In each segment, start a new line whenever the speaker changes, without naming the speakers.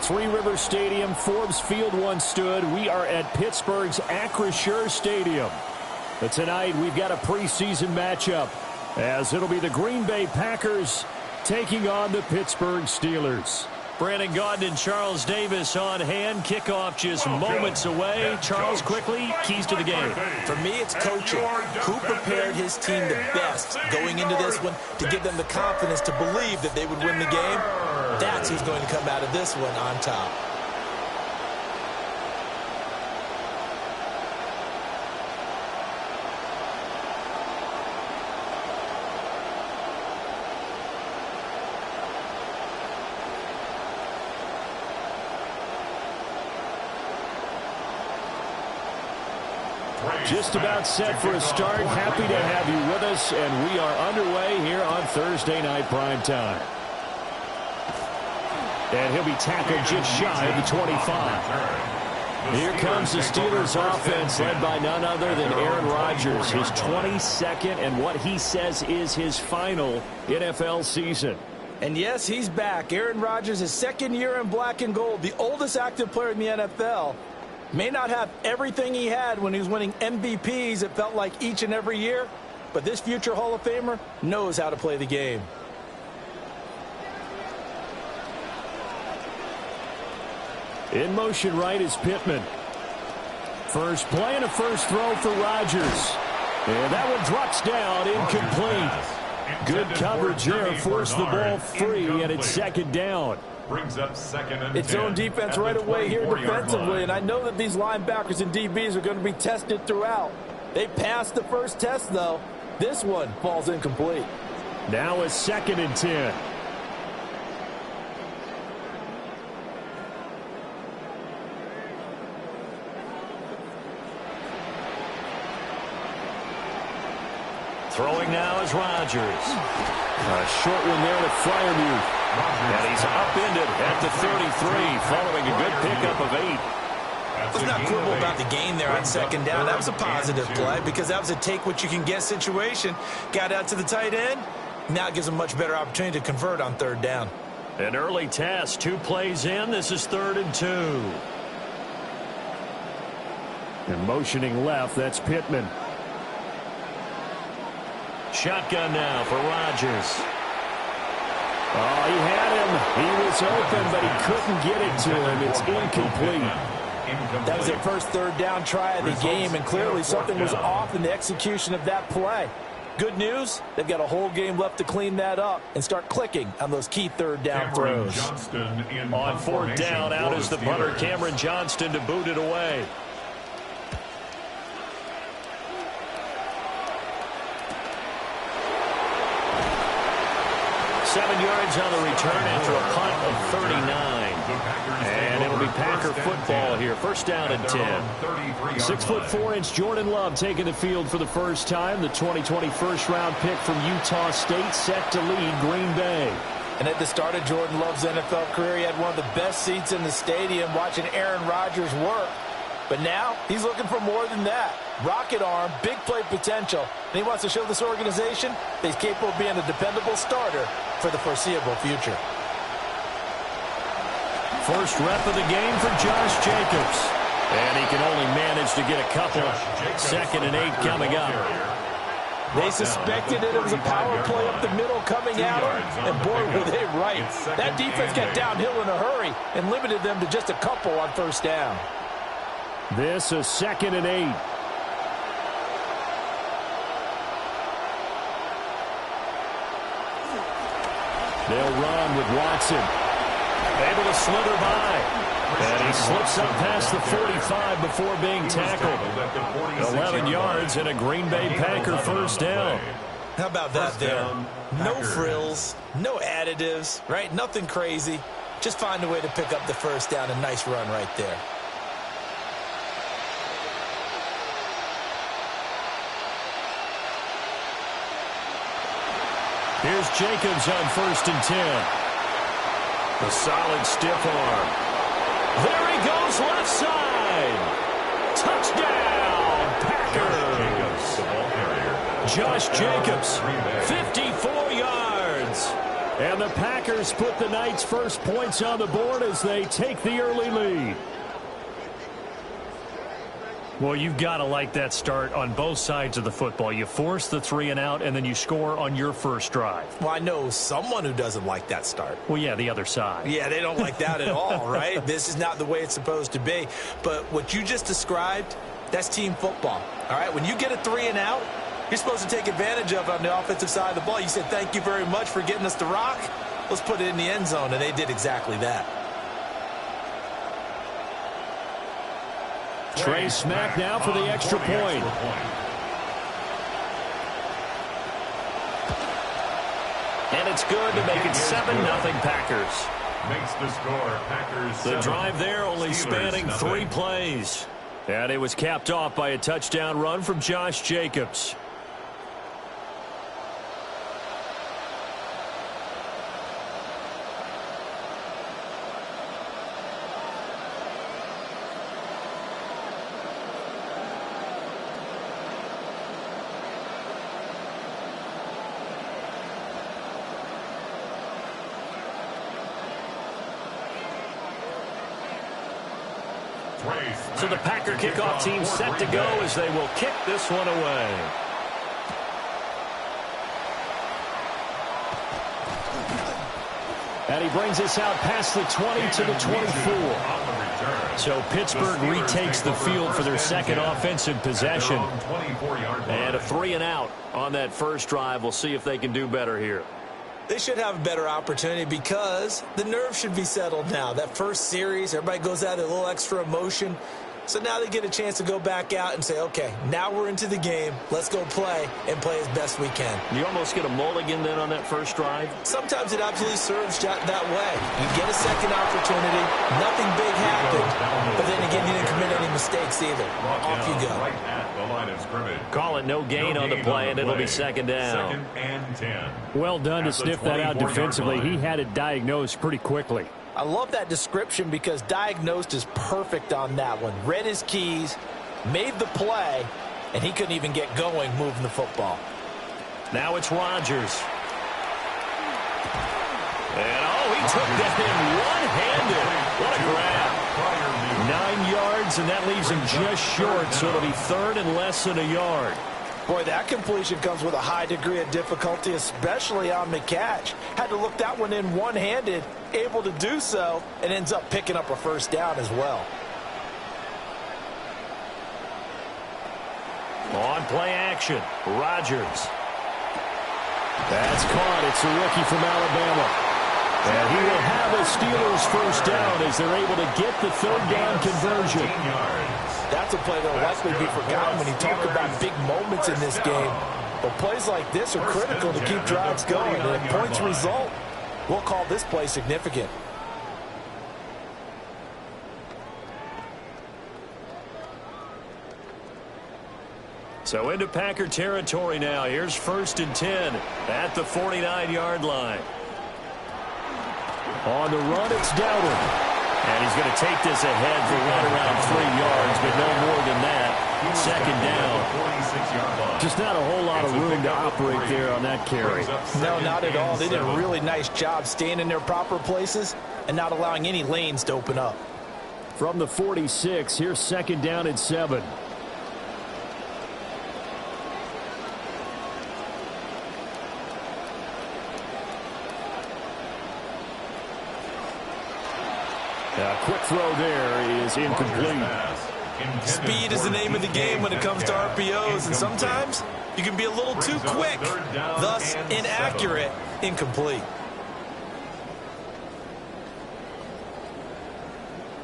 Three River Stadium, Forbes Field once stood. We are at Pittsburgh's Acrisure Stadium. But tonight we've got a preseason matchup, as it'll be the Green Bay Packers taking on the Pittsburgh Steelers. Brandon Gaudin and Charles Davis on hand. Kickoff just moments away. Charles, quickly, keys to the game.
For me, it's coaching. Who prepared his team the best going into this one to give them the confidence to believe that they would win the game? That's who's going to come out of this one on top.
Just about set for a start. Happy to have you with us, and we are underway here on Thursday Night Prime Time. And he'll be tackled just shy of the 25. Here comes the Steelers offense, led by none other than Aaron Rodgers, his 22nd and what he says is his final NFL season.
And yes, he's back. Aaron Rodgers, his second year in black and gold, the oldest active player in the NFL. May not have everything he had when he was winning MVPs, it felt like each and every year, but this future Hall of Famer knows how to play the game.
In motion right is Pittman. First play and a first throw for Rodgers. And that one drops down, incomplete. Good coverage there, forced the ball free, and it's second down.
Brings up second and
its own defense right away here defensively, and I know that these linebackers and DBs are going to be tested throughout. They passed the first test, though. This one falls incomplete.
Now a second and 10. Throwing now is Rodgers. A short one there to Freiermuth. And he's upended at the 33, following a good pickup of 8.
Let's not quibble about the gain there on second down. That was a positive play because that was a take-what-you-can-get situation. Got out to the tight end. Now it gives him a much better opportunity to convert on third down.
An early test, 2 plays in. This is 3rd and 2. And motioning left, that's Pittman. Shotgun now for Rodgers. Oh, he had him. He was open, but he couldn't get it to him. It's incomplete.
That was their first third down try of the game, and clearly something was off in the execution of that play. Good news, they've got a whole game left to clean that up and start clicking on those key third down throws.
On 4th down, out is the punter, Cameron Johnston, to boot it away. Seven yards on the return after a punt of 39. And it'll be Packer football here. First down and 10. 6'4" Jordan Love taking the field for the first time. The 2020 first-round pick from Utah State, set to lead Green Bay.
And at the start of Jordan Love's NFL career, he had one of the best seats in the stadium watching Aaron Rodgers work. But now he's looking for more than that. Rocket arm, big play potential, and he wants to show this organization that he's capable of being a dependable starter for the foreseeable future.
First rep of the game for Josh Jacobs. And he can only manage to get a couple. 2nd and 8 coming up.
They suspected it was a power play up the middle coming at him, and boy, were they right. That defense got downhill in a hurry and limited them to just a couple on first down.
This is 2nd and 8. They'll run with Watson. Able to slither by. And he slips up past the 45 before being tackled. 11 yards and a Green Bay Packer first down.
How about that there? No frills, no additives, right? Nothing crazy. Just find a way to pick up the first down. A nice run right there.
Here's Jacobs on 1st and 10. A solid stiff arm. There he goes, left side. Touchdown, Packers. Josh Jacobs, 54 yards. And the Packers put the night's first points on the board as they take the early lead.
Well, you've got to like that start on both sides of the football. You force the 3 and out, and then you score on your first drive.
Well, I know someone who doesn't like that start.
Well, yeah, the other side.
Yeah, they don't like that at all, right? This is not the way it's supposed to be. But what you just described, that's team football. All right, when you get a 3 and out, you're supposed to take advantage of it on the offensive side of the ball. You said, thank you very much for getting us the rock. Let's put it in the end zone, and they did exactly that.
Trey Smack now for the extra point.
And it's good to make it 7-0 Packers.
Makes the score Packers 7.
The drive there only spanning 3 plays. And it was capped off by a touchdown run from Josh Jacobs.
So the Packer kickoff team set to go as they will kick this one away.
And he brings us out past the 20 to the 24.
So Pittsburgh retakes the field for their second offensive possession.
And a 3 and out on that first drive. We'll see if they can do better here.
They should have a better opportunity because the nerves should be settled now. That first series, everybody goes out with a little extra emotion. So now they get a chance to go back out and say, okay, now we're into the game. Let's go play and play as best we can.
You almost get a mulligan then on that first drive?
Sometimes it absolutely serves that way. You get a second opportunity. Nothing big happened. But then again, you didn't commit any mistakes either. Off you go.
Right at the line of scrimmage.
Call it no gain on the play, and it'll be second down.
2nd and 10.
Well done to sniff that out defensively. He had it diagnosed pretty quickly.
I love that description because diagnosed is perfect on that one. Read his keys, made the play, and he couldn't even get going moving the football.
Now it's Rodgers. And, he took that in one-handed. What a grab. 9 yards, and that leaves him just short, so it'll be 3rd and less than a yard.
Boy, that completion comes with a high degree of difficulty, especially on the catch. Had to look that one in one-handed, able to do so, and ends up picking up a first down as well.
On play action, Rodgers. That's caught. It's a rookie from Alabama. And he will have a Steelers first down as they're able to get the 3rd down conversion.
That's a play that will likely be forgotten when you talk about big moments in this game. But plays like this are critical to keep drives going. And if points result, we'll call this play significant.
So into Packer territory now. Here's 1st and 10 at the 49-yard line. On the run, it's Dowdle. And he's going to take this ahead for right around 3 yards, but no more than that. 2nd down. Just not a whole lot of room to operate there on that carry.
No, not at all. They did a really nice job staying in their proper places and not allowing any lanes to open up.
From the 46, here's 2nd down and 7. A quick throw there is incomplete.
Speed is the name of the game when it comes to RPOs, and sometimes you can be a little too quick, thus inaccurate, incomplete.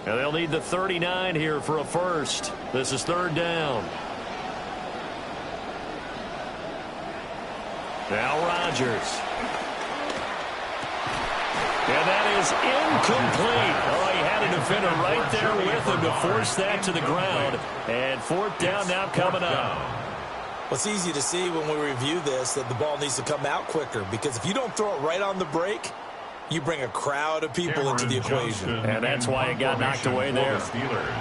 And they'll need the 39 here for a first. This is 3rd down. Now Rodgers. And that is incomplete. Oh, he had a defender right there with him to force that to the ground. And 4th down now coming up.
Well, it's easy to see when we review this that the ball needs to come out quicker, because if you don't throw it right on the break, you bring a crowd of people into the equation.
And that's why it got knocked away there.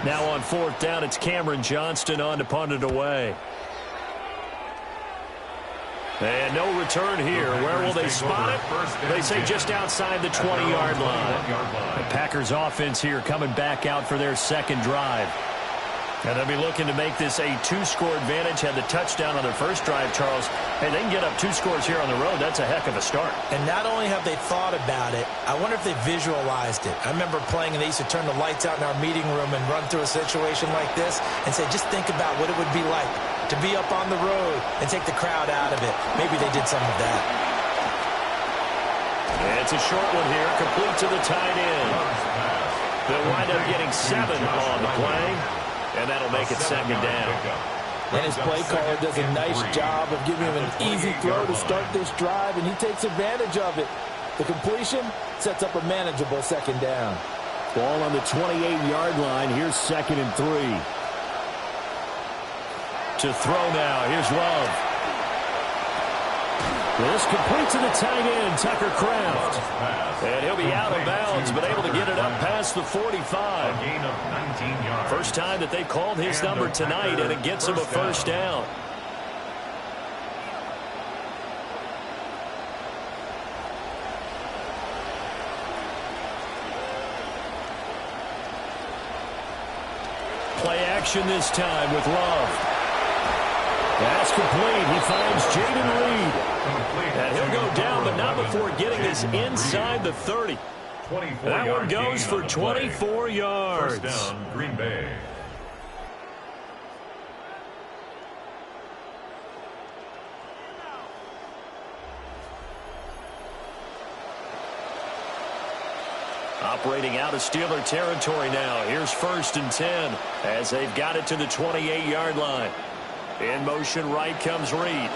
Now on 4th down, it's Cameron Johnston on to punt it away. And no return here. Where will they spot it? They say just outside the 20-yard line. The Packers offense here coming back out for their second drive. And they'll be looking to make this a 2-score advantage. Had the touchdown on their first drive, Charles. Hey, they can get up 2 scores here on the road. That's a heck of a start.
And not only have they thought about it, I wonder if they visualized it. I remember playing, and they used to turn the lights out in our meeting room and run through a situation like this and say, just think about what it would be like to be up on the road and take the crowd out of it. Maybe they did some of that.
And it's a short one here, complete to the tight end. They'll wind up getting 7 on the play. And that'll make it second down.
And his play caller does a nice job of giving him an easy throw to start this drive, and he takes advantage of it. The completion sets up a manageable second down.
Ball on the 28-yard line. Here's 2nd and 3. To throw now. Here's Love. This complete to the tight end, Tucker Kraft. And he'll be out of bounds, but able to get it up past the 45.
A gain of 19 yards.
First time that they called his number tonight, and it gets him a first down. Play action this time with Love. That's complete. He finds Jaden Reed. And he'll go down, but not before getting us inside the 30. That one goes for 24 yards.
First down, Green Bay.
Operating out of Steeler territory now. Here's 1st and 10 as they've got it to the 28-yard line. In motion right comes Reed.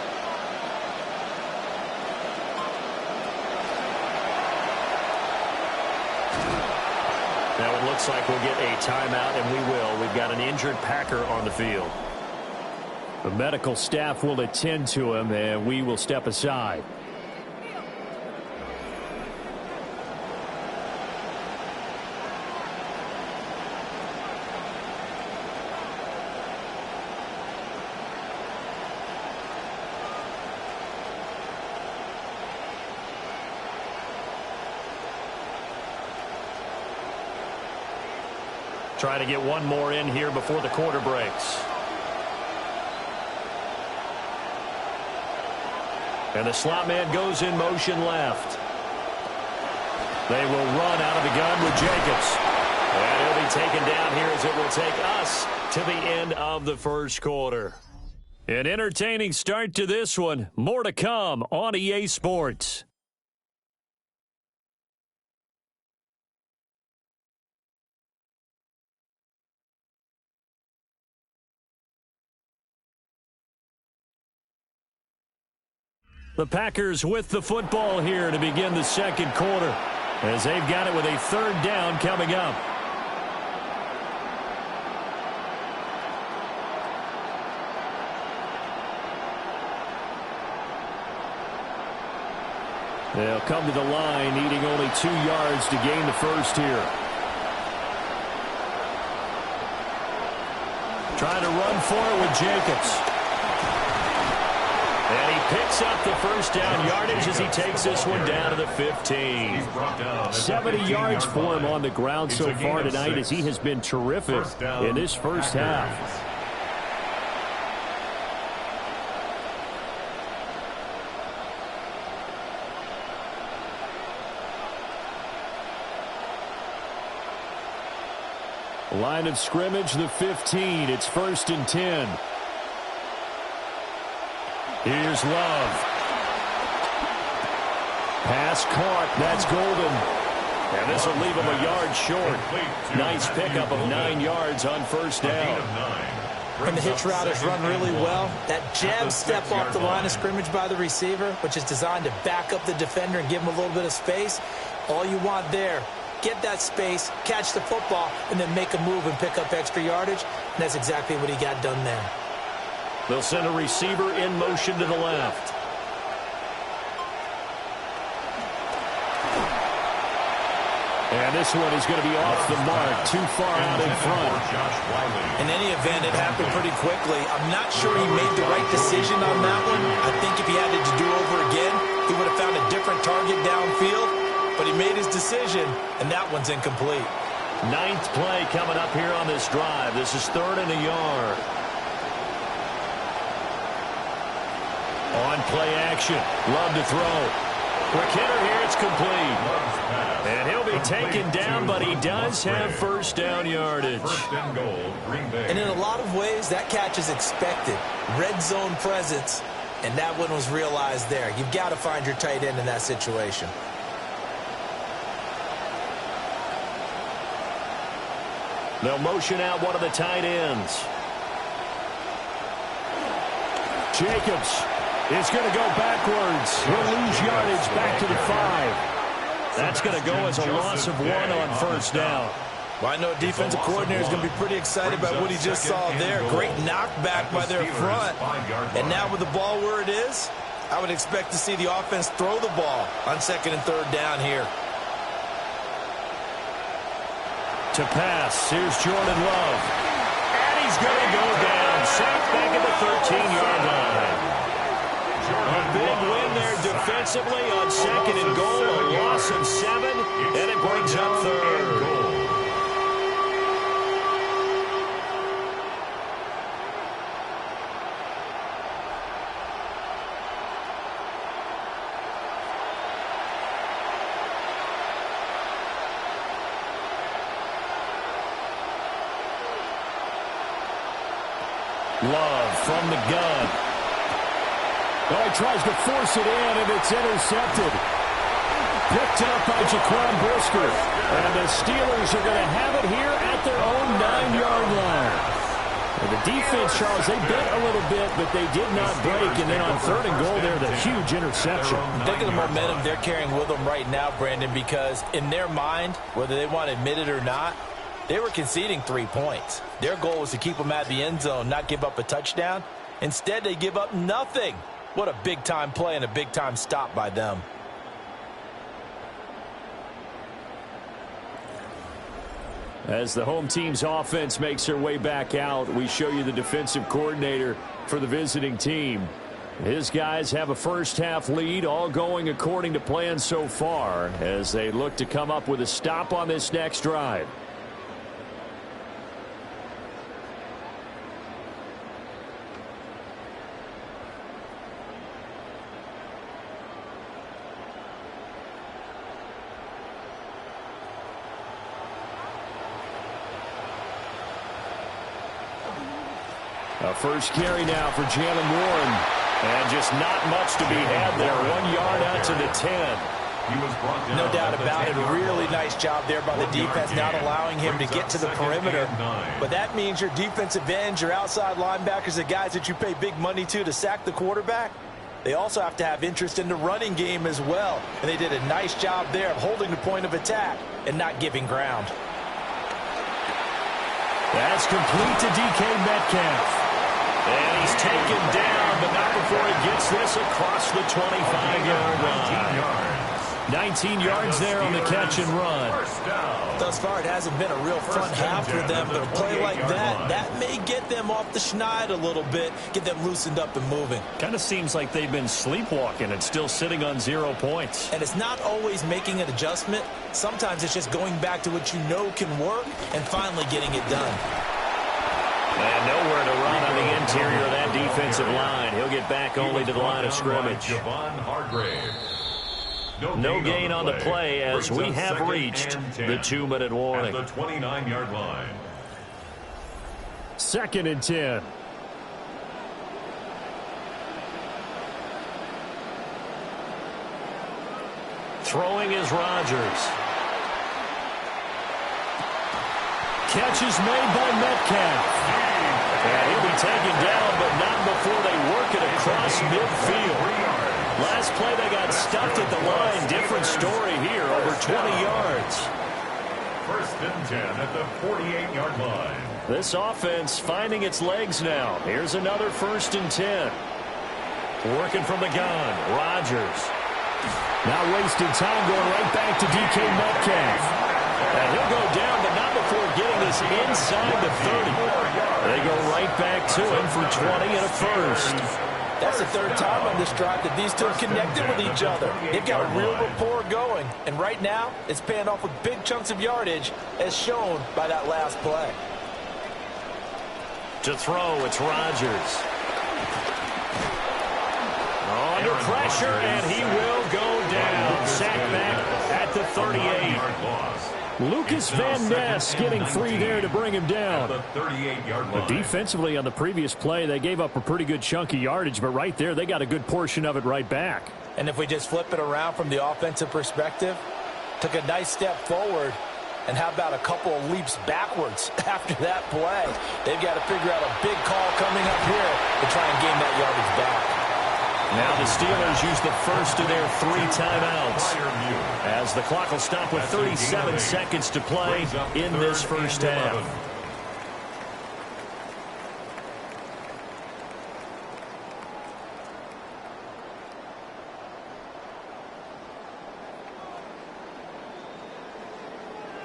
Now it looks like we'll get a timeout, and we will. We've got an injured Packer on the field. The medical staff will attend to him, and we will step aside. Trying to get one more in here before the quarter breaks. And the slot man goes in motion left. They will run out of the gun with Jacobs. And he'll be taken down here as it will take us to the end of the first quarter. An entertaining start to this one. More to come on EA Sports. The Packers with the football here to begin the second quarter as they've got it with a 3rd down coming up. They'll come to the line needing only 2 yards to gain the first here. Trying to run for it with Jacobs. And he picks up the first down yardage as he takes this one down to the 15. 70 yards for him on the ground so far tonight as he has been terrific in this first half. Line of scrimmage, the 15. It's 1st and 10. Here's Love. Pass caught. That's Golden. And this will leave him a yard short. Nice pickup of 9 yards on first down.
And the hitch route is run really well. That jab step off the line of scrimmage by the receiver, which is designed to back up the defender and give him a little bit of space. All you want there, get that space, catch the football, and then make a move and pick up extra yardage. And that's exactly what he got done there.
They'll send a receiver in motion to the left. And this one is going to be off the mark, too far out in front.
In any event, it happened pretty quickly. I'm not sure he made the right decision on that one. I think if he had it to do over again, he would have found a different target downfield. But he made his decision, and that one's incomplete.
9th play coming up here on this drive. This is 3rd and a yard. On play action. Love to throw. Quick hitter here. It's complete. And he'll be taken down, but he does have first down yardage.
First and goal, Greenbay.
And in a lot of ways, that catch is expected. Red zone presence, and that one was realized there. You've got to find your tight end in that situation.
They'll motion out one of the tight ends. Jacobs is going to go backwards. He'll lose yardage back to the 5. That's going to go as a loss of 1 on first down.
Well, I know a defensive coordinator is going to be pretty excited about what he just saw there. Great knockback by their front. And now with the ball where it is, I would expect to see the offense throw the ball on 2nd and 3rd down here.
To pass, here's Jordan Love. And he's going to go down. Sacked back at the 13-yard line. A big win there defensively on 2nd and goal. A loss of 7, and it brings up 3rd. Love from the gun. Oh, he tries to force it in, and it's intercepted. Picked up by Jaquan Brisker. And the Steelers are going to have it here at their own 9-yard line. And the defense, Charles, they bent a little bit, but they did not break. And then on 3rd and goal there, the huge interception.
Think of the momentum they're carrying with them right now, Brandon, because in their mind, whether they want to admit it or not, they were conceding 3 points. Their goal was to keep them at the end zone, not give up a touchdown. Instead, they give up nothing. What a big-time play and a big-time stop by them.
As the home team's offense makes their way back out, we show you the defensive coordinator for the visiting team. His guys have a first-half lead, all going according to plan so far, as they look to come up with a stop on this next drive. A first carry now for Jalen Warren. And just not much to be had there. 1 yard out to the 10.
No doubt about it. Really nice job there by the defense, not allowing him to get to the perimeter. But that means your defensive ends, your outside linebackers, the guys that you pay big money to sack the quarterback, they also have to have interest in the running game as well. And they did a nice job there of holding the point of attack and not giving ground.
That's complete to DK Metcalf. And he's taken down, but not before he gets this across the 25-yard line. 19 yards there on the catch and run.
Thus far, it hasn't been a real front half for them, but a play like that may get them off the schneid a little bit, get them loosened up and moving.
Kind of seems like they've been sleepwalking and still sitting on 0 points.
And it's not always making an adjustment. Sometimes it's just going back to what you know can work and finally getting it done.
And nowhere to run on the interior of that defensive line. He'll get back only to the line of scrimmage. No gain on the play as we have reached the 2-minute warning.
At the 29-yard line.
2nd and 10. Throwing is Rodgers. Catch is made by Metcalf. And he'll be taken down, but not before they work it across midfield. Last play they got stuffed at the line. Different story here, over 20 yards.
1st and 10 at the 48-yard line.
This offense finding its legs now. Here's another 1st and 10. Working from the gun, Rodgers. Now wasting time going right back to DK Metcalf. And he'll go down, but not before getting this inside the 30. They go right back to him for 20 and a first.
That's the third time on this drive that these two have connected with each other. They've got a real rapport going. And right now, it's paying off with big chunks of yardage, as shown by that last play.
To throw, it's Rodgers. Under pressure, and he will go down. Sacked back at the 38. Lucas Van Ness getting free there to bring him down. But defensively on the previous play, they gave up a pretty good chunk of yardage, but right there, they got a good portion of it right back.
And if we just flip it around from the offensive perspective, took a nice step forward, and how about a couple of leaps backwards after that play? They've got to figure out a big call coming up here to try and gain that yardage back.
Now the Steelers use the first of their 3 timeouts, as the clock will stop with 37 seconds to play in this first half.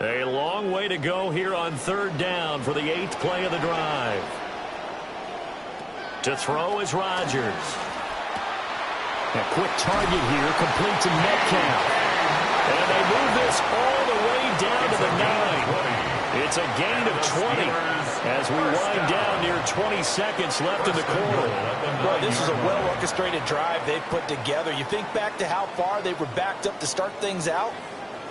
A long way to go here on third down for the 8th play of the drive. To throw is Rodgers. A quick target here, complete to Metcalf. And they move this all the way down to the 9. It's a gain of 20 as we wind down near 20 seconds left in the quarter.
Boy, this is a well-orchestrated drive they've put together. You think back to how far they were backed up to start things out,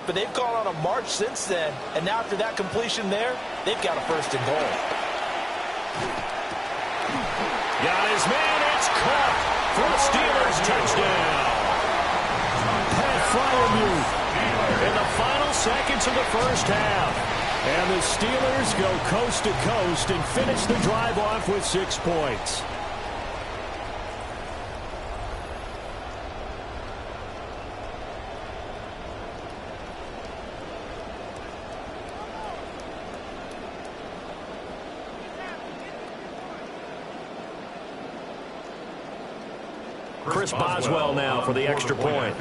but they've gone on a march since then. And now after that completion there, they've got a first and goal.
Got his man, it's caught. For the Steelers, touchdown. Pat Freiermuth in the final seconds of the first half. And the Steelers go coast to coast and finish the drive off with 6 points. Chris Boswell now for the extra point.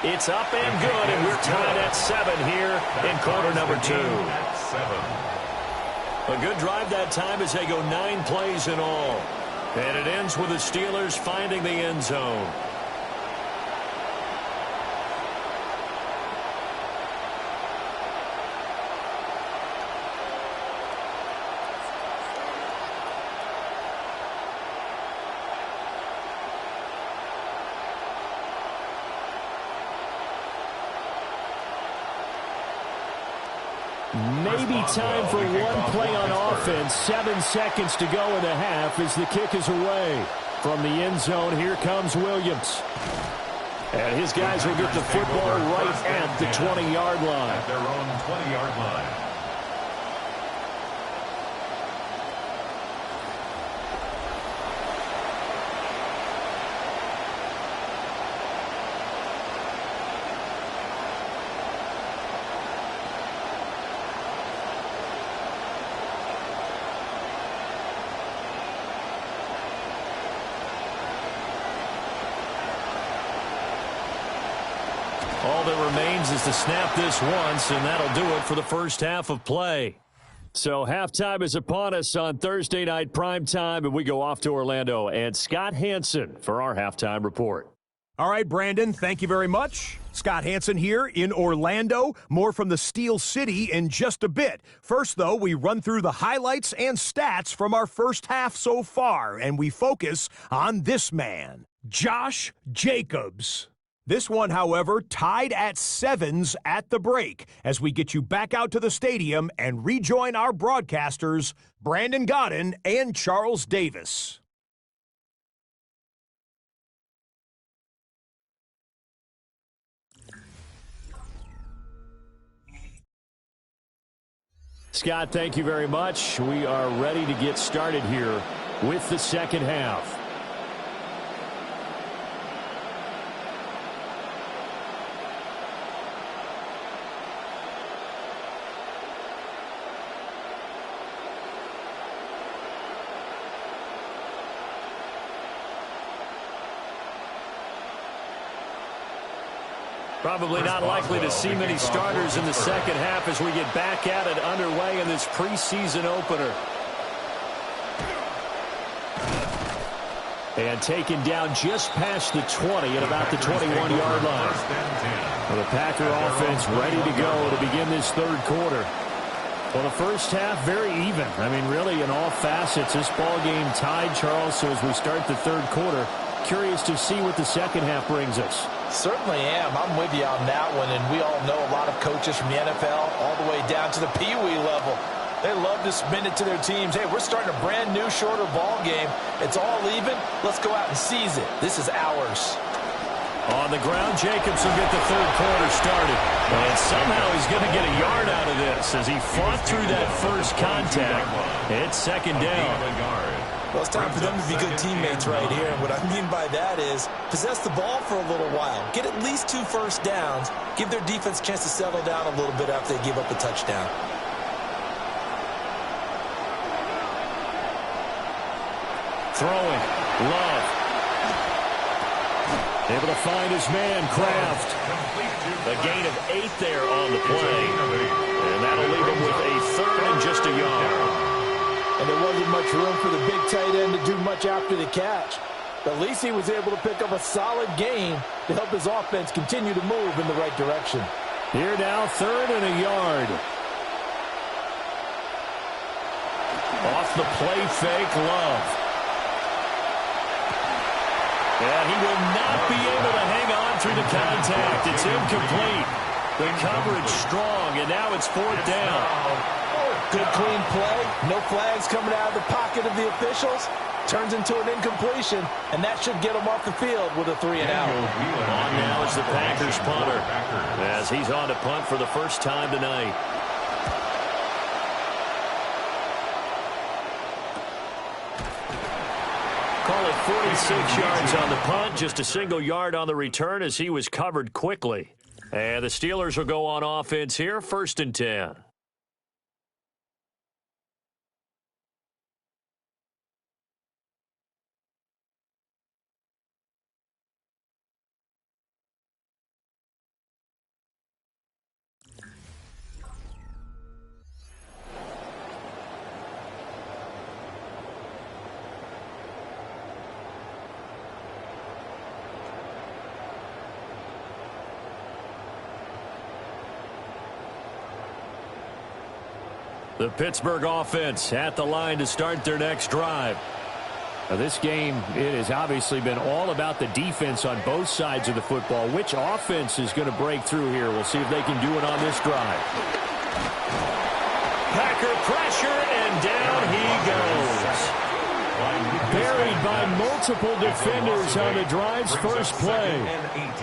It's up and good, and we're tied at 7 here in quarter number 2. A good drive that time as they go 9 plays in all. And it ends with the Steelers finding the end zone. Maybe time for one play on offense. 7 seconds to go in the half as the kick is away. From the end zone, here comes Williams. And his guys will get the football right at the 20-yard line.
At their own 20-yard line.
All that remains is to snap this once, and that'll do it for the first half of play. So halftime is upon us on Thursday night primetime, and we go off to Orlando. And Scott Hansen for our halftime report.
All right, Brandon, thank you very much. Scott Hansen here in Orlando. More from the Steel City in just a bit. First, though, we run through the highlights and stats from our first half so far, and we focus on this man, Josh Jacobs. This one, however, tied at 7s at the break as we get you back out to the stadium and rejoin our broadcasters, Brandon Godden and Charles Davis.
Scott, thank you very much. We are ready to get started here with the second half. Probably not likely to see many starters in the second half as we get back at it underway in this preseason opener. And taken down just past the 20 at about the 21-yard line. Well, the Packer offense ready to go to begin this third quarter. Well, the first half, very even. I mean, really, in all facets, this ball game tied, Charles. So as we start the third quarter, curious to see what the second half brings us.
Certainly am. I'm with you on that one, and we all know a lot of coaches from the NFL all the way down to the Pee Wee level. They love to spin it to their teams. Hey, we're starting a brand new, shorter ball game. It's all even. Let's go out and seize it. This is ours.
On the ground, Jacobs will get the third quarter started. And somehow he's going to get a yard out of this as he fought through that first contact. It's second down.
Well, it's time for them to be good teammates right here. And what I mean by that is possess the ball for a little while. Get at least 2 first downs. Give their defense a chance to settle down a little bit after they give up a touchdown.
Throwing. Love. Able to find his man, Kraft. A gain of 8 there on the play. And that'll leave him with a third and just a yard.
And there wasn't much room for the big tight end to do much after the catch. But at least he was able to pick up a solid gain to help his offense continue to move in the right direction.
Here now, third and a yard. Off the play fake, Love. And he will not be able to hang on through the contact. It's incomplete. The coverage strong, and now it's fourth down.
Good clean play. No flags coming out of the pocket of the officials. Turns into an incompletion, and that should get him off the field with a 3-and-out.
On now is the Packers punter as he's on to punt for the first time tonight. Call it 46 yards on the punt, just a single yard on the return as he was covered quickly. And the Steelers will go on offense here, 1st and 10. The Pittsburgh offense at the line to start their next drive. Now this game, it has obviously been all about the defense on both sides of the football. Which offense is going to break through here? We'll see if they can do it on this drive. Packer pressure, and down he goes. Buried by multiple defenders on the drive's first play.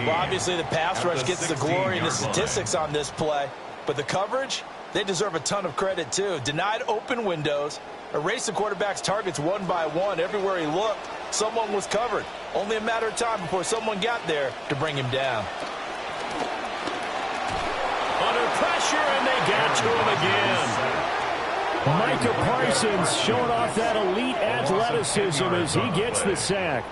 Well, obviously the pass rush gets the glory and the statistics on this play. But the coverage, they deserve a ton of credit, too. Denied open windows, erased the quarterback's targets one by one. Everywhere he looked, someone was covered. Only a matter of time before someone got there to bring him down.
Under pressure, and they got to him again. Micah Parsons showing off that elite athleticism as he gets the sack.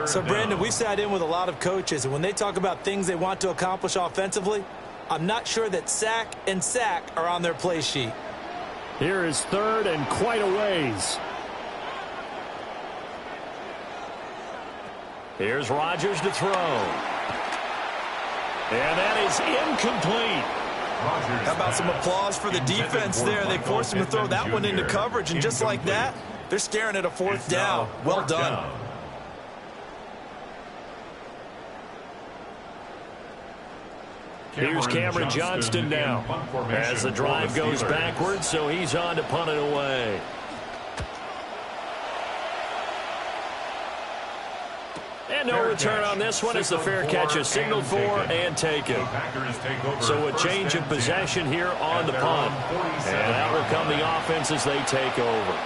So, Brandon, we sat in with a lot of coaches, and when they talk about things they want to accomplish offensively, I'm not sure that sack and sack are on their play sheet.
Here is third and quite a ways. Here's Rodgers to throw. And that is incomplete.
How about some applause for the defense there? They forced him to throw that one into coverage, and just like that, they're staring at a fourth down. Well done.
Here's Cameron Johnston now as the drive goes backwards, so he's on to punt it away. And no return on this one as the fair catch is signaled for and taken. So a change of possession here on the punt. And out will come the offense as they take over.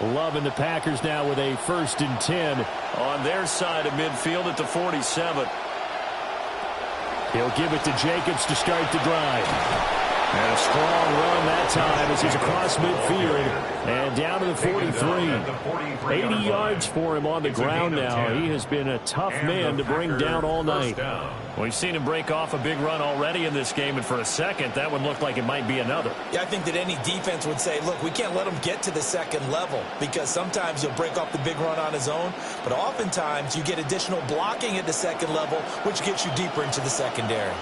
Loving the Packers now with a 1st and 10 on their side of midfield at the 47. He'll give it to Jacobs to start the drive. And a strong run that time as he's across midfield and down to the 43. 80 yards for him on the ground now. He has been a tough man to bring down all night.
We've seen him break off a big run already in this game, and for a second, that one looked like it might be another.
Yeah, I think that any defense would say, look, we can't let him get to the second level because sometimes he'll break off the big run on his own, but oftentimes you get additional blocking at the second level, which gets you deeper into the secondary.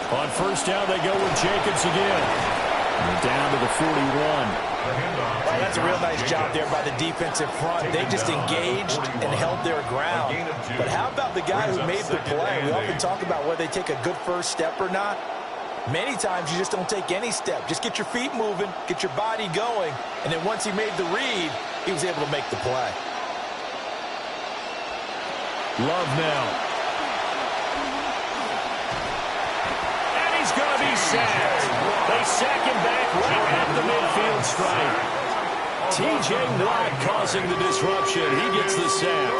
On first down, they go with Jacobs again. And down to the 41.
Well, that's a real nice job there by the defensive front. They just engaged and held their ground. But how about the guy who made the play? We often talk about whether they take a good first step or not. Many times you just don't take any step. Just get your feet moving, get your body going, and then once he made the read, he was able to make the play.
Love now.
He's going to be sacked. They sack him back right at the midfield stripe. T.J. Watt causing the disruption. He gets the sack.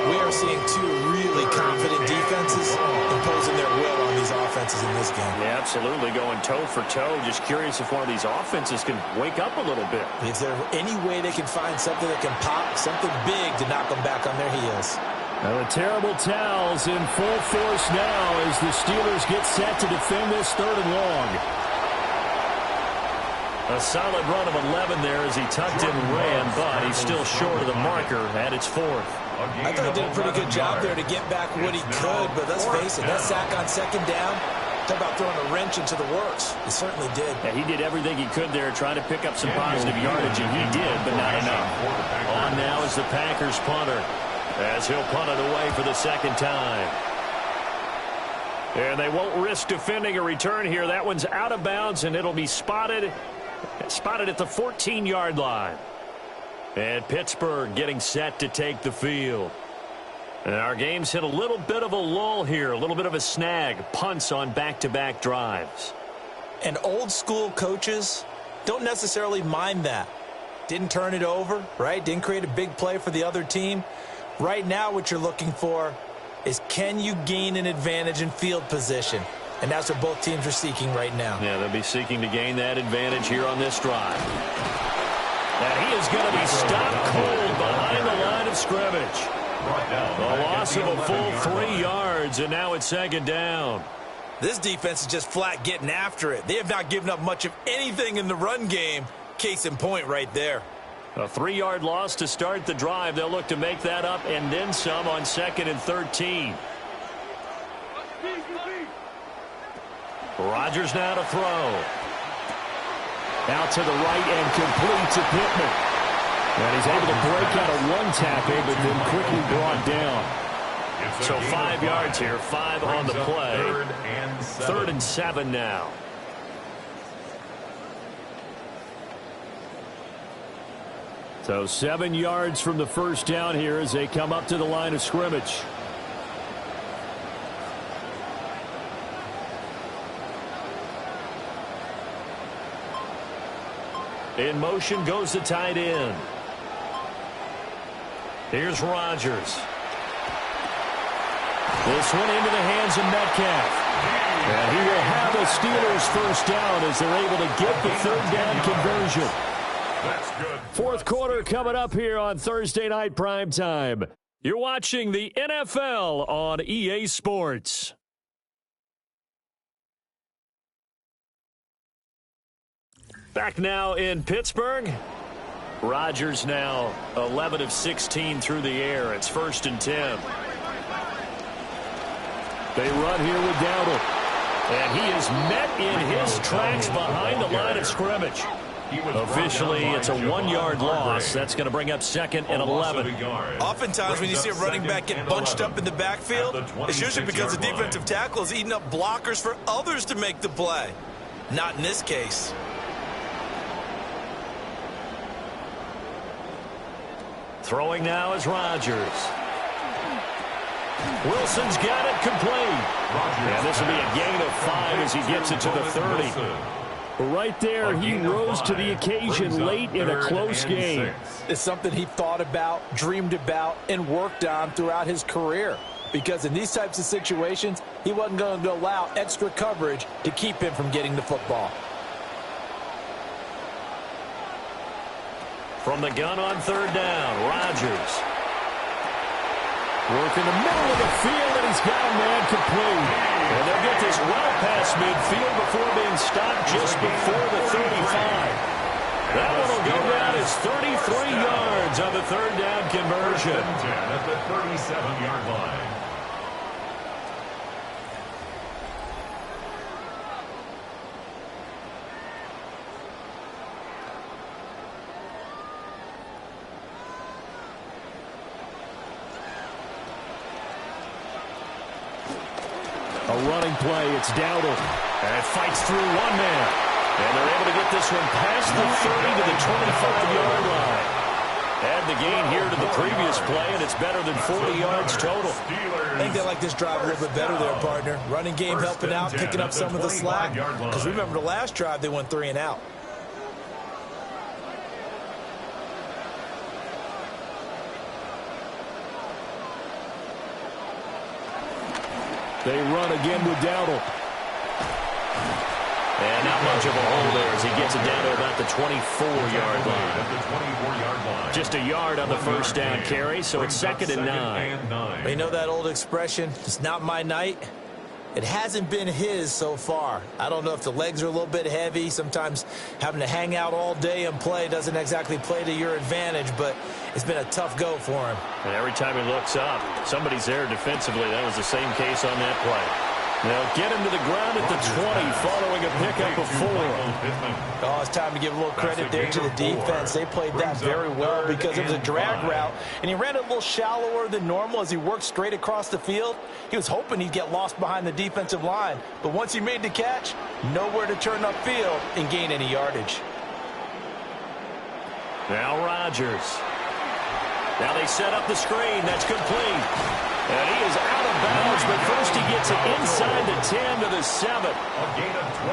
We are seeing two really confident defenses imposing their will on these offenses in this game.
Yeah, absolutely, going toe for toe. Just curious if one of these offenses can wake up a little bit.
Is there any way they can find something that can pop, something big to knock them back on their heels?
Now the terrible towels in full force now as the Steelers get set to defend this 3rd and long.
A solid run of 11 there as he tucked in and ran, but he's still short of the marker at its 4th.
I thought he did a pretty good job there to get back what he could, but let's face it, that sack on 2nd down, talk about throwing a wrench into the works. He certainly did.
Yeah, he did everything he could there, trying to pick up some positive yardage, and he did, but not enough.
On now is the Packers punter, as he'll punt it away for the 2nd time.
And they won't risk defending a return here. That one's out of bounds, and it'll be spotted at the 14-yard line. And Pittsburgh getting set to take the field. And our game's hit a little bit of a lull here, a little bit of a snag. Punts on back-to-back drives.
And old-school coaches don't necessarily mind that. Didn't turn it over, right? Didn't create a big play for the other team. Right now what you're looking for is can you gain an advantage in field position? And that's what both teams are seeking right now.
Yeah, they'll be seeking to gain that advantage here on this drive. And he is going to be stopped cold behind the line of scrimmage. A loss of a full 3 yards, and now it's 2nd down.
This defense is just flat getting after it. They have not given up much of anything in the run game. Case in point right there.
A 3-yard loss to start the drive. They'll look to make that up and then some on 2nd and 13. Rodgers now to throw.
Out to the right and complete to Pittman. And he's able to break out of one tackle, but then quickly brought down.
So 5 yards here, 5 on the play. 3rd and 7 now.
So 7 yards from the first down here as they come up to the line of scrimmage.
In motion goes the tight end. Here's Rodgers.
This one into the hands of Metcalf. And he will have a Steelers first down as they're able to get the 3rd down conversion.
That's good.
4th quarter coming up here on Thursday Night Primetime. You're watching the NFL on EA Sports.
Back now in Pittsburgh. Rodgers now 11 of 16 through the air. It's 1st and 10.
They run here with Dowdle.
And he is met in his tracks behind the line of scrimmage. Officially, it's a 1-yard loss. That's going to bring up 2nd and 11.
Oftentimes when you see a running back get bunched up in the backfield, it's usually because the defensive tackle is eating up blockers for others to make the play. Not in this case.
Throwing now is Rodgers. Wilson's got it complete. And this will be a gain of 5 as he gets it to the 30.
Right there, he rose to the occasion late in a close game.
It's something he thought about, dreamed about, and worked on throughout his career. because in these types of situations, he wasn't going to allow extra coverage to keep him from getting the football.
From the gun on third down, Rodgers.
Work in the middle of the field, and he's got a man complete. And they'll get this well past midfield before being stopped just before the 35. That one will go down as 33 yards on the third down conversion.
10 at the 37-yard line.
A running play, it's Dowdle. And it fights through one man. And they're able to get this one past the 30 to the 25-yard line. Add the gain here to the previous play, and it's better than 40 yards total.
I think they like this drive a little bit better there, partner. Running game helping out, picking up some of the slack. Because remember, the last drive, they went 3 and out.
They run again with Dowdle. And not much of a hole there as he gets it down to about the 24-yard line. Just a yard on the first down carry, so it's 2nd and 9.
You know that old expression, it's not my night? It hasn't been his so far. I don't know if the legs are a little bit heavy. Sometimes having to hang out all day and play doesn't exactly play to your advantage, but it's been a tough go for him.
And every time he looks up, somebody's there defensively. That was the same case on that play.
They'll get him to the ground at the 20 following a pickup of 4.
Oh, it's time to give a little credit there to the defense. They played that very well because it was a drag route, and he ran it a little shallower than normal as he worked straight across the field. He was hoping he'd get lost behind the defensive line, but once he made the catch, nowhere to turn upfield and gain any yardage.
Now Rodgers. Now they set up the screen. That's complete. And he is out of bounds, but first he gets it inside the 10 to the 7.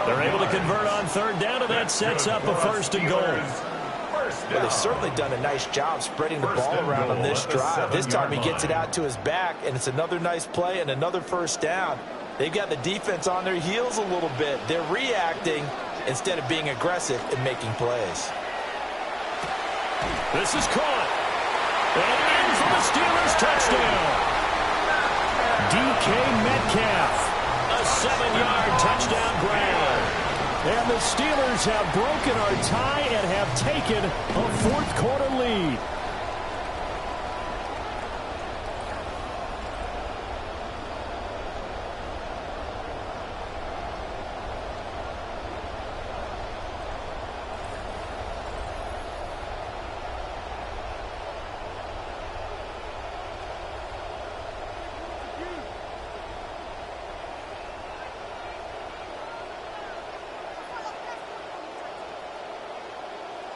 They're able to convert on third down, and that sets up a 1st and goal.
Well, they've certainly done a nice job spreading the ball around on this drive. This time he gets it out to his back, and it's another nice play and another 1st down. They've got the defense on their heels a little bit. They're reacting instead of being aggressive and making plays.
This is caught. And in for the Steelers touchdown. DK Metcalf, a 7-yard touchdown grab. And the Steelers have broken our tie and have taken a 4th quarter lead.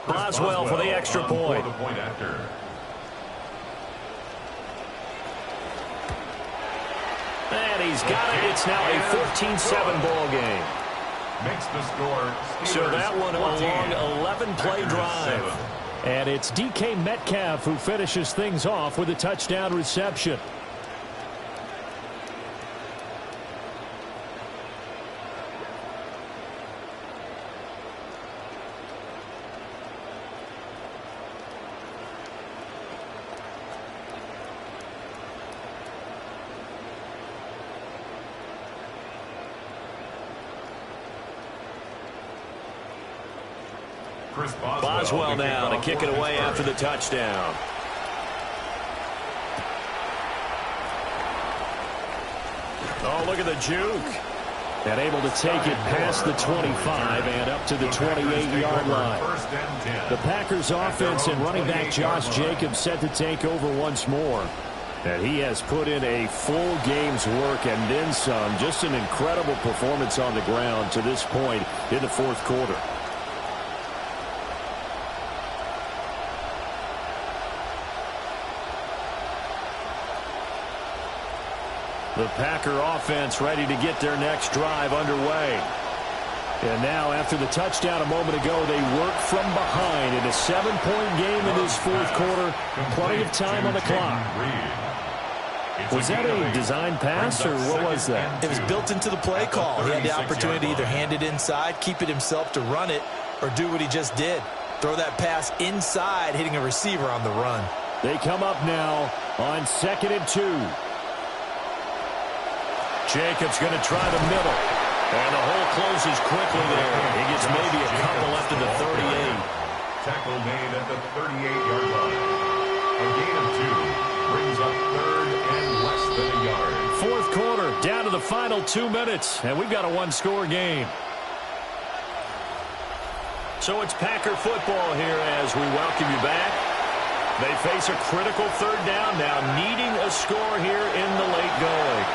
Boswell for the extra point. And he's got it. It's now a 14-7 ball game.
Makes the score.
So that one a long 11-play drive. And it's DK Metcalf who finishes things off with a touchdown reception. Boswell now to kick it away after the touchdown. Oh, look at the juke. And able to take it past the 25 and up to the 28-yard line. The Packers offense and running back Josh Jacobs set to take over once more. And he has put in a full game's work and then some. Just an incredible performance on the ground to this point in the 4th quarter. The Packer offense ready to get their next drive underway. And now, after the touchdown a moment ago, they work from behind in a 7-point game in this 4th quarter. Plenty of time on the clock.
Was that a design pass, or what was that?
It was built into the play call. He had the opportunity to either hand it inside, keep it himself to run it, or do what he just did. Throw that pass inside, hitting a receiver on the run.
They come up now on 2nd and 2.
Jacobs going to try the middle. And the hole closes quickly there. He gets maybe a couple left in the 38.
Tackle made at the 38-yard line. A gain of 2 brings up 3rd and less than a yard.
4th quarter, down to the final 2 minutes, and we've got a one-score game.
So it's Packer football here as we welcome you back. They face a critical 3rd down now, needing a score here in the late going.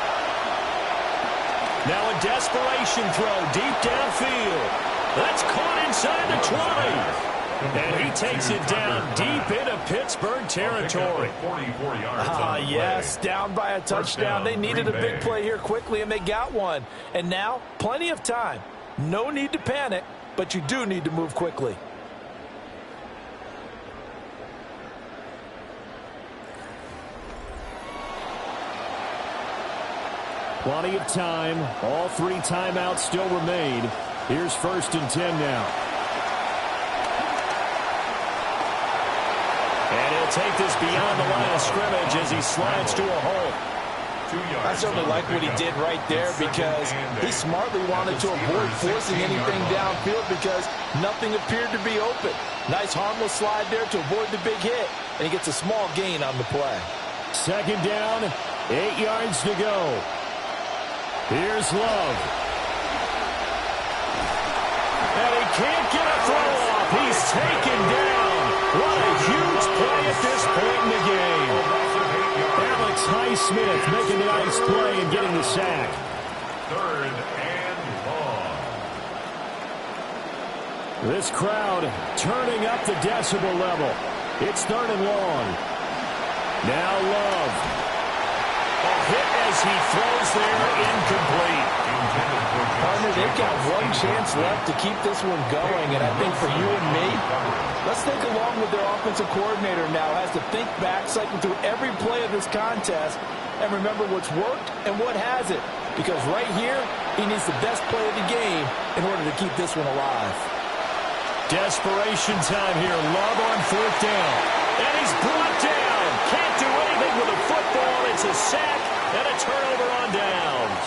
Now a desperation throw deep downfield. That's caught inside the 20. And he takes it down deep into Pittsburgh territory.
Yes, down by a touchdown. They needed a big play here quickly, and they got one. And now, plenty of time. No need to panic, but you do need to move quickly.
Plenty of time. All 3 timeouts still remain. Here's 1st and 10 now.
And he'll take this beyond the line of scrimmage as he slides to a hole.
I certainly like what he did right there because he smartly wanted to avoid forcing anything downfield because nothing appeared to be open. Nice harmless slide there to avoid the big hit, and he gets a small gain on the play.
2nd down, 8 yards to go. Here's Love.
And he can't get a throw off. He's taken down. What a huge play at this point in the game.
Alex Highsmith making the nice play and getting the sack.
3rd and long.
This crowd turning up the decibel level. It's 3rd and long. Now Love.
Hit as he throws there, incomplete.
Partner, they've got one chance left to keep this one going, and I think for you and me, let's think along with their offensive coordinator now, has to think back, cycle through every play of this contest, and remember what's worked and what hasn't. Because right here, he needs the best play of the game in order to keep this one alive.
Desperation time here. Love on 4th down. And he's brought down. Can't do anything with a football. It's a sack and a turnover on downs.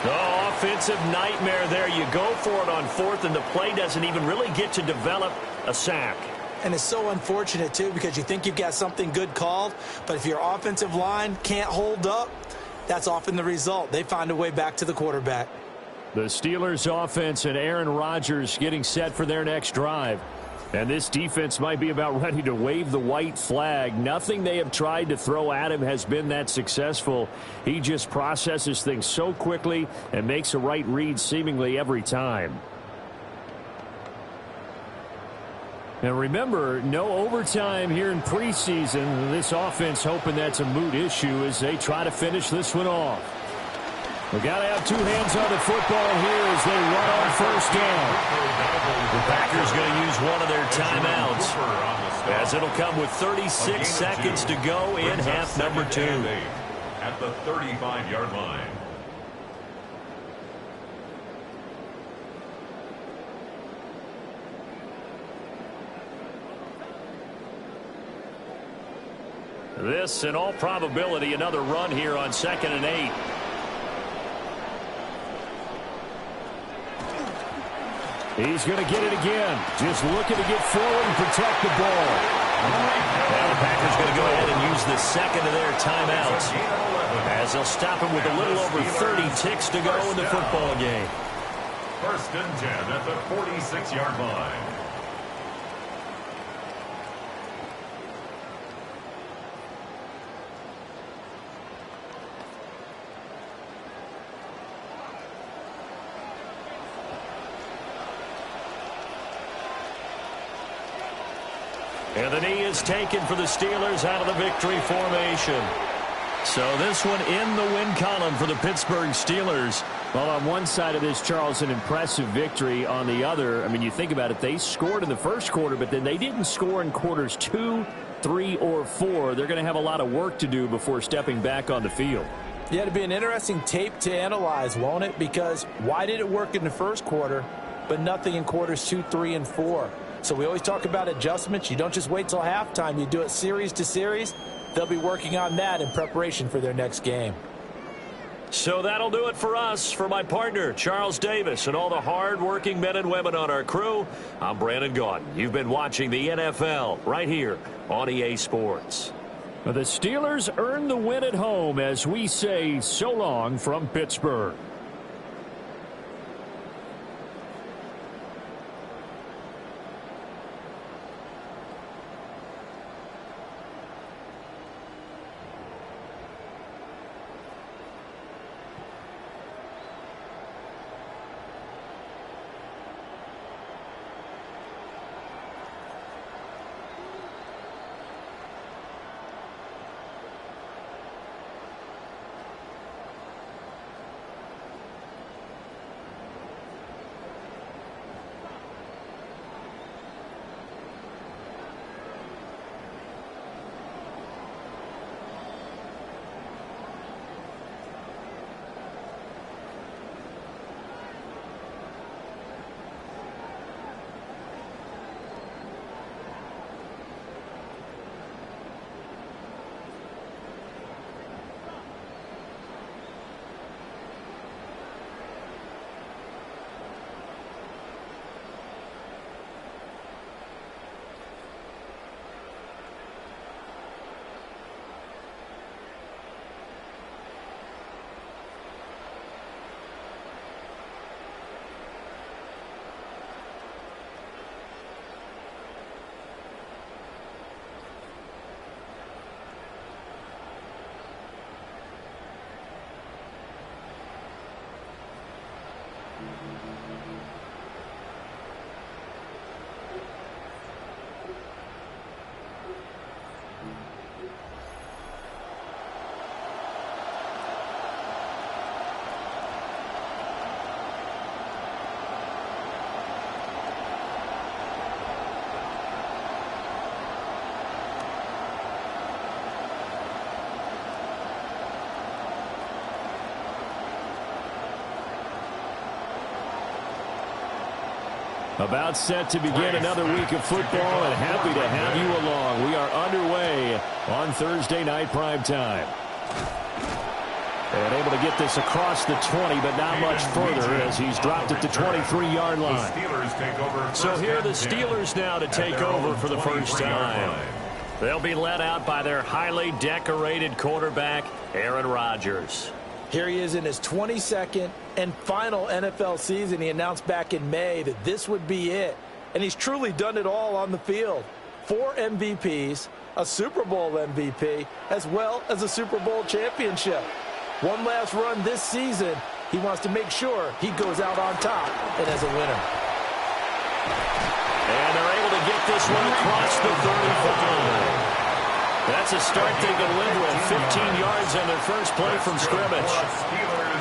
Oh, offensive nightmare there. You go for it on 4th, and the play doesn't even really get to develop a sack.
And it's so unfortunate, too, because you think you've got something good called, but if your offensive line can't hold up, that's often the result. They find a way back to the quarterback.
The Steelers offense and Aaron Rodgers getting set for their next drive. And this defense might be about ready to wave the white flag. Nothing they have tried to throw at him has been that successful. He just processes things so quickly and makes a right read seemingly every time. Now remember, no overtime here in preseason. This offense hoping that's a moot issue as they try to finish this one off. We got to have 2 hands on the football here as they run on 1st down.
The Packers going to use one of their timeouts as it'll come with 36 seconds to go in half number 2.
At the 35-yard line.
This, in all probability, another run here on 2nd and 8.
He's going to get it again. Just looking to get forward and protect the ball.
Now the Packers going to go ahead and use the second of their timeouts as they'll stop him with a little over 30 ticks to go in the football game.
1st and 10 at the 46-yard line.
And the knee is taken for the Steelers out of the victory formation. So this one in the win column for the Pittsburgh Steelers.
Well, on one side of this, Charles, an impressive victory. On the other, I mean, you think about it, they scored in the first quarter, but then they didn't score in quarters 2, 3, or 4. They're going to have a lot of work to do before stepping back on the field.
Yeah, it'll be an interesting tape to analyze, won't it? Because why did it work in the first quarter, but nothing in quarters 2, 3, and 4? So we always talk about adjustments. You don't just wait till halftime. You do it series to series. They'll be working on that in preparation for their next game.
So that'll do it for us. For my partner, Charles Davis, and all the hard-working men and women on our crew, I'm Brandon Gaudin. You've been watching the NFL right here on EA Sports.
The Steelers earned the win at home as we say so long from Pittsburgh. About set to begin another week of football, and happy to have you along. We are underway on Thursday night primetime. And able to get this across the 20, but not much further as he's dropped it to 23-yard line.
So here are the Steelers now to take over for the first time. They'll be led out by their highly decorated quarterback, Aaron Rodgers.
Here he is in his 22nd and final NFL season. He announced back in May that this would be it. And he's truly done it all on the field. 4 MVPs, a Super Bowl MVP, as well as a Super Bowl championship. One last run this season. He wants to make sure he goes out on top and as a winner.
And they're able to get this one across the 35. That's a start they can live with. 15 yards on their first play from scrimmage.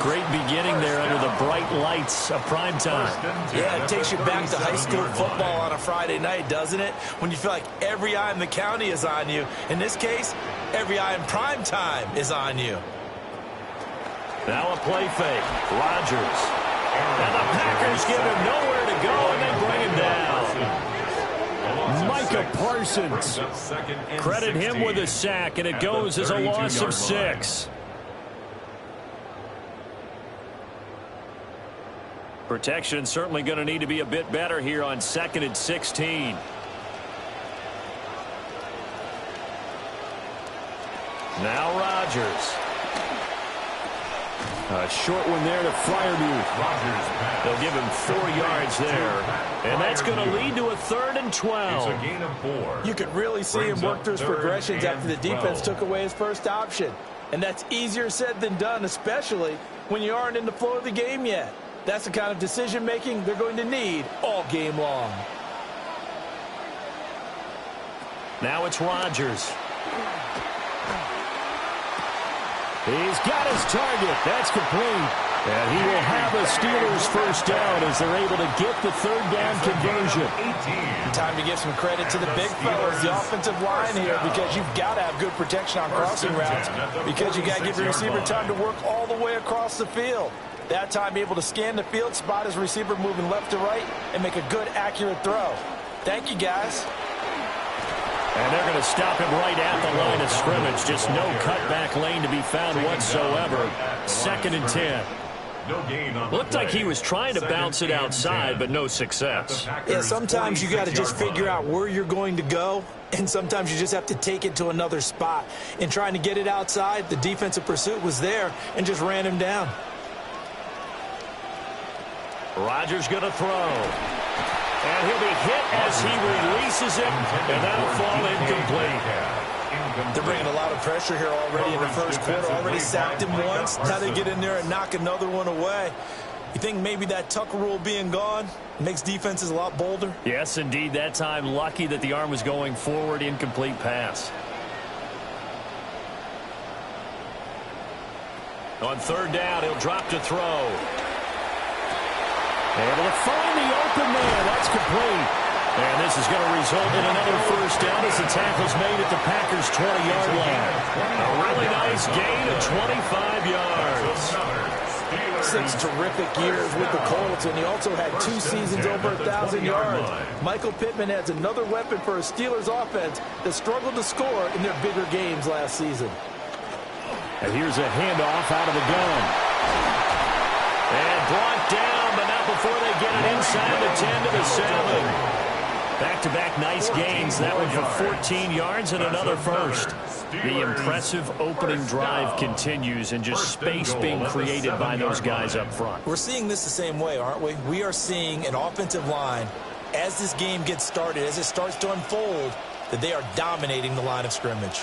Great beginning there under the bright lights of primetime.
Yeah, it takes you back to high school football on a Friday night, doesn't it? When you feel like every eye in the county is on you. In this case, every eye in primetime is on you.
Now a play fake. Rodgers. And the Packers give him nowhere to go, and they bring him down.
Micah Parsons.
Credit him with a sack, and it goes as a loss of 6. Protection certainly going to need to be a bit better here on 2nd and 16. Now Rodgers.
A short one there to Freiermuth.
They'll give him 4 yards there. And that's going to lead to a 3rd and 12.
It's a gain of 4.
You could really see him work through his progressions after the defense took away his first option. And that's easier said than done, especially when you aren't in the flow of the game yet. That's the kind of decision-making they're going to need all game long.
Now it's Rodgers.
He's got his target. That's complete. And he will have a Steelers first down as they're able to get the third down conversion.
Time to give some credit to the big fellas, the offensive line here, because you've got to have good protection on crossing routes because you got to give your receiver time to work all the way across the field. That time able to scan the field, spot his receiver moving left to right, and make a good, accurate throw. Thank you, guys.
And they're going to stop him right at the line of scrimmage. Just no cutback lane to be found whatsoever. 2nd and 10. Looked like he was trying to bounce it outside, but no success.
Yeah, sometimes you got to just figure out where you're going to go, and sometimes you just have to take it to another spot. In trying to get it outside, the defensive pursuit was there and just ran him down.
Rodgers going to throw. And he'll be hit as he releases it, and that'll fall incomplete.
They're bringing a lot of pressure here already in the first quarter. Already sacked him once. Now they get in there and knock another one away. You think maybe that Tucker rule being gone makes defenses a lot bolder?
Yes, indeed. That time, lucky that the arm was going forward. Incomplete pass. On 3rd down, he'll drop to throw.
Able to find the open man. That's complete. And this is going to result in another first down as the tackle's made at the Packers' 20-yard line.
A really nice gain of 25 yards.
6 terrific years with the Colts, and he also had 2 seasons over 1,000 yards. Michael Pittman adds another weapon for a Steelers offense that struggled to score in their bigger games last season.
And here's a handoff out of the gun.
And brought down, but not before they get it inside the 10 to the 7.
Back-to-back nice gains. That one for 14 yards and another first. The impressive opening drive continues, and just space being created by those guys up front.
We're seeing this the same way, aren't we? We are seeing an offensive line, as this game gets started, as it starts to unfold, that they are dominating the line of scrimmage.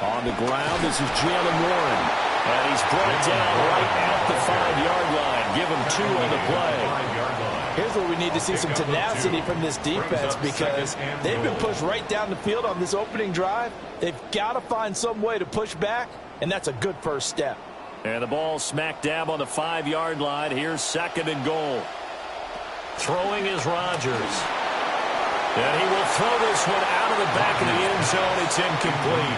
On the ground, this is Jalen Warren. And he's brought down right at the 5-yard line. Give him 2 on the play.
Here's where we need to see some tenacity from this defense, because they've been pushed right down the field on this opening drive. They've got to find some way to push back, and that's a good first step.
And the ball smack dab on the 5-yard line. Here's 2nd and goal. Throwing is Rodgers. And he will throw this one out of the back of the end zone. It's incomplete.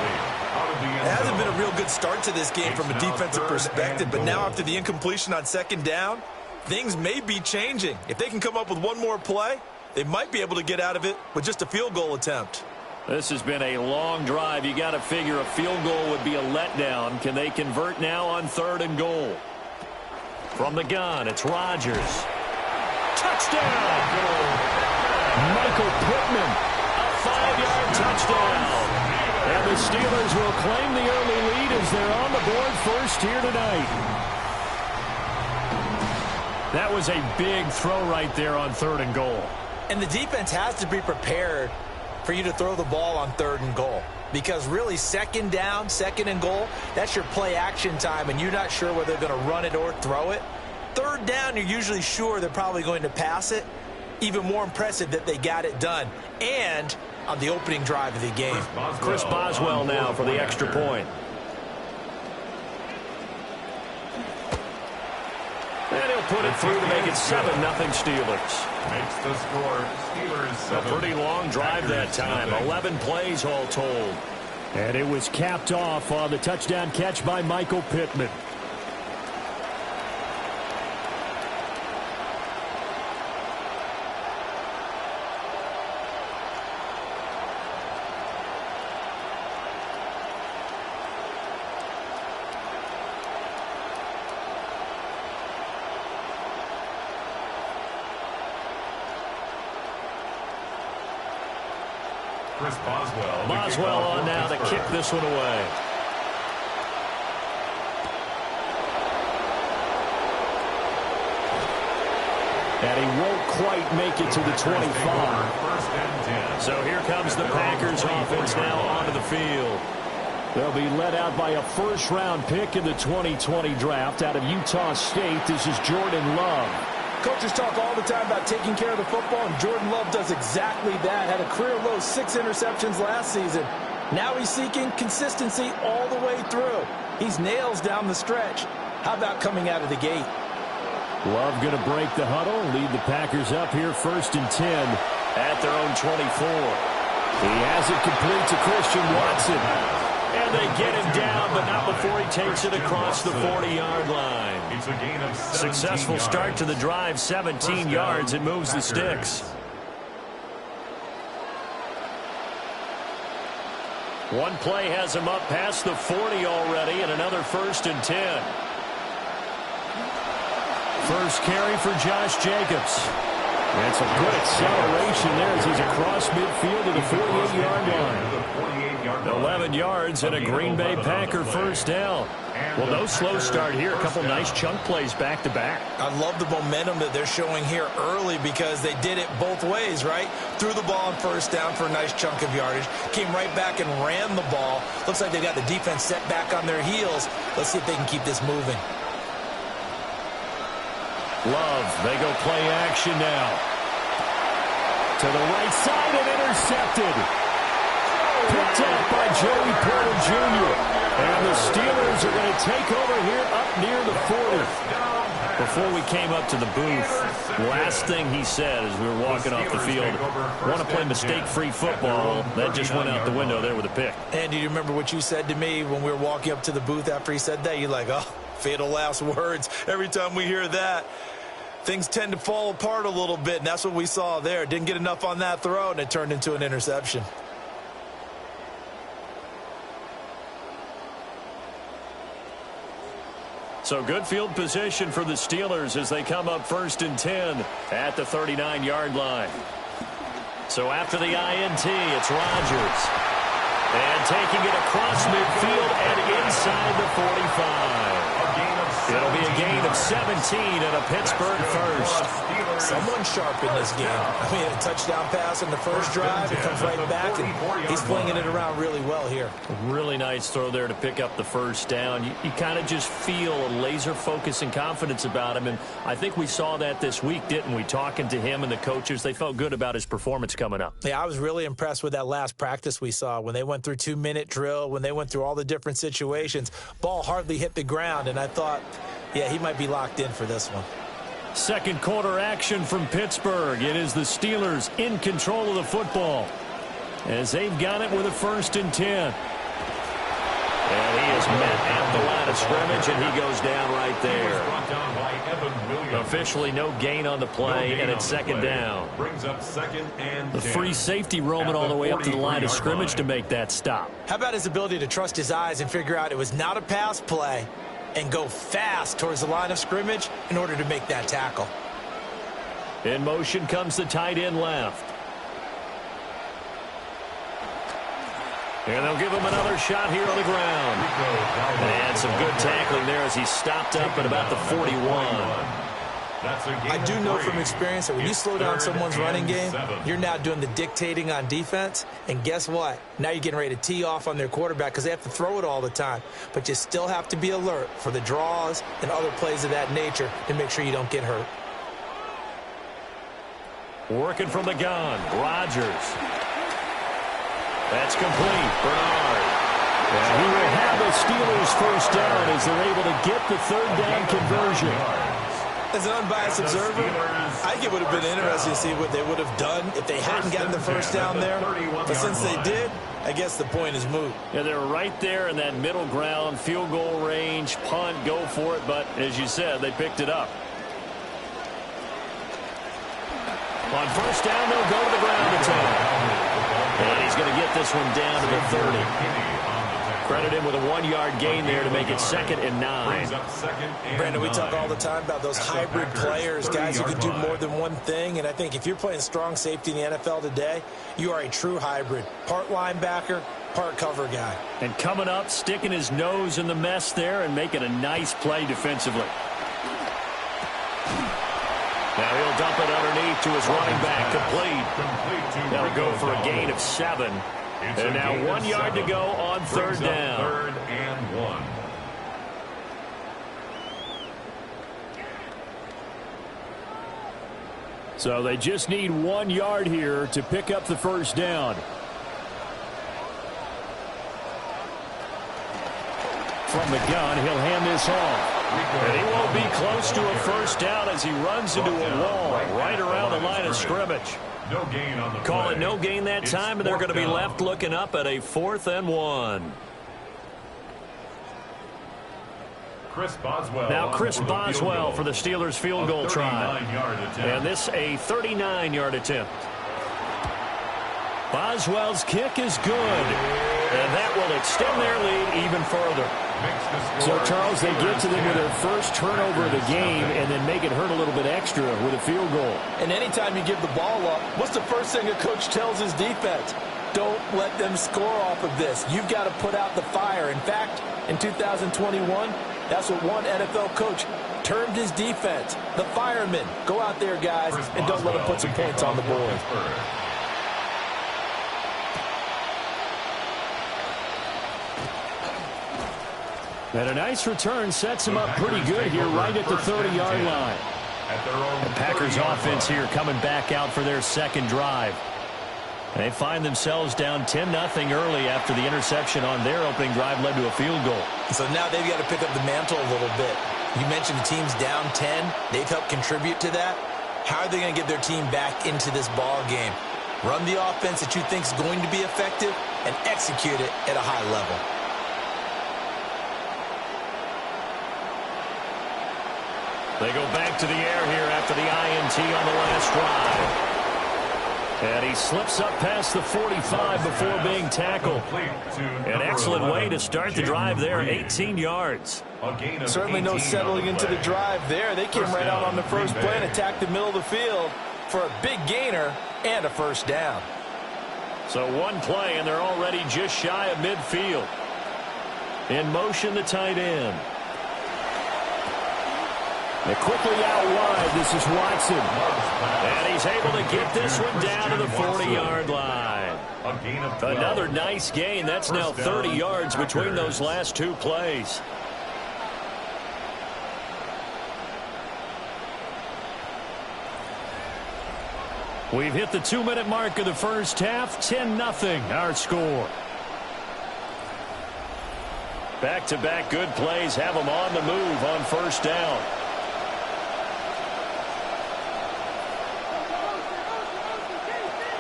It hasn't been a real good start to this game from a defensive perspective, but now after the incompletion on 2nd down, things may be changing. If they can come up with one more play, they might be able to get out of it with just a field goal attempt.
This has been a long drive. You got to figure a field goal would be a letdown. Can they convert now on 3rd and goal? From the gun, it's Rodgers. Touchdown!
Michael Pittman.
A 5-yard touchdown.
And the Steelers will claim the early lead as they're on the board first here tonight. That was a big throw right there on 3rd and goal.
And the defense has to be prepared for you to throw the ball on 3rd and goal. Because really, 2nd down, 2nd and goal, that's your play action time, and you're not sure whether they're going to run it or throw it. 3rd down, you're usually sure they're probably going to pass it. Even more impressive that they got it done. And on the opening drive of the game.
Chris Boswell now for the extra point. And he'll put it through to make it 7-0 Steelers.
Makes the score Steelers 7.
A pretty long drive that time. 11 plays all told.
And it was capped off on the touchdown catch by Michael Pittman.
Chris
Boswell on now to kick this one away.
And he won't quite make it to the 25.
So here comes the Packers offense now onto the field.
They'll be led out by a first-round pick in the 2020 draft out of Utah State. This is Jordan Love.
Coaches talk all the time about taking care of the football, and Jordan Love does exactly that. Had a career-low 6 interceptions last season. Now he's seeking consistency all the way through. He's nails down the stretch. How about coming out of the gate?
Love going to break the huddle, lead the Packers up here 1st and 10 at their own 24. He has it complete to Christian Watson. And they get him down, but not before he takes it across the 40-yard line. Successful start to the drive, 17 yards, and moves the sticks. One play has him up past the 40 already, and another 1st and 10. First carry for Josh Jacobs. That's a good acceleration there as he's across midfield to the 48-yard line. 11 yards and a Green Bay Packer first down. Well, no slow start here. A couple nice chunk plays back-to-back.
I love the momentum that they're showing here early because they did it both ways, right? Threw the ball on first down for a nice chunk of yardage. Came right back and ran the ball. Looks like they got the defense set back on their heels. Let's see if they can keep this moving.
Love, they go play action now. To the right side and intercepted. Picked up by Joey Porter Jr. And the Steelers are going to take over here up near the 40. Before we came up to the booth, last thing he said as we were walking off the field, want to play mistake-free football. That just went out the window there with a pick.
And do you remember what you said to me when we were walking up to the booth after he said that? You're like, oh, fatal last words. Every time we hear that, things tend to fall apart a little bit, and that's what we saw there. Didn't get enough on that throw, and it turned into an interception.
So good field position for the Steelers as they come up 1st and 10 at the 39-yard line. So after the INT, it's Rodgers. And taking it across midfield and inside the 45. It'll be a gain of 17 and a Pittsburgh first.
Someone sharp in this game. I mean, a touchdown pass in the first drive. It comes right back, and he's flinging it around really well here.
Really nice throw there to pick up the first down. You kind of just feel a laser focus and confidence about him, and I think we saw that this week, didn't we? Talking to him and the coaches, they felt good about his performance coming up.
Yeah, I was really impressed with that last practice we saw when they went through 2-minute drill, when they went through all the different situations. Ball hardly hit the ground, and I thought, yeah, he might be locked in for this one.
Second quarter action from Pittsburgh. It is the Steelers in control of the football as they've got it with a 1st and 10. And he is met at the line of scrimmage, and he goes down right there. Officially no gain on the play, and it's 2nd down. The free safety roaming all the way up to the line of scrimmage to make that stop.
How about his ability to trust his eyes and figure out it was not a pass play and go fast towards the line of scrimmage in order to make that tackle.
In motion comes the tight end left. And they'll give him another shot here on the ground. And some good tackling there as he stopped up at about the 41.
I do know from experience that when you slow down someone's running game, you're now doing the dictating on defense. And guess what? Now you're getting ready to tee off on their quarterback because they have to throw it all the time. But you still have to be alert for the draws and other plays of that nature to make sure you don't get hurt.
Working from the gun, Rodgers. That's complete. Bernard. And he will have the Steelers first down as they're able to get the 3rd down conversion.
As an unbiased observer, I think it would have been interesting to see what they would have done if they hadn't gotten the first down there. But since they did, I guess the point is moot.
Yeah, they're right there in that middle ground, field goal range, punt, go for it. But as you said, they picked it up. On first down, they'll go to the ground attack. And he's going to get this one down to the 30. Credit him with a 1-yard gain there to make it 2nd and 9.
Brandon, we talk all the time about those hybrid players, guys who can do more than one thing. And I think if you're playing strong safety in the NFL today, you are a true hybrid. Part linebacker, part cover guy.
And coming up, sticking his nose in the mess there and making a nice play defensively. Now he'll dump it underneath to his running back, complete. That'll go for a gain of 7. And now 1 yard to go on 3rd down.
3rd and 1.
So they just need 1 yard here to pick up the first down.
from the gun. He'll hand this off. And he won't be close to a first down as he runs into a wall right around the line of scrimmage.
No gain on the
Call
play.
it no gain that time, and they're going to be left looking up at a 4th and 1. Now Chris Boswell for the Steelers field goal try. And this a 39-yard attempt. Boswell's kick is good. And that will extend their lead even further.
So, Charles, they get to them with their first turnover of the game and then make it hurt a little bit extra with a field goal.
And anytime you give the ball up, what's the first thing a coach tells his defense? Don't let them score off of this. You've got to put out the fire. In fact, in 2021, that's what one NFL coach termed his defense. The firemen. Go out there, guys, and don't let them put some points on the board.
And a nice return sets him up pretty good here right at the 30-yard line.
The Packers offense here coming back out for their second drive. They find themselves down 10-0 early after the interception on their opening drive led to a field goal.
So now they've got to pick up the mantle a little bit. You mentioned the team's down 10. They've helped contribute to that. How are they going to get their team back into this ball game? Run the offense that you think is going to be effective and execute it at a high level.
They go back to the air here after the INT on the last drive. And he slips up past the 45 before being tackled. An excellent way to start the drive there, 18 yards.
Certainly no settling into the drive there. They came right out on the first play and attacked the middle of the field for a big gainer and a first down.
So one play, and they're already just shy of midfield. In motion, the tight end.
And quickly out wide, this is Watson.
And he's able to get this one down to the 40-yard line. Another nice gain. That's now 30 yards between those last two plays. We've hit the 2-minute mark of the first half. 10-0 our score. Back-to-back good plays have them on the move on first down.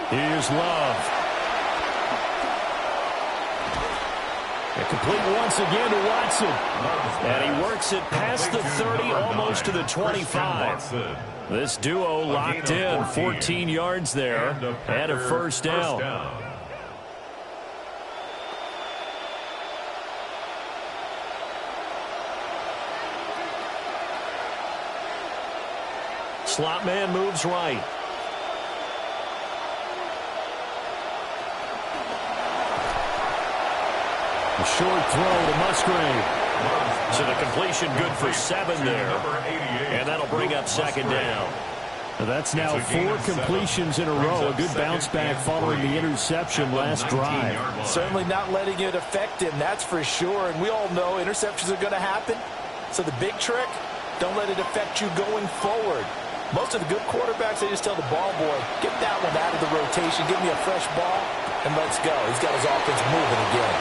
Here's Love. And complete once again to Watson. And he works it past the 30, almost to the 25. This duo locked in, 14 yards there, and a first down. Slot man moves right. A short throw to Musgrave. So the completion good for 7 there. And that'll bring up second down.
That's now 4 completions in a row. A good bounce back following the interception last drive.
Certainly not letting it affect him, that's for sure. And we all know interceptions are going to happen. So the big trick, don't let it affect you going forward. Most of the good quarterbacks, they just tell the ball boy, get that one out of the rotation, give me a fresh ball, and let's go. He's got his offense moving again.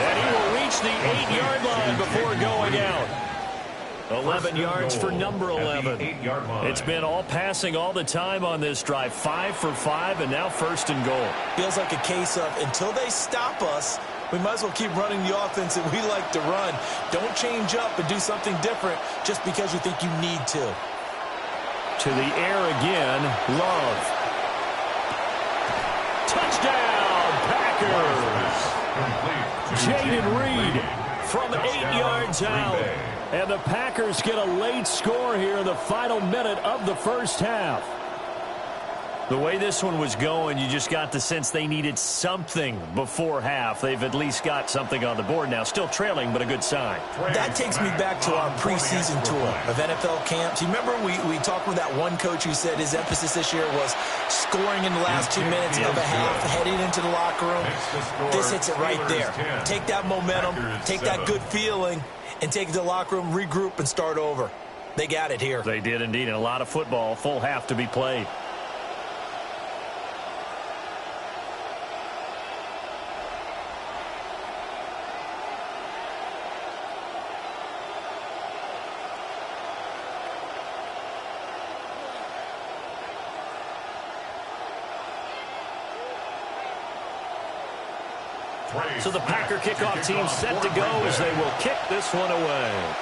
And he will reach the 8-yard line before going out. 11 yards for number 11. It's been all passing all the time on this drive. 5 for 5, and now first and goal.
Feels like a case of until they stop us, we might as well keep running the offense that we like to run. Don't change up and do something different just because you think you need to.
To the air again, Love. Touchdown, Packers! Jaden Reed from 8 yards out. And the Packers get a late score here in the final minute of the first half. The way this one was going, you just got the sense they needed something before half. They've at least got something on the board now. Still trailing, but a good sign.
That takes me back to our preseason tour of NFL camps. You remember we talked with that one coach who said his emphasis this year was scoring in the last 2 minutes of a half, heading into the locker room. This hits it right there. Take that momentum, take that good feeling, and take it to the locker room, regroup, and start over. They got it here.
They did indeed, and a lot of football, full half to be played. So the Packer kickoff team set to go as they will kick this one away.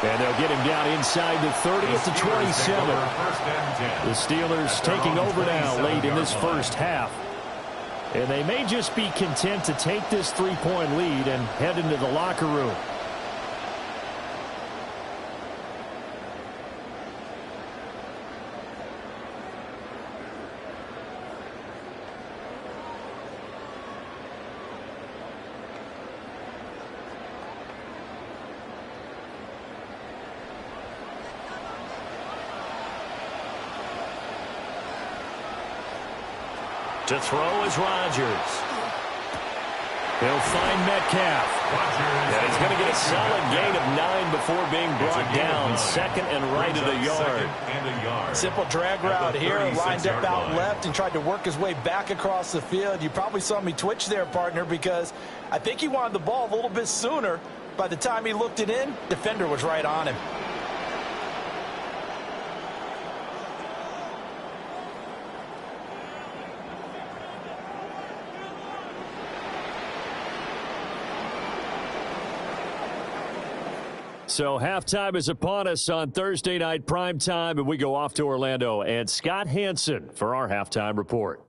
And they'll get him down inside the 30 at the 27. The Steelers taking over now late in this first half. And they may just be content to take this 3-point lead and head into the locker room. To throw is Rodgers. He'll find Metcalf. And he's going to get a solid gain of 9 before being brought down. Second and right at a yard.
Simple drag route here. Lined up out left and tried to work his way back across the field. You probably saw me twitch there, partner, because I think he wanted the ball a little bit sooner. By the time he looked it in, defender was right on him.
So halftime is upon us on Thursday night primetime, and we go off to Orlando. And Scott Hansen for our halftime report.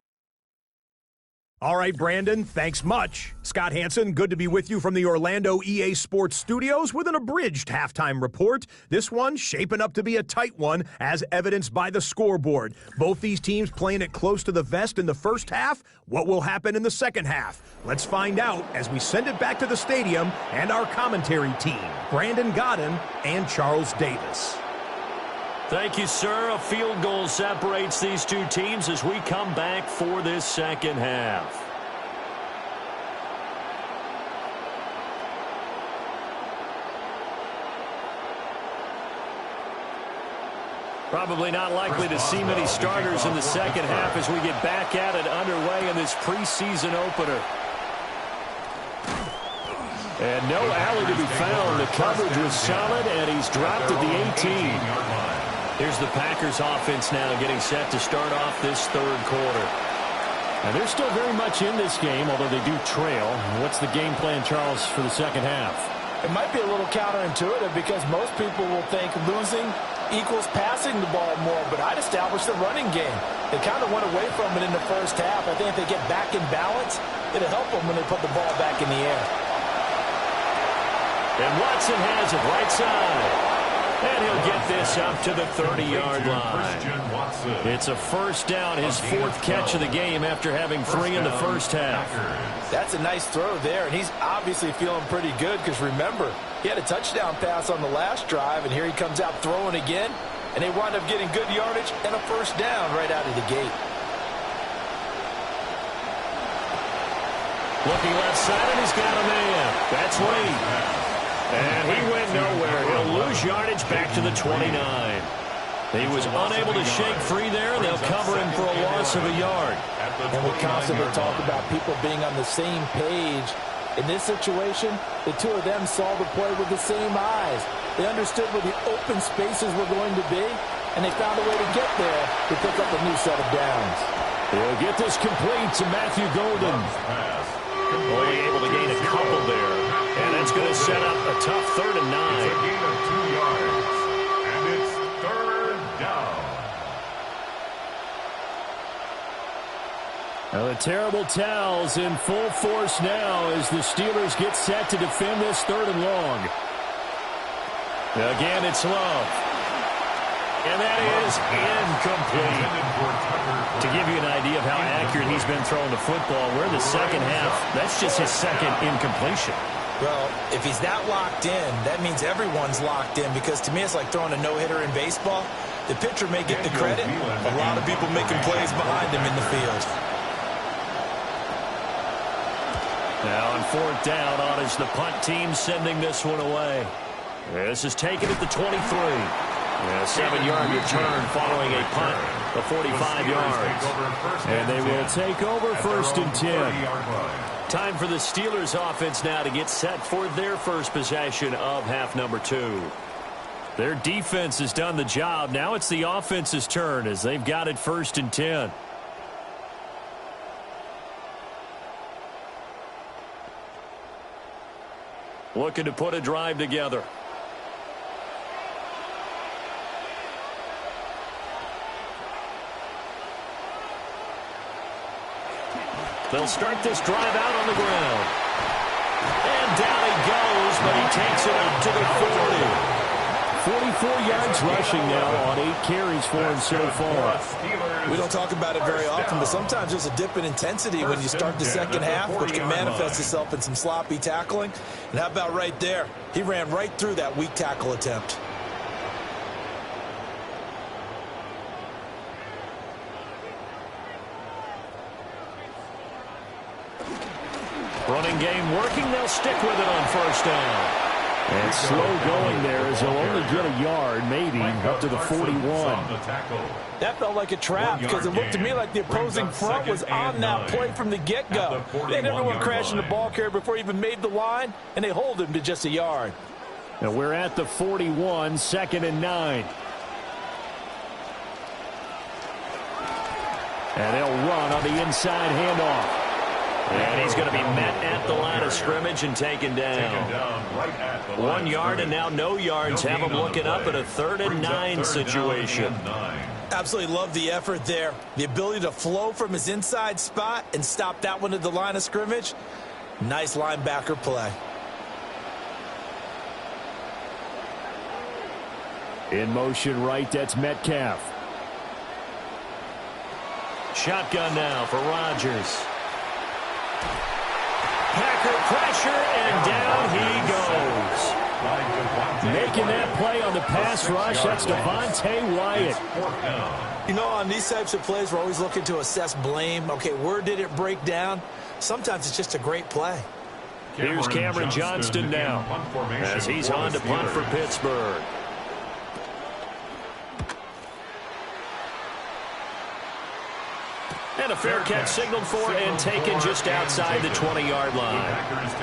All right, Brandon, thanks much. Scott Hansen, good to be with you from the Orlando EA Sports Studios with an abridged halftime report. This one shaping up to be a tight one, as evidenced by the scoreboard. Both these teams playing it close to the vest in the first half. What will happen in the second half? Let's find out as we send it back to the stadium and our commentary team, Brandon Godden and Charles Davis.
Thank you, sir. A field goal separates these two teams as we come back for this second half. Probably not likely to see many starters in the second half as we get back at it underway in this preseason opener. And no alley to be found. The coverage was solid, and he's dropped at the 18. Here's the Packers offense now getting set to start off this third quarter. And they're still very much in this game, although they do trail. What's the game plan, Charles, for the second half?
It might be a little counterintuitive because most people will think losing equals passing the ball more, but I'd establish the running game. They kind of went away from it in the first half. I think if they get back in balance, it'll help them when they put the ball back in the air.
And Watson has it right side. And he'll get this up to the 30-yard line. It's a first down, his fourth catch of the game after having 3 in the first half.
That's a nice throw there, and he's obviously feeling pretty good because, remember, he had a touchdown pass on the last drive, and here he comes out throwing again, and they wind up getting good yardage and a first down right out of the gate.
Looking left side, and he's got a man. That's Lee. And he went nowhere. He'll lose yardage back to the 29. He was unable to shake free there, and they'll cover him for a loss of a yard.
And we constantly talk about people being on the same page. In this situation, the two of them saw the play with the same eyes. They understood where the open spaces were going to be, and they found a way to get there to pick up a new set of downs.
He'll get this complete to Matthew Golden. Only able to gain a couple there. And that's going to set up a tough 3rd and 9.
It's a gain of 2 yards, and it's 3rd down.
Now the terrible towels in full force now as the Steelers get set to defend this 3rd and long. Again, it's Love. And that is incomplete. To give you an idea of how accurate he's been throwing the football, we're in the second half. That's just his second incompletion.
Well, if he's that locked in, that means everyone's locked in, because to me it's like throwing a no-hitter in baseball. The pitcher may get the credit. A lot of people making plays behind him in the field.
Now on 4th down, on is the punt team sending this one away. This is taken at the 23. A 7-yard return following a punt of 45 yards. And they will take over 1st and 10. Time for the Steelers offense now to get set for their first possession of half number 2. Their defense has done the job. Now it's the offense's turn as they've got it 1st and 10. looking to put a drive together. They'll start this drive out on the ground. And down he goes, but he takes it up to the 40. 44 yards rushing now on 8 carries for him so far.
We don't talk about it very often, but sometimes there's a dip in intensity when you start the second half, which can manifest itself in some sloppy tackling. And how about right there? He ran right through that weak tackle attempt.
Running game working. They'll stick with it on first down.
And slow going there as he'll only get a yard, maybe, up to the 41.
That felt like a trap because it looked to me like the opposing front was on that play from the get-go. They had everyone crashing the ball carrier before he even made the line, and they hold him to just a yard.
Now we're at the 41, 2nd and 9. And they'll run on the inside handoff.
And he's going to be met at the line of scrimmage and taken down. 1 yard and now no yards. Have him looking up at a 3rd and 9 situation.
Absolutely love the effort there. The ability to flow from his inside spot and stop that one at the line of scrimmage. Nice linebacker play.
In motion right, that's Metcalf.
Shotgun now for Rodgers. Packer pressure, and down he goes.
Making that play on the pass rush, that's Devontae Wyatt.
You know, on these types of plays, we're always looking to assess blame. Okay, where did it break down? Sometimes it's just a great play.
Here's Cameron Johnston now as he's on to punt for Pittsburgh. And a fair catch signaled for and taken just outside the 20-yard line.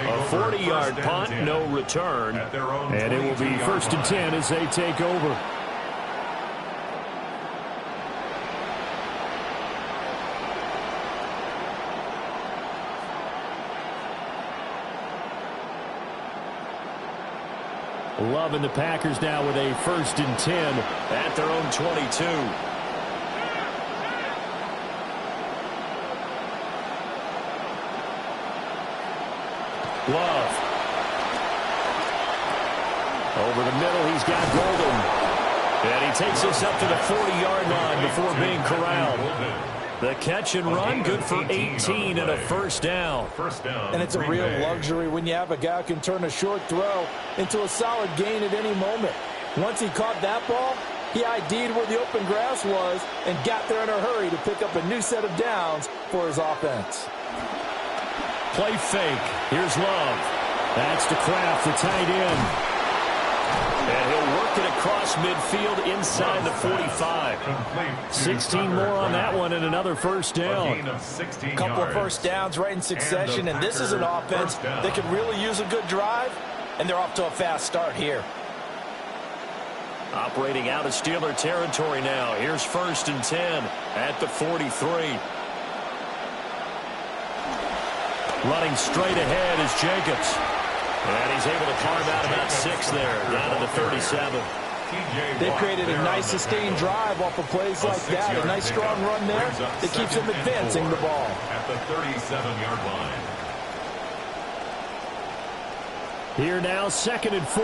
A 40-yard punt, no return.
And it will be 1st and 10 as they take over. Loving the Packers now with a 1st and 10
at their own 22.
Love. Over the middle, he's got Golden.
And he takes us up to the 40-yard line before being corralled. The catch and run, good for 18 and a first down.
And it's a real luxury when you have a guy who can turn a short throw into a solid gain at any moment. Once he caught that ball, he ID'd where the open grass was and got there in a hurry to pick up a new set of downs for his offense.
Play fake. Here's Love. That's to Kraft, the tight end.
And he'll work it across midfield inside the 45.
16 more on that one and another first down.
A couple of first downs right in succession, and this is an offense that could really use a good drive, and they're off to a fast start here.
Operating out of Steeler territory now. Here's 1st and 10 at the 43.
Running straight ahead is Jacobs.
And he's able to carve out about 6 there, down to the 37.
They've created a nice sustained drive off of plays like that. A nice strong run there that keeps them advancing the ball.
At the 37-yard line.
Here now, 2nd and 4.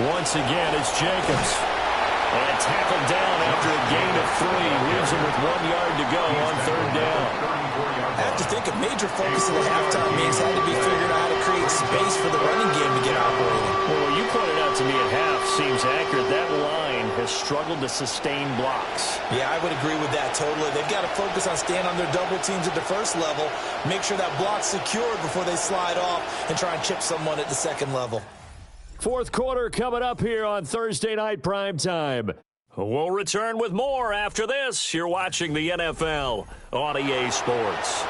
Once again, it's Jacobs.
And tackled down after a gain of 3. Leaves him with 1 yard to go on 3rd down.
I have to think a major focus of the halftime meetings had to be figuring out how to create space for the running game to get operating.
Well, what you pointed out to me at half seems accurate. That line has struggled to sustain blocks.
Yeah, I would agree with that totally. They've got to focus on staying on their double teams at the first level, make sure that block's secured before they slide off and try and chip someone at the second level.
4th quarter coming up here on Thursday Night Primetime.
We'll return with more after this. You're watching the NFL on EA Sports.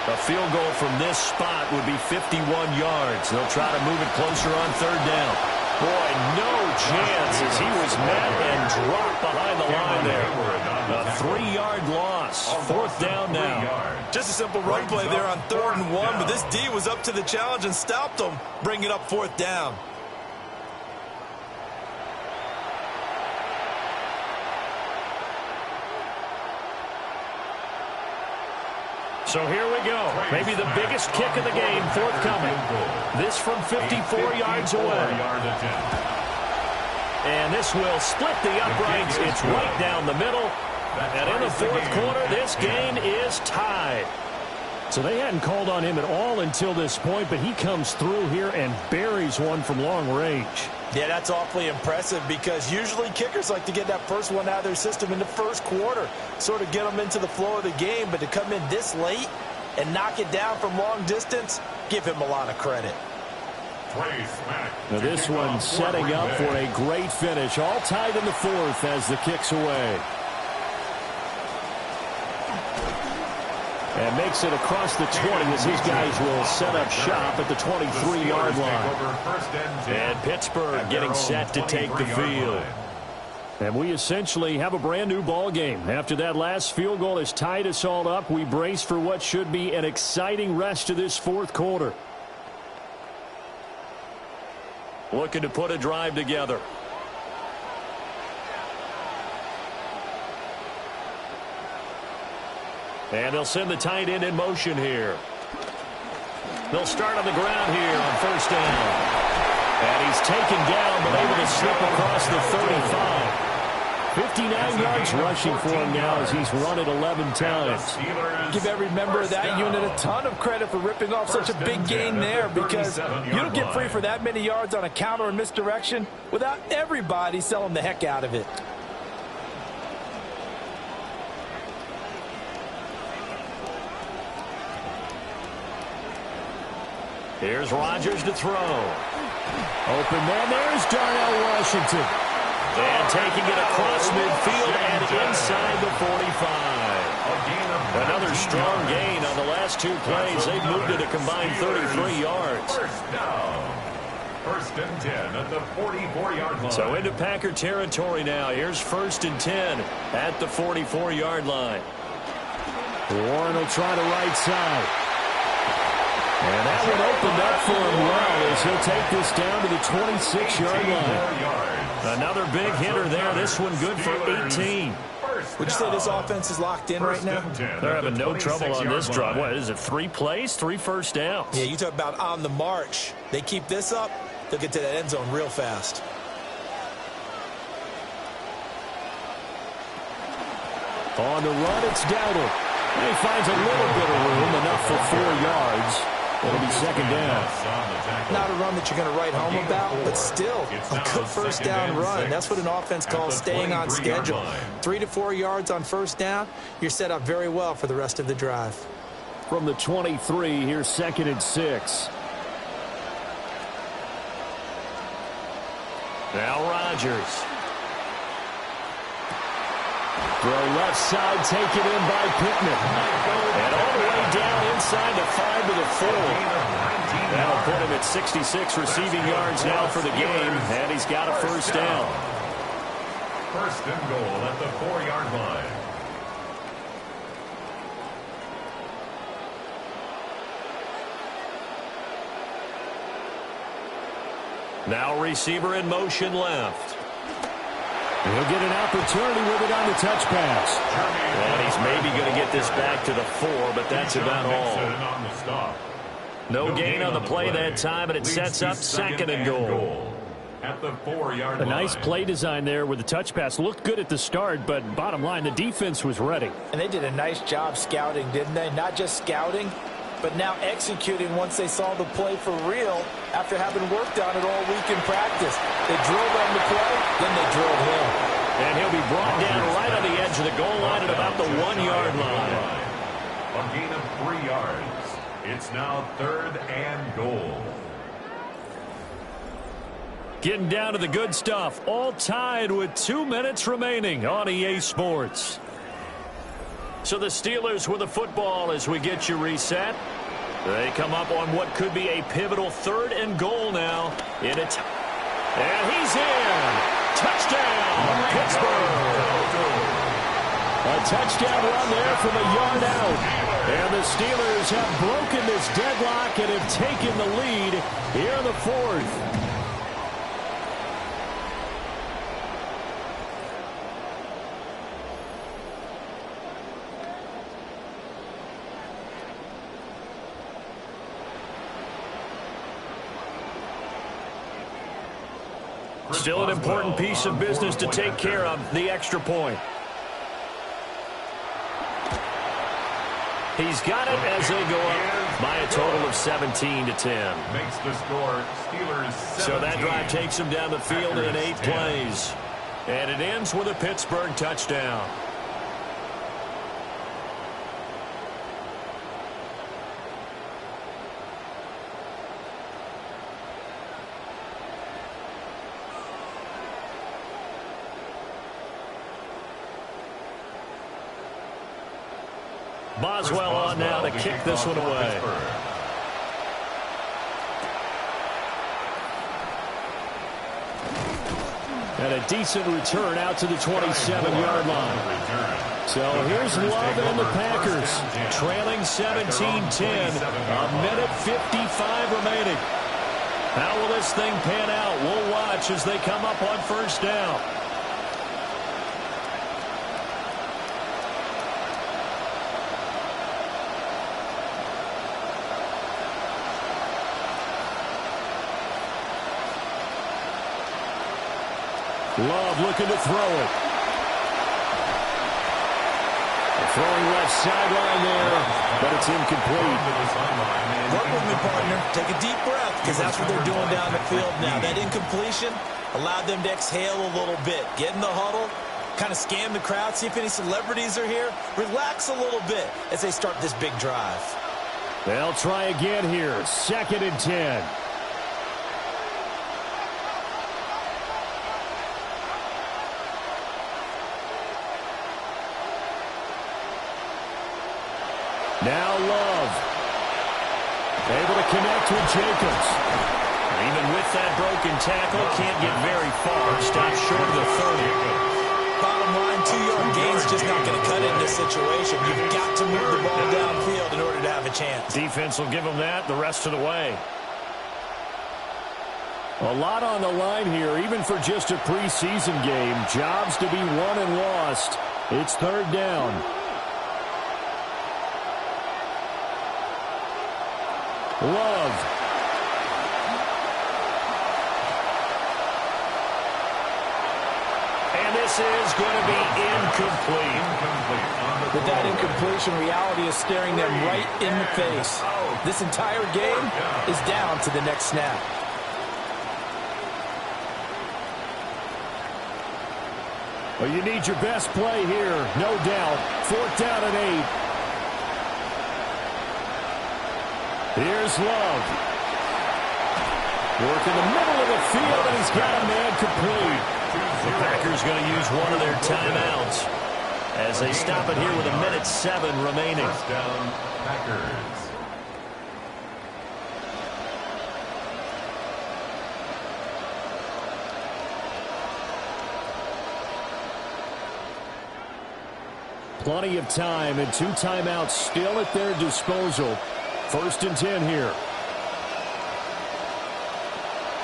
A field goal from this spot would be 51 yards. They'll try to move it closer on 3rd down. Boy, no chance as he was met and dropped behind the line there. A 3-yard loss. 4th down now.
Just a simple run play there on 3rd and 1, but this D was up to the challenge and stopped them, bringing up 4th down.
So here we go. Maybe the biggest kick of the game forthcoming. This from 54 yards away. And this will split the uprights. It's right down the middle. And in the 4th quarter, this game is tied.
So they hadn't called on him at all until this point, but he comes through here and buries one from long range.
Yeah, that's awfully impressive because usually kickers like to get that first one out of their system in the 1st quarter, sort of get them into the flow of the game, but to come in this late and knock it down from long distance, give him a lot of credit.
Now this one setting up for a great finish, all tied in the 4th as the kick's away. And makes it across the 20 as these guys will set up shop at the 23-yard line.
And Pittsburgh getting set to take the field.
And we essentially have a brand new ball game. After that last field goal has tied us all up, we brace for what should be an exciting rest of this 4th quarter.
Looking to put a drive together. And they'll send the tight end in motion here. They'll start on the ground here on 1st down. And he's taken down but able to slip across the 35. 59 yards rushing for him now as he's run it 11 times.
Give every member of that unit a ton of credit for ripping off such a big gain there because you don't get free for that many yards on a counter or misdirection without everybody selling the heck out of it.
Here's Rodgers to throw.
Open man, there's Darnell Washington.
And taking it across midfield and inside the 45. Another strong gain on the last 2 plays. They've moved it a combined 33 yards.
1st and 10 at the 44-yard line.
So into Packer territory now. Here's 1st and 10 at the 44-yard line.
Warren will try the right side. And that one opened up for him well as he'll take this down to the 26-yard line.
Another big hitter there. This one good for 18.
Would you say this offense is locked in right now?
They're having no trouble on this drive. What is it, 3 plays, 3 first downs?
Yeah, you talk about on the march. They keep this up, they'll get to that end zone real fast.
On the run, it's Dowdle. He finds a little bit of room, enough for 4 yards. It'll be 2nd down.
Not a run that you're going to write home about, but still a good 1st down run. That's what an offense calls staying on schedule. 3 to 4 yards on 1st down, you're set up very well for the rest of the drive.
From the 23, here's 2nd and 6.
Now Rodgers.
Throw left side, taken in by Pittman.
And all the way down inside the 5 to the 4. That'll put him at 66 receiving yards now for the game, and he's got a 1st down.
1st and goal at the 4-yard line.
Now receiver in motion left.
He'll get an opportunity with it on the touch pass.
And he's maybe going to get this back to the 4, but that's about all. No gain on the play that time, and it sets up 2nd and goal.
At the 4-yard line.
A nice play design there with the touch pass. Looked good at the start, but bottom line, the defense was ready.
And they did a nice job scouting, didn't they? Not just scouting, but now executing once they saw the play for real after having worked on it all week in practice. They drilled on the play, then they drilled him.
And he'll be brought down right on the edge of the goal line at about the 1-yard line.
A gain of 3 yards. It's now 3rd and goal.
Getting down to the good stuff. All tied with 2 minutes remaining on EA Sports. So the Steelers with the football as we get you reset. They come up on what could be a pivotal 3rd and goal now. And he's in. Touchdown, Pittsburgh.
A touchdown run there from a yard out. And the Steelers have broken this deadlock and have taken the lead here in the fourth.
Still an important piece of business to take care of, the extra point. He's got it as they go up by a total of 17-10.
Makes the score Steelers 17.
So that drive takes him down the field in 8 plays. And it ends with a Pittsburgh touchdown. Boswell on now to kick this one away.
And a decent return out to the 27-yard line. So here's Love and the Packers, trailing 17-10, a minute 55 remaining. How will this thing pan out? We'll watch as they come up on first down. Love looking to throw it. Throwing left sideline there, but it's incomplete.
Work with me, partner. Take a deep breath, because that's what they're doing down the field now. That incompletion allowed them to exhale a little bit. Get in the huddle, kind of scan the crowd, see if any celebrities are here. Relax a little bit as they start this big drive.
They'll try again here. 2nd and 10. Now Love. Able to connect with Jacobs.
Even with that broken tackle, can't get very far. Stopped short of the 30.
Bottom line, 2-yard gain's just not going to cut in this situation. You've got to move the ball downfield in order to have a chance.
Defense will give them that the rest of the way.
A lot on the line here, even for just a preseason game. Jobs to be won and lost. It's 3rd down. Love.
And this is going to be incomplete.
With that incompletion, reality is staring them right in the face. This entire game is down to the next snap.
Well, you need your best play here, no doubt. 4th down and 8. Here's Love. Work in the middle of the field, and he's got a man complete.
The Packers going to use one of their timeouts as they stop it here with 1:07 remaining.
First down, Packers.
Plenty of time and 2 timeouts still at their disposal. 1st and 10 here.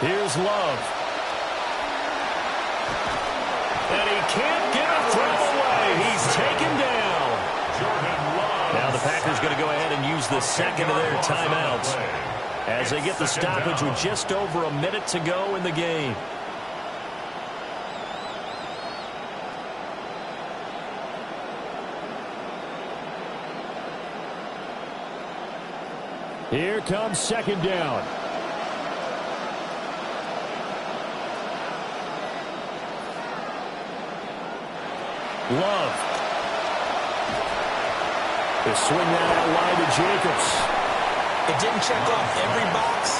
Here's Love.
And he can't get a throw away. He's taken down. Now the Packers going to go ahead and use the 2nd of their timeouts as they get the stoppage with just over a minute to go in the game.
Here comes 2nd down. Love. They swing that out wide to Jacobs.
It didn't check off every box,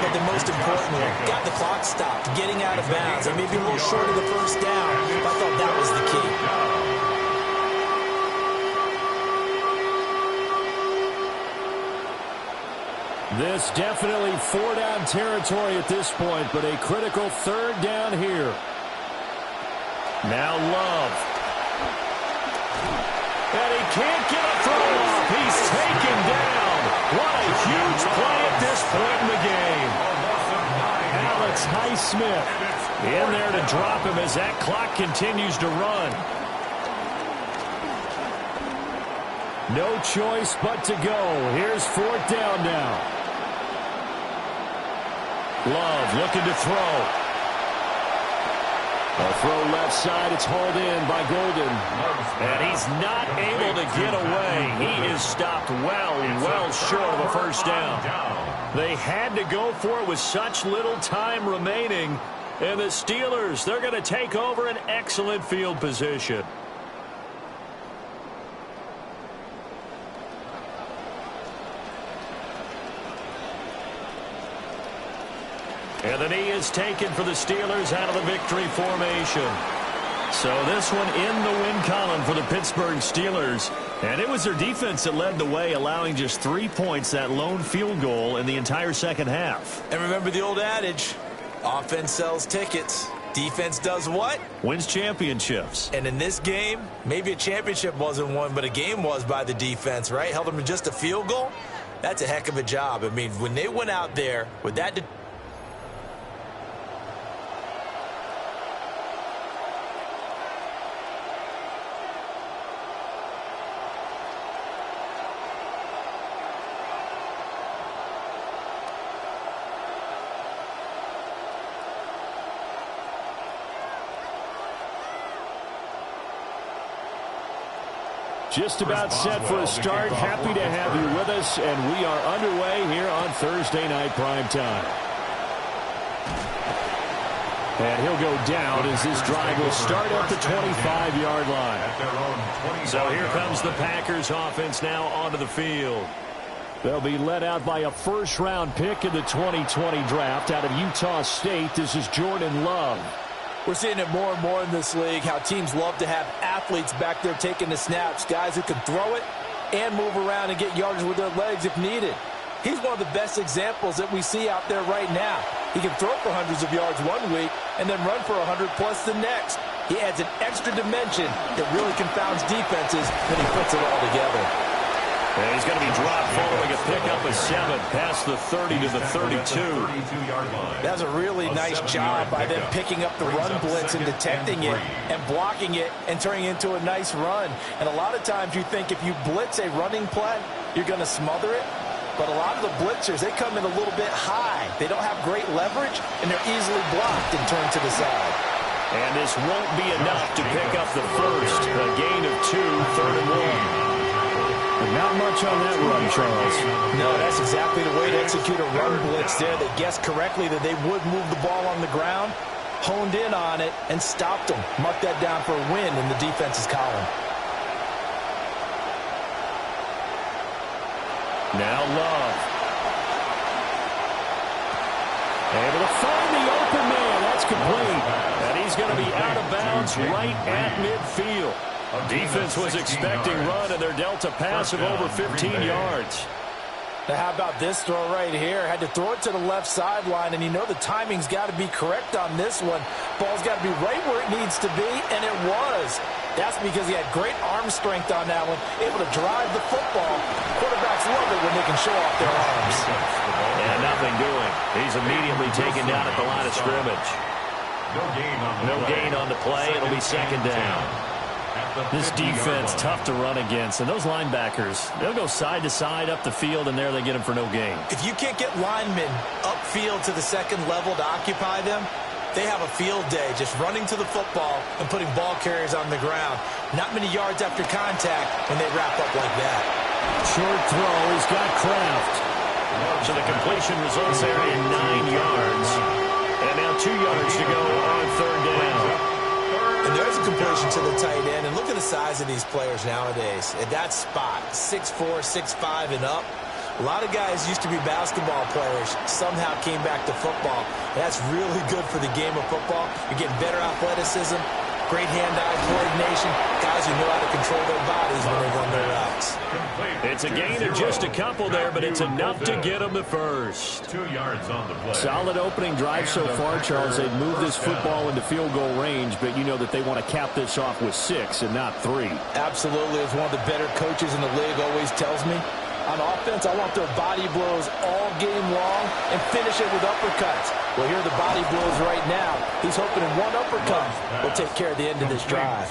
but the most important one, got the clock stopped, getting out of bounds. It may be a little short of the 1st down, but I thought that was the key.
This definitely 4-down territory at this point, but a critical 3rd down here. Now Love.
And he can't get a throw off. He's taken down. What a huge play at this point in the game. Alex Highsmith in there to drop him as that clock continues to run. No choice but to go. Here's fourth down now. Love looking to throw. A throw left side. It's hauled in by Golden. And he's not able to get away. He is stopped well short of a first down. They had to go for it with such little time remaining. And the Steelers, they're going to take over an excellent field position. And the knee is taken for the Steelers out of the victory formation. So this one in the win column for the Pittsburgh Steelers. And it was their defense that led the way, allowing just 3 points, that lone field goal in the entire second half.
And remember the old adage, offense sells tickets. Defense does what?
Wins championships.
And in this game, maybe a championship wasn't won, but a game was by the defense, right? Held them to just a field goal. That's a heck of a job. I mean, when they went out there with that...
Just about set for a start. Happy to have you with us, and we are underway here on Thursday Night Primetime. And he'll go down as this drive will start at the 25-yard line.
So here comes the Packers offense now onto the field.
They'll be led out by a first-round pick in the 2020 draft out of Utah State. This is Jordan Love.
We're seeing it more and more in this league, how teams love to have athletes back there taking the snaps, guys who can throw it and move around and get yardage with their legs if needed. He's one of the best examples that we see out there right now. He can throw for hundreds of yards one week and then run for 100-plus the next. He adds an extra dimension that really confounds defenses when he puts it all together.
And he's going to be dropped following a pickup of 7 past the 30 to the 32.
That's a really nice job by them picking up the run blitz and detecting it and blocking it and turning it into a nice run. And a lot of times you think if you blitz a running play, you're going to smother it. But a lot of the blitzers, they come in a little bit high. They don't have great leverage, and they're easily blocked and turned to the side.
And this won't be enough to pick up the first. A gain of 2, 3rd and 1.
Not much on that run, Charles.
No, that's exactly the way to execute a run blitz there. They guessed correctly that they would move the ball on the ground, honed in on it, and stopped them. Mark that down for a win in the defense's column.
Now Love.
Able to find the open man. That's complete.
And he's going to be out of bounds right at midfield. Defense was expecting run, and they're dealt a pass of over 15 yards.
Now how about this throw right here? Had to throw it to the left sideline, and you know the timing's got to be correct on this one. Ball's got to be right where it needs to be, and it was. That's because he had great arm strength on that one, able to drive the football. Quarterbacks love it when they can show off their arms.
And nothing doing. He's immediately taken down at the line of scrimmage. No gain on the play. It'll be second down. This defense, tough to run against. And those linebackers, they'll go side to side up the field, and there they get them for no gain.
If you can't get linemen upfield to the second level to occupy them, they have a field day just running to the football and putting ball carriers on the ground. Not many yards after contact when they wrap up like that.
Short throw. He's got Kraft.
So the completion results there in 9 yards. And now 2 yards to go on third down.
And there's a completion to the tight end. And look at the size of these players nowadays. At that spot, 6'4", 6'5", and up. A lot of guys used to be basketball players, somehow came back to football. And that's really good for the game of football. You're getting better athleticism, great hand-eye coordination, guys who know how to control their bodies when they run their routes.
It's a gain of just a couple there, but it's enough to get them the first.
2 yards on the play.
Solid opening drive so far, Charles. They've moved this football into field goal range, but you know that they want to cap this off with 6 and not 3.
Absolutely. As one of the better coaches in the league always tells me, on offense, I want their body blows all game long and finish it with uppercuts. Well, here are the body blows right now. He's hoping in one uppercut will take care of the end of this drive.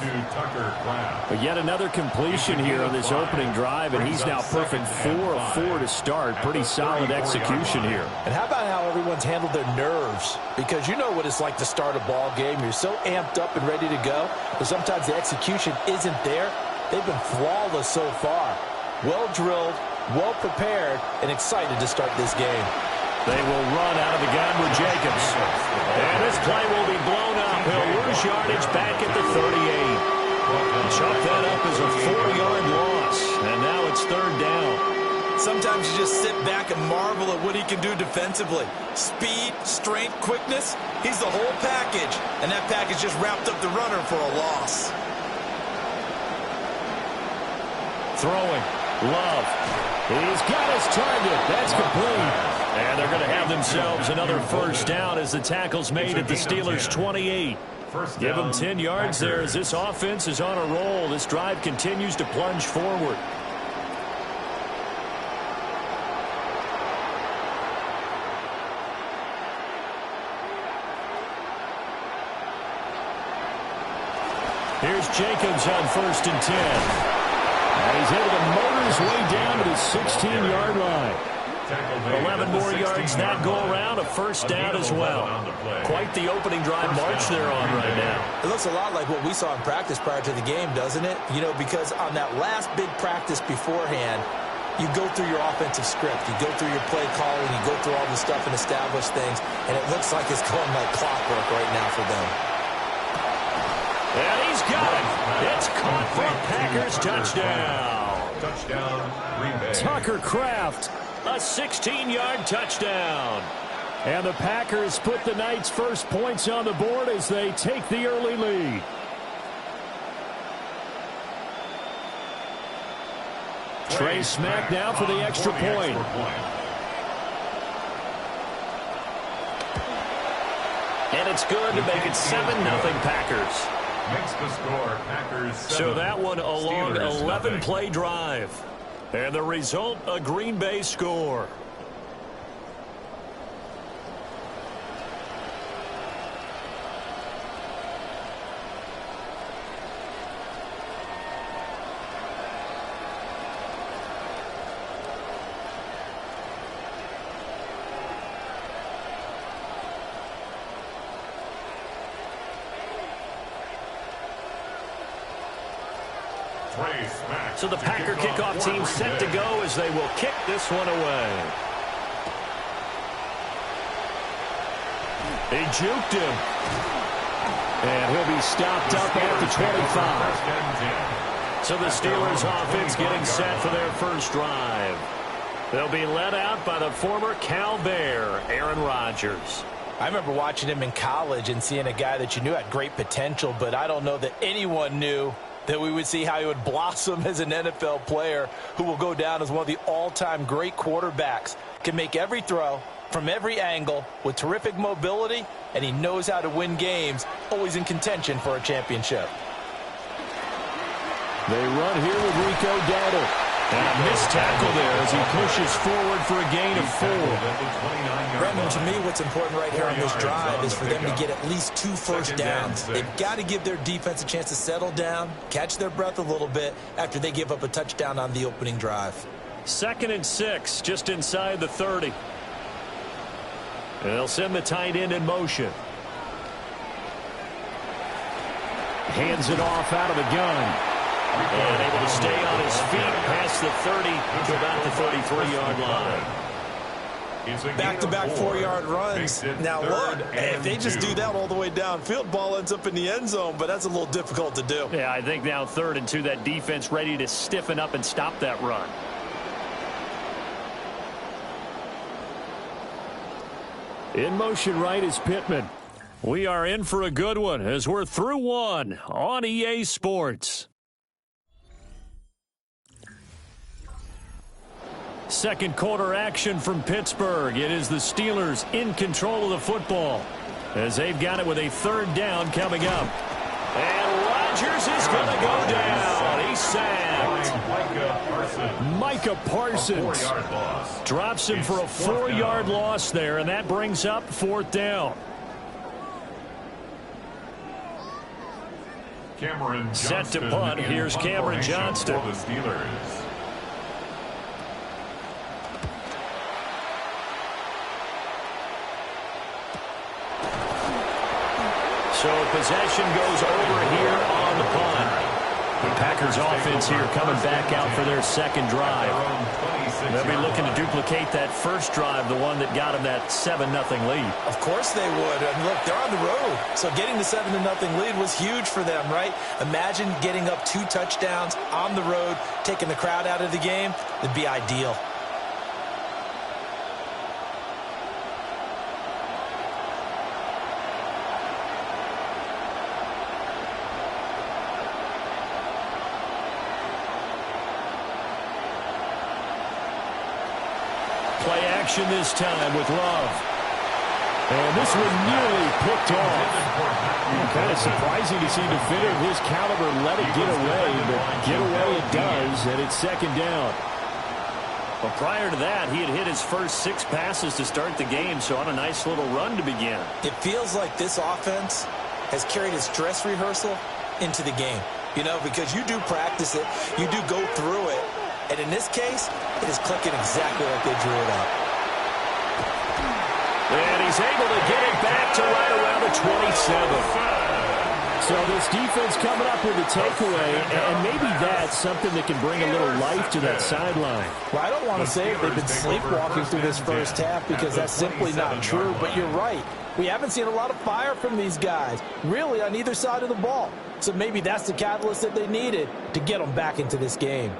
But yet another completion here on this opening drive, and he's now perfect 4 of 4 to start. Pretty solid execution here.
And how about how everyone's handled their nerves? Because you know what it's like to start a ball game. You're so amped up and ready to go, but sometimes the execution isn't there. They've been flawless so far. Well drilled, well prepared, and excited to start this game.
They will run out of the gun with Jacobs. And this play will be blown up. He'll lose yardage back at the 38. Chalk that up as a 4-yard loss. And now it's 3rd down.
Sometimes you just sit back and marvel at what he can do defensively. Speed, strength, quickness, he's the whole package. And that package just wrapped up the runner for a loss.
Throwing. Love. He's got his target. That's complete. And they're going to have themselves another first down as the tackle's made at the Steelers' 28. Give them 10 yards there as this offense is on a roll. This drive continues to plunge forward. Here's Jacobs on 1st and 10. And he's able to motor his way down to the 16-yard line. 11 more yards that go around, a first down as well. Quite the opening drive march they're on right now.
It looks a lot like what we saw in practice prior to the game, doesn't it? You know, because on that last big practice beforehand, you go through your offensive script. You go through your play calling. You go through all the stuff and establish things. And it looks like it's going like clockwork right now for them.
And he's got it. It's caught for a Packers touchdown.
Touchdown, Greenbay.
Tucker Kraft.
A 16-yard touchdown.
And the Packers put the Knights' first points on the board as they take the early lead. Trey Smack now for the extra point.
And it's good to make it 7-0 Packers.
Makes the score Packers 7.
So that one a long
Steelers
11-play drive. And the result, a Green Bay score. So the Packer kickoff team set to go as they will kick this one away. They juked him.
And he'll be stopped up at the 25.
So the Steelers offense getting set for their first drive. They'll be led out by the former Cal Bear, Aaron Rodgers.
I remember watching him in college and seeing a guy that you knew had great potential, but I don't know that anyone knew that we would see how he would blossom as an NFL player who will go down as one of the all-time great quarterbacks. Can make every throw from every angle with terrific mobility, and he knows how to win games, always in contention for a championship.
They run here with Rico Dowdle.
And a missed tackle there as he pushes forward for a gain of 4.
Brandon, to me, what's important right here on this drive is for them to get at least 2 first downs. They've got to give their defense a chance to settle down, catch their breath a little bit after they give up a touchdown on the opening drive.
2nd and 6, just inside the 30. And they'll send the tight end in motion.
Hands it off out of the gun.
And able to stay on his feet past the 30 to about the 33-yard line.
Back-to-back 4-yard runs. Now, look, if they just do that all the way downfield, ball ends up in the end zone, but that's a little difficult to do.
Yeah, I think now 3rd and 2, that defense ready to stiffen up and stop that run.
In motion right is Pittman.
We are in for a good one as we're through one on EA Sports. Second quarter action from Pittsburgh. It is the Steelers in control of the football as they've got it with a third down coming up. And Rodgers is going to go down. He's sacked. Micah Parsons drops him for a 4-yard loss there, and that brings up fourth down. Set to punt. Here's Cameron Johnston.
For the Steelers.
So possession goes over here on the punt. The Packers offense here coming back out for their second drive. They'll be looking to duplicate that first drive, the one that got them that 7-0 lead.
Of course they would. And look, they're on the road. So getting the 7-0 lead was huge for them, right? Imagine getting up 2 touchdowns on the road, taking the crowd out of the game. It'd be ideal.
Play action this time with Love. And this one nearly picked off.
Kind of surprising to see a defender of his caliber let it get away, but get away it does, and it's second down.
Well, prior to that, he had hit his first 6 passes to start the game, so on a nice little run to begin.
It feels like this offense has carried its dress rehearsal into the game. You know, because you do practice it, you do go through it, and in this case, it is clicking exactly like they drew it up.
And he's able to get it back to right around the 27.
So this defense coming up with a takeaway, and maybe that's something that can bring a little life to that sideline.
Well, I don't want to say they've been sleepwalking through this first half because that's simply not true, but you're right. We haven't seen a lot of fire from these guys, really on either side of the ball. So maybe that's the catalyst that they needed to get them back into this game.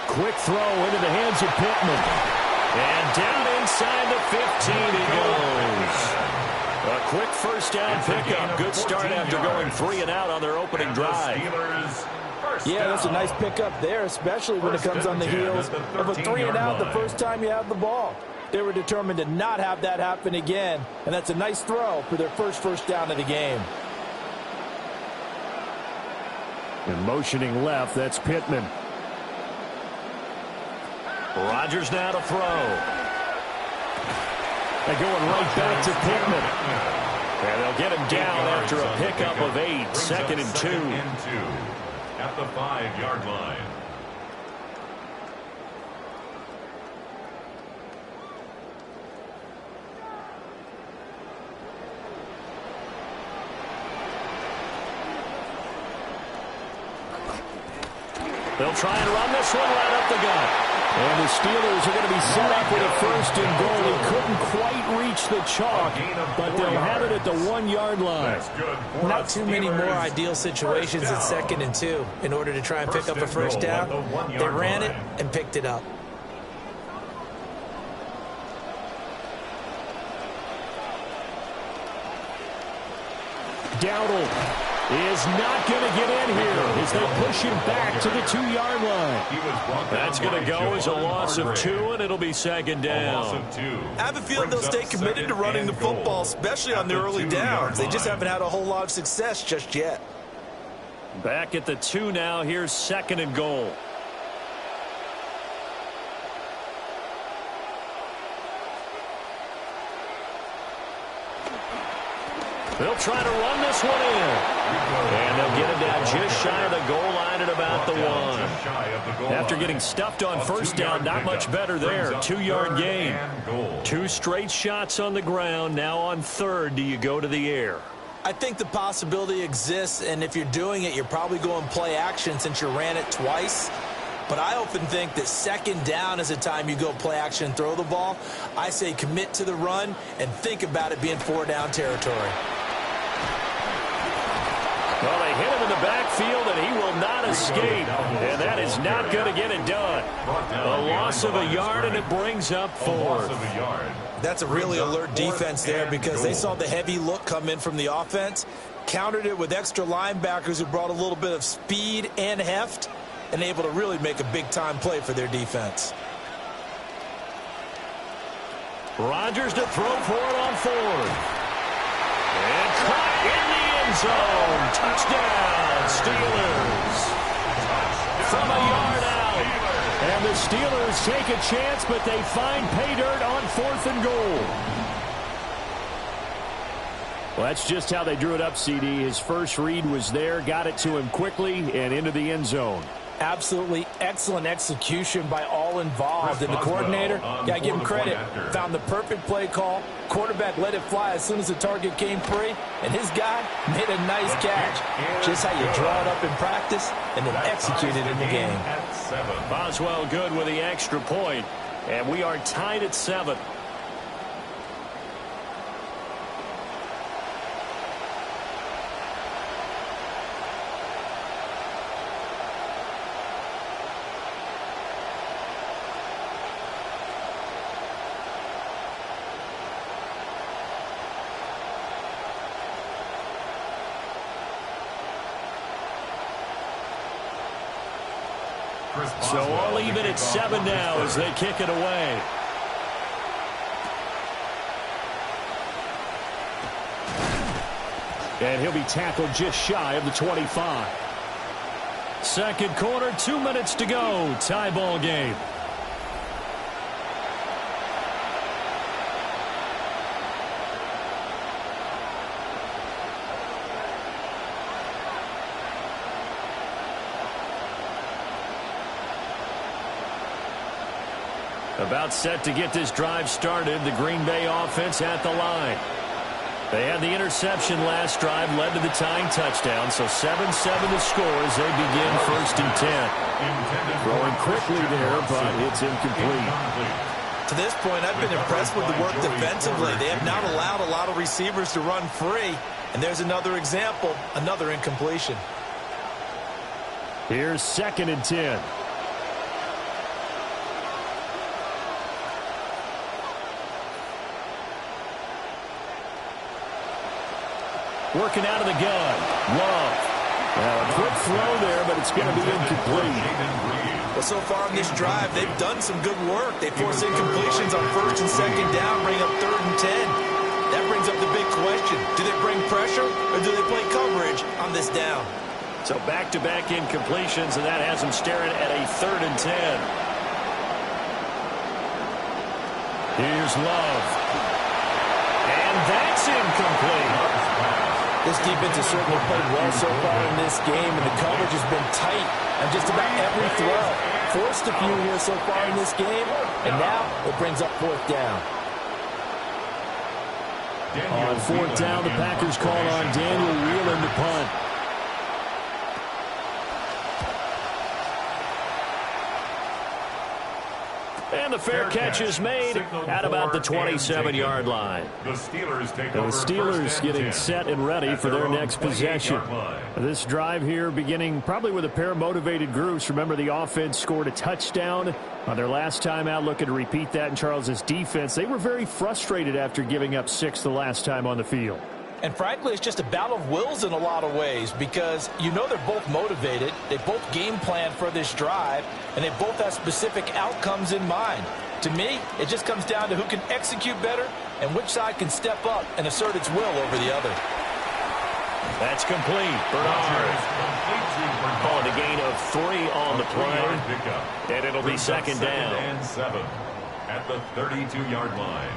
Quick throw into the hands of Pittman.
And down inside the 15 he goes. A quick first down pickup. Good start after going 3 and out on their opening drive.
Yeah, that's a nice pickup there, especially when it comes on the heels of a 3 and out the first time you have the ball. They were determined to not have that happen again, and that's a nice throw for their first down of the game.
And motioning left, that's Pittman.
Rodgers now to throw.
They're going right back to Pittman.
And they'll get him down after a pickup of 8. Second and 2.
At the 5-yard line.
They'll try and run this one right up the gut.
And the Steelers are going to be set up with a first and goal. He couldn't quite reach the chalk, but they'll have it at the 1-yard line.
Not too many more ideal situations at 2nd and 2 in order to try and pick up a first down. They ran it and picked it up.
Dowdle is not going to get in here as they push him back to the 2-yard line.
That's going to go as a loss of 2, and it'll be second down.
I have a feeling they'll stay committed to running the football, especially on their early downs. They just haven't had a whole lot of success just yet.
Back at the 2 now. Here's 2nd and goal. They'll try to run this one in. And they'll get him down just shy of the goal line at about the 1. After getting stuffed on first down, not much better there. 2-yard gain. 2 straight shots on the ground. Now on 3rd, do you go to the air?
I think the possibility exists, and if you're doing it, you're probably going play action since you ran it twice. But I often think that second down is a time you go play action and throw the ball. I say commit to the run and think about it being 4-down territory.
Well, they hit him in the backfield, and he will not escape. And that is not going to get it done. A loss of a yard, and it brings up 4th.
That's a really alert defense there because they saw the heavy look come in from the offense, countered it with extra linebackers who brought a little bit of speed and heft, and able to really make a big-time play for their defense.
Rodgers to throw for it on 4th. And caught in the end zone. Touchdown, Steelers. From a yard out. And the Steelers take a chance, but they find pay dirt on 4th and goal. Well, that's just how they drew it up, CD. His first read was there, got it to him quickly, and into the end zone.
Absolutely excellent execution by all involved. And the coordinator, got to give him credit, found the perfect play call. Quarterback let it fly as soon as the target came free, and his guy made a nice catch. Just how you draw it up in practice and then execute it in the game.
Boswell good with the extra point, and we are tied at 7. So all even at 7 now as they kick it away. And he'll be tackled just shy of the 25. Second quarter, 2 minutes to go. Tie ball game. About set to get this drive started. The Green Bay offense at the line. They had the interception last drive, led to the tying touchdown. So 7-7 to score as they begin 1st and 10. Throwing quickly there, but it's incomplete.
To this point, I've been impressed with the work defensively. They have not allowed a lot of receivers to run free. And there's another example, another incompletion.
Here's 2nd and 10. Working out of the gun. Love. Now a quick throw there, but it's going to be incomplete.
Well, so far in this drive, they've done some good work. They force incompletions on 1st and 2nd down, bring up 3rd and 10. That brings up the big question. Do they bring pressure or do they play coverage on this down?
So back-to-back incompletions, and that has them staring at a 3rd and 10. Here's Love. And that's incomplete.
This defense has certainly played well so far in this game, and the coverage has been tight on just about every throw. Forced a few here so far in this game, and now it brings up 4th down.
On 4th down, the Packers call on Daniel Whelan to punt. And the fair catch is made at about the 27-yard line.
The
Steelers getting set and ready for their next possession. This drive here beginning probably with a pair of motivated groups. Remember, the offense scored a touchdown on their last time out. Looking to repeat that in Charles's defense. They were very frustrated after giving up 6 the last time on the field.
And frankly, it's just a battle of wills in a lot of ways because you know they're both motivated. They both game plan for this drive, and they both have specific outcomes in mind. To me, it just comes down to who can execute better and which side can step up and assert its will over the other.
That's complete. Bernard calling a gain of 3 on the play, and it'll be 2nd down.
And 7 at the 32-yard line.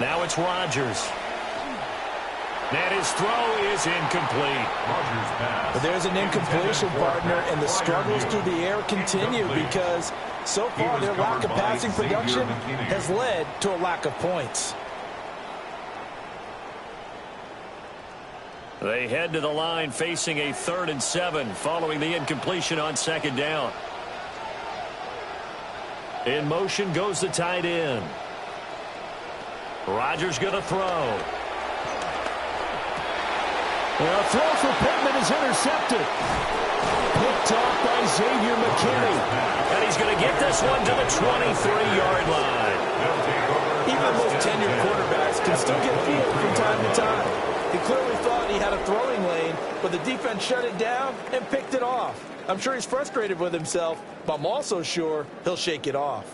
Now it's Rodgers. And his throw is incomplete.
But there's an incompletion, partner, and the struggles through the air continue because so far their lack of passing production has led to a lack of points.
They head to the line facing a 3rd and 7 following the incompletion on 2nd down. In motion goes the tight end. Rodgers going to throw.
A throw for Pittman is intercepted. Picked off by Xavier McKinney.
And he's going to get this one to the 23-yard line.
Even the most tenured quarterbacks can still get fooled from time to time. He clearly thought he had a throwing lane, but the defense shut it down and picked it off. I'm sure he's frustrated with himself, but I'm also sure he'll shake it off.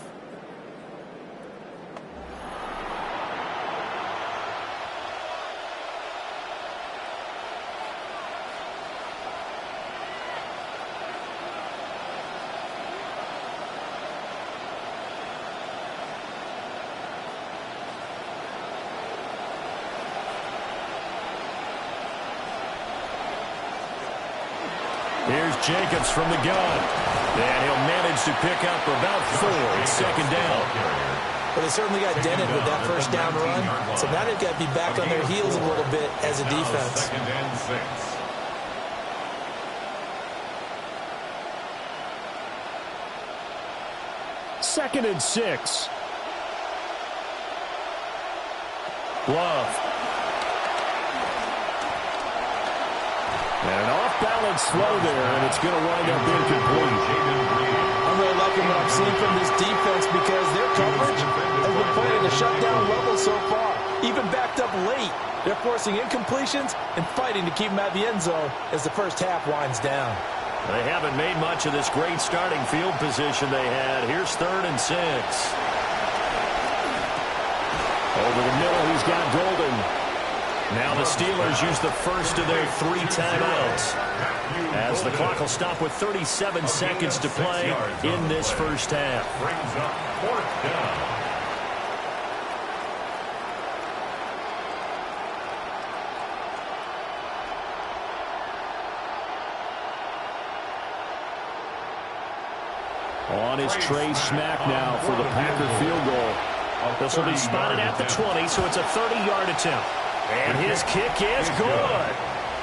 Here's Jacobs from the gun. And he'll manage to pick up about 4 at 2nd down.
But they certainly got dented with that first down run. So now they've got to be back on their heels a little bit as a defense.
2nd and 6.
2nd and 6. Love. And an off-balance throw there, and it's going to wind up incomplete.
I'm really liking what I'm seeing from this defense because their coverage has been playing at a shutdown level so far. Even backed up late, they're forcing incompletions and fighting to keep them out of the end zone as the first half winds down.
They haven't made much of this great starting field position they had. Here's 3rd and 6.
Over the middle, he's got Golden. Now the Steelers use the first of their 3 timeouts, as the clock will stop with 37 seconds to play in this first half.
Brings up 4th down.
On his Trey Smack now for the Packer field goal.
This will be spotted at the 20, so it's a 30-yard attempt. And his kick is good.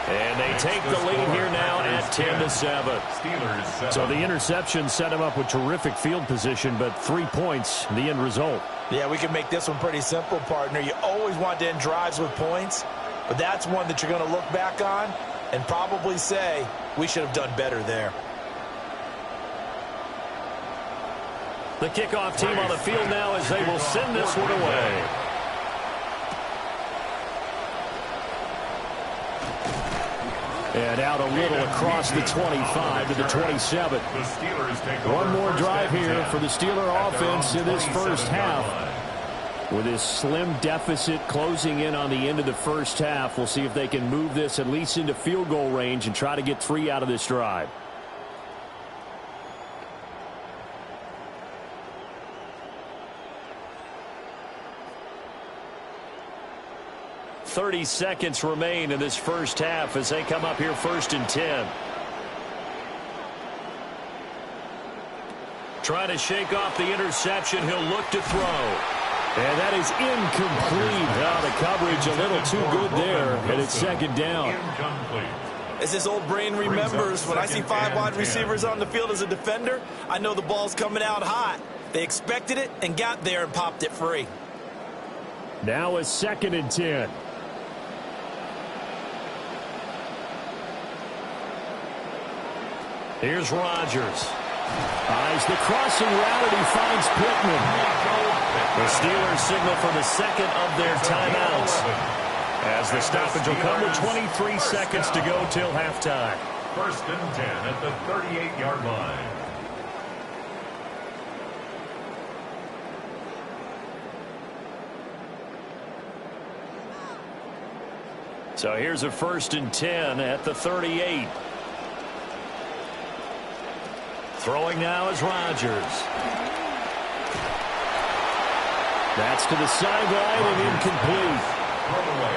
And they take the lead here now at 10-7.
So the interception set him up with terrific field position, but 3 points, the end result.
Yeah, we can make this one pretty simple, partner. You always want to end drives with points, but that's one that you're going to look back on and probably say, we should have done better there.
The kickoff team on the field now as they will send this one away.
And out a little across the 25 to the 27. One more drive here for the Steeler offense in this first half. With this slim deficit closing in on the end of the first half, we'll see if they can move this at least into field goal range and try to get 3 out of this drive.
.30 seconds remain in this first half as they come up here 1st and 10. Trying to shake off the interception. He'll look to throw.
And that is incomplete. Now the coverage a little too good there, and it's 2nd down.
As this old brain remembers, when I see 5 wide receivers on the field as a defender, I know the ball's coming out hot. They expected it and got there and popped it free.
Now a 2nd and 10.
Here's Rodgers.
Eyes the crossing route, and he finds Pittman.
The Steelers signal for the 2nd of their timeouts, as the stoppage will come with 23 seconds to go till halftime.
1st and 10 at the 38-yard line.
So here's a 1st and 10 at the 38. Throwing now is Rodgers.
That's to the sideline and incomplete.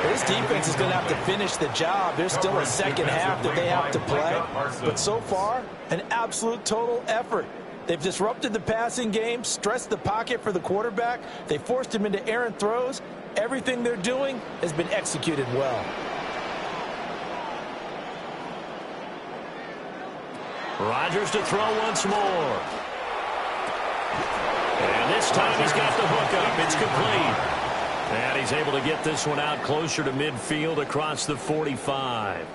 This defense is going to have to finish the job. There's still a second half that they have to play. But so far, an absolute total effort. They've disrupted the passing game, stressed the pocket for the quarterback. They forced him into errant throws. Everything they're doing has been executed well.
Rodgers to throw once more. And this time he's got the hook up. It's complete. And he's able to get this one out closer to midfield across the 45.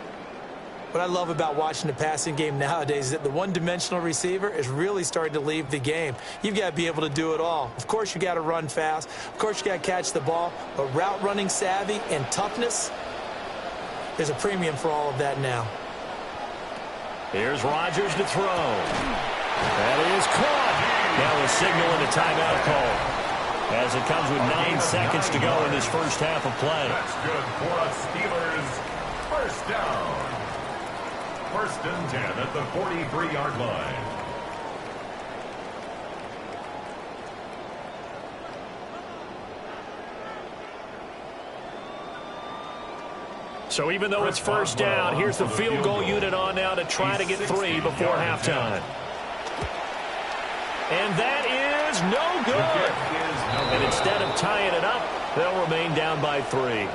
What I love about watching the passing game nowadays is that the one-dimensional receiver is really starting to leave the game. You've got to be able to do it all. Of course, you got to run fast. Of course, you got to catch the ball. But route running savvy and toughness, there's a premium for all of that now.
Here's Rodgers to throw. That is caught. Now a signal and a timeout call, as it comes with 9 seconds to go in this first half of play.
That's good for a Steelers first down. 1st and 10 at the 43-yard line.
So even though it's first down, here's the field goal unit on now to try to get 3 before halftime. And that is no good. And instead of tying it up, they'll remain down by 3.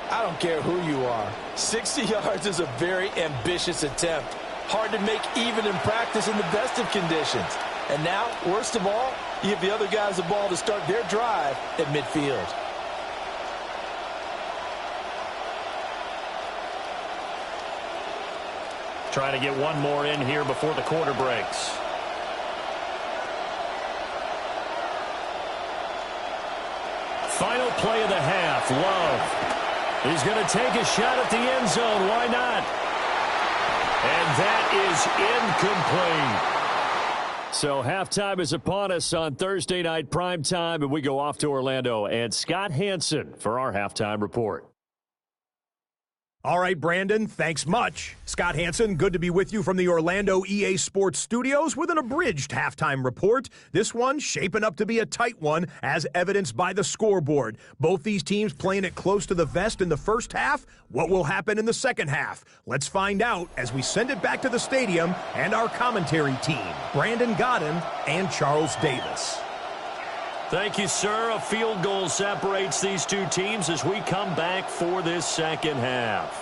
I don't care who you are. 60 yards is a very ambitious attempt. Hard to make even in practice in the best of conditions. And now, worst of all, you give the other guys the ball to start their drive at midfield.
Trying to get one more in here before the quarter breaks. Final play of the half. Love. He's going to take a shot at the end zone. Why not? And that is incomplete. So halftime is upon us on Thursday night primetime, and we go off to Orlando. And Scott Hansen for our halftime report.
All right, Brandon, thanks much. Scott Hansen, good to be with you from the Orlando EA Sports Studios with an abridged halftime report. This one shaping up to be a tight one, as evidenced by the scoreboard. Both these teams playing it close to the vest in the first half. What will happen in the second half? Let's find out as we send it back to the stadium and our commentary team, Brandon Godden and Charles Davis.
Thank you, sir. A field goal separates these two teams as we come back for this second half.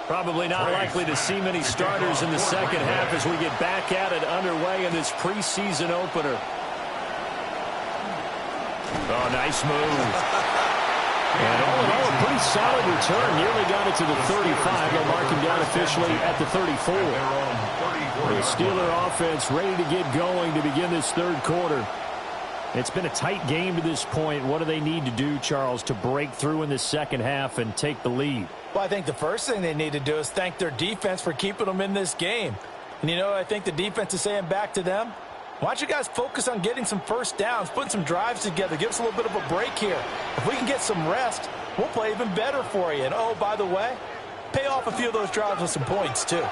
Probably not likely to see many starters in the second half as we get back at it underway in this preseason opener. Oh, nice move. And all in all, a pretty solid return. Nearly got it to the 35. They'll mark him down officially at the 34. The Steeler offense ready to get going to begin this third quarter. It's been a tight game to this point. What do they need to do, Charles, to break through in the second half and take the lead?
Well, I think the first thing they need to do is thank their defense for keeping them in this game. And you know what I think the defense is saying back to them? Why don't you guys focus on getting some first downs, putting some drives together, give us a little bit of a break here. If we can get some rest, we'll play even better for you. And, oh, by the way, pay off a few of those drives with some points, too.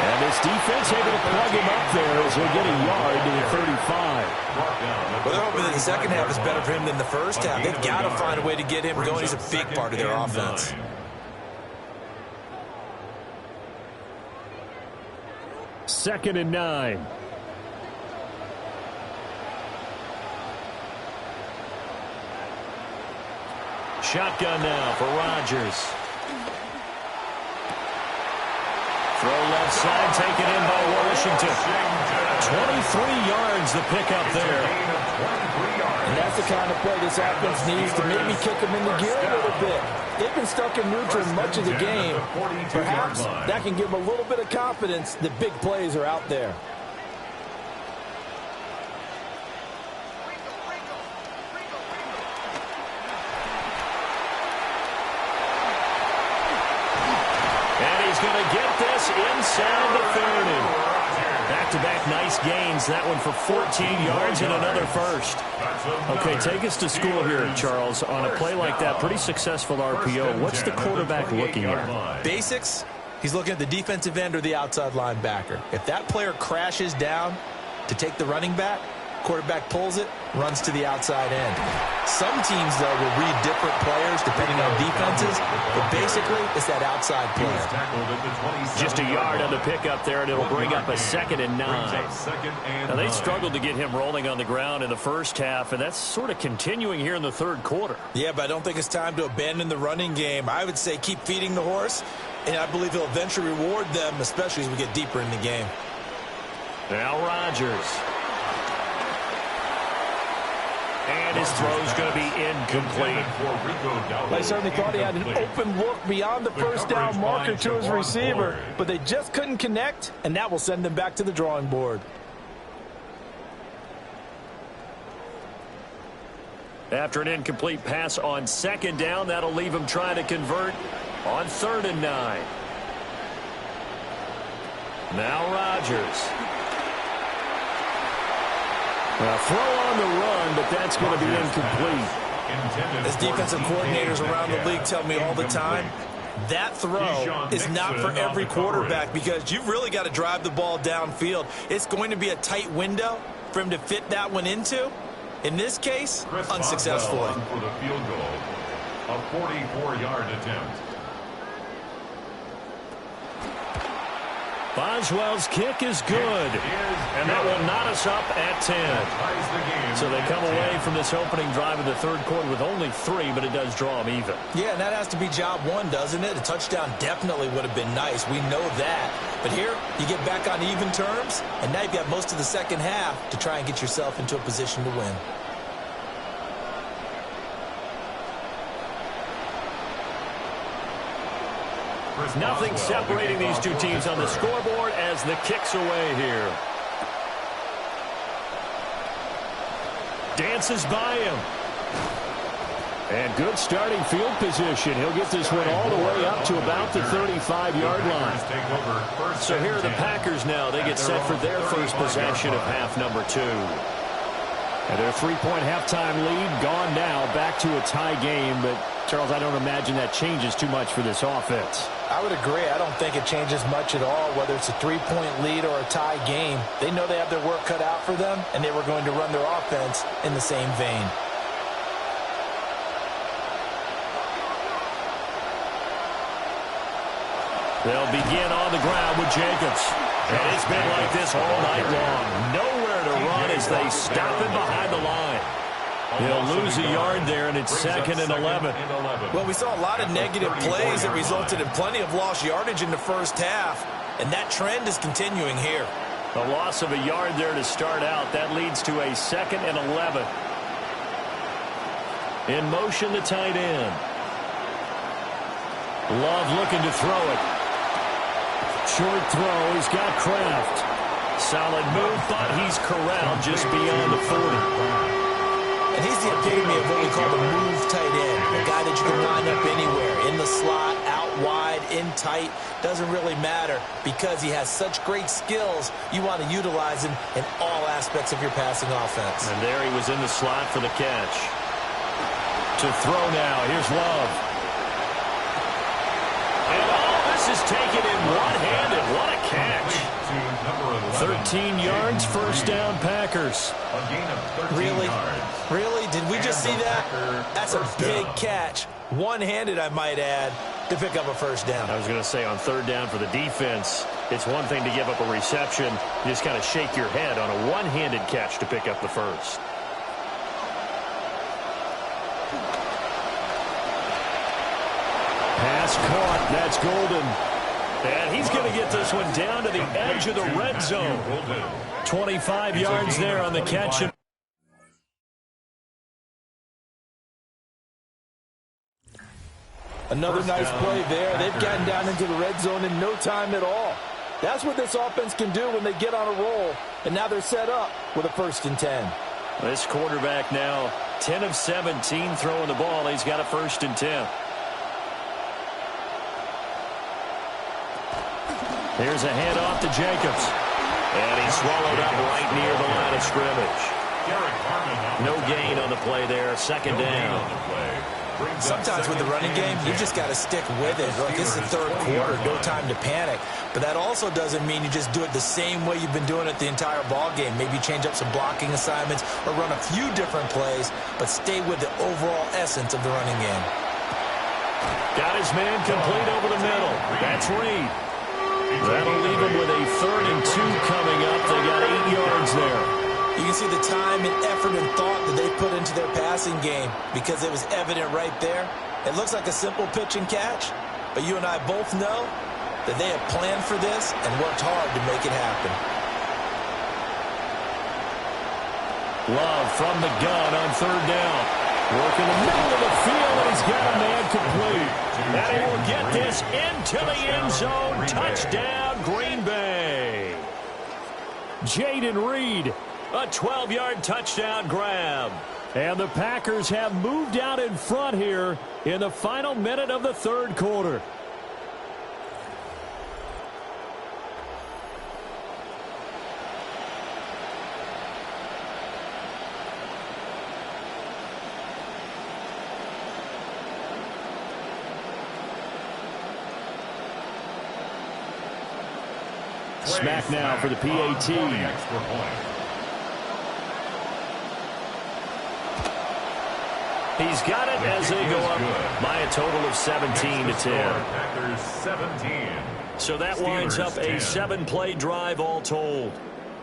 And this defense able to plug him up there as he'll get a yard to the 35.
Well, they're hoping that the second half is better for him than the first half. They've got to find a way to get him going. He's a big part of their offense.
Second and 9. Shotgun now for Rodgers. Throw left side, taken in by Washington. 23 yards the pickup there.
And that's the kind of play this offense needs to maybe kick them in the gear a little bit. They've been stuck in neutral much of the game. Perhaps that can give them a little bit of confidence that big plays are out there.
And he's going to get this inside the 30. Back-to-back Nice gains. That one for 14 yards and another first.
Okay, take us to school here, Charles. On a play like that, pretty successful RPO. What's the quarterback looking at?
Basics. He's looking at the defensive end or the outside linebacker. If that player crashes down to take the running back, quarterback pulls it, runs to the outside end. Some teams, though, will read different players depending on defenses, but basically it's that outside player.
Just a yard on the pickup there, and it'll bring up a 2nd and 9. Now, they struggled to get him rolling on the ground in the first half, and that's sort of continuing here in the third quarter.
Yeah, but I don't think it's time to abandon the running game. I would say keep feeding the horse, and I believe he'll eventually reward them, especially as we get deeper in the game.
Now Rodgers. And his throw's going to be incomplete.
I certainly thought he had an open look beyond the first down marker to his receiver, but they just couldn't connect, and that will send them back to the drawing board.
After an incomplete pass on 2nd down, that'll leave him trying to convert on 3rd and 9. Now Rodgers. A throw on the run, but that's going to be incomplete.
As defensive coordinators around the league tell me all the time, that throw is not for every quarterback because you've really got to drive the ball downfield. It's going to be a tight window for him to fit that one into. In this case, unsuccessfully.
For the field goal, a 44-yard attempt.
Boswell's kick is good, and that will knot us up at 10. So they come away from this opening drive of the third quarter with only 3, but it does draw them even.
Yeah, and that has to be job one, doesn't it? A touchdown definitely would have been nice. We know that. But here, you get back on even terms, and now you've got most of the second half to try and get yourself into a position to win.
Nothing separating these two teams on the scoreboard as the kick's away here. Dances by him. And good starting field position. He'll get this one all the way up to about the 35-yard line. So here are the Packers now. They get set for their first possession of half number 2. And their 3-point halftime lead gone now, back to a tie game. But, Charles, I don't imagine that changes too much for this offense.
I would agree. I don't think it changes much at all, whether it's a 3-point lead or a tie game. They know they have their work cut out for them, and they were going to run their offense in the same vein.
They'll begin on the ground with Jacobs. And it's been like this all night long. Nowhere to run as they stop him behind the line. He'll lose a yard there, and it's 2nd and 11.
Well, we saw a lot of negative plays that resulted in plenty of lost yardage in the first half, and that trend is continuing here.
A loss of a yard there to start out. That leads to a 2nd and 11. In motion, the tight end. Love looking to throw it. Short throw. He's got Kraft. Solid move, but he's corralled just beyond the 40.
And he's the epitome of what we call the move tight end. A guy that you can line up anywhere. In the slot, out wide, in tight. Doesn't really matter because he has such great skills. You want to utilize him in all aspects of your passing offense.
And there he was in the slot for the catch. To throw now. Here's Love. And all this is taken in one-handed. What a catch. 13 yards, first down, Packers.
Really? Really? Did we just see that? That's a big catch. One-handed, I might add, to pick up a first down.
I was going to say on 3rd down for the defense, it's one thing to give up a reception. You just kind of shake your head on a one-handed catch to pick up the first. Pass caught. That's Golden. And he's going to get this one down to the edge of the red zone. 25 yards there on the catch.
Another nice play there. They've gotten down into the red zone in no time at all. That's what this offense can do when they get on a roll. And now they're set up with a 1st and 10.
This quarterback now 10 of 17 throwing the ball. He's got a 1st and 10. Here's a handoff to Jacobs. And he swallowed up right near the line of scrimmage. No gain on the play there. Second down.
Sometimes with the running game, you just got to stick with it. Look, this is the third quarter, no time to panic. But that also doesn't mean you just do it the same way you've been doing it the entire ball game. Maybe change up some blocking assignments or run a few different plays, but stay with the overall essence of the running game.
Got his man complete over the middle. That's Reed. That'll leave him with a 3rd and 2 coming up. They got 8 yards there.
You can see the time and effort and thought that they put into their passing game because it was evident right there. It looks like a simple pitch and catch, but you and I both know that they have planned for this and worked hard to make it happen.
Love from the gun on 3rd down. Working the middle of the field, and he's got a man complete. And he will get this into the end zone. Touchdown, Green Bay. Jaden Reed. A 12-yard touchdown grab.
And the Packers have moved out in front here in the final minute of the 3rd quarter. Smack now for the PAT.
He's got it as they go up by a total of 17 to 10.
Packers 17.
So that winds up a 7-play drive all told.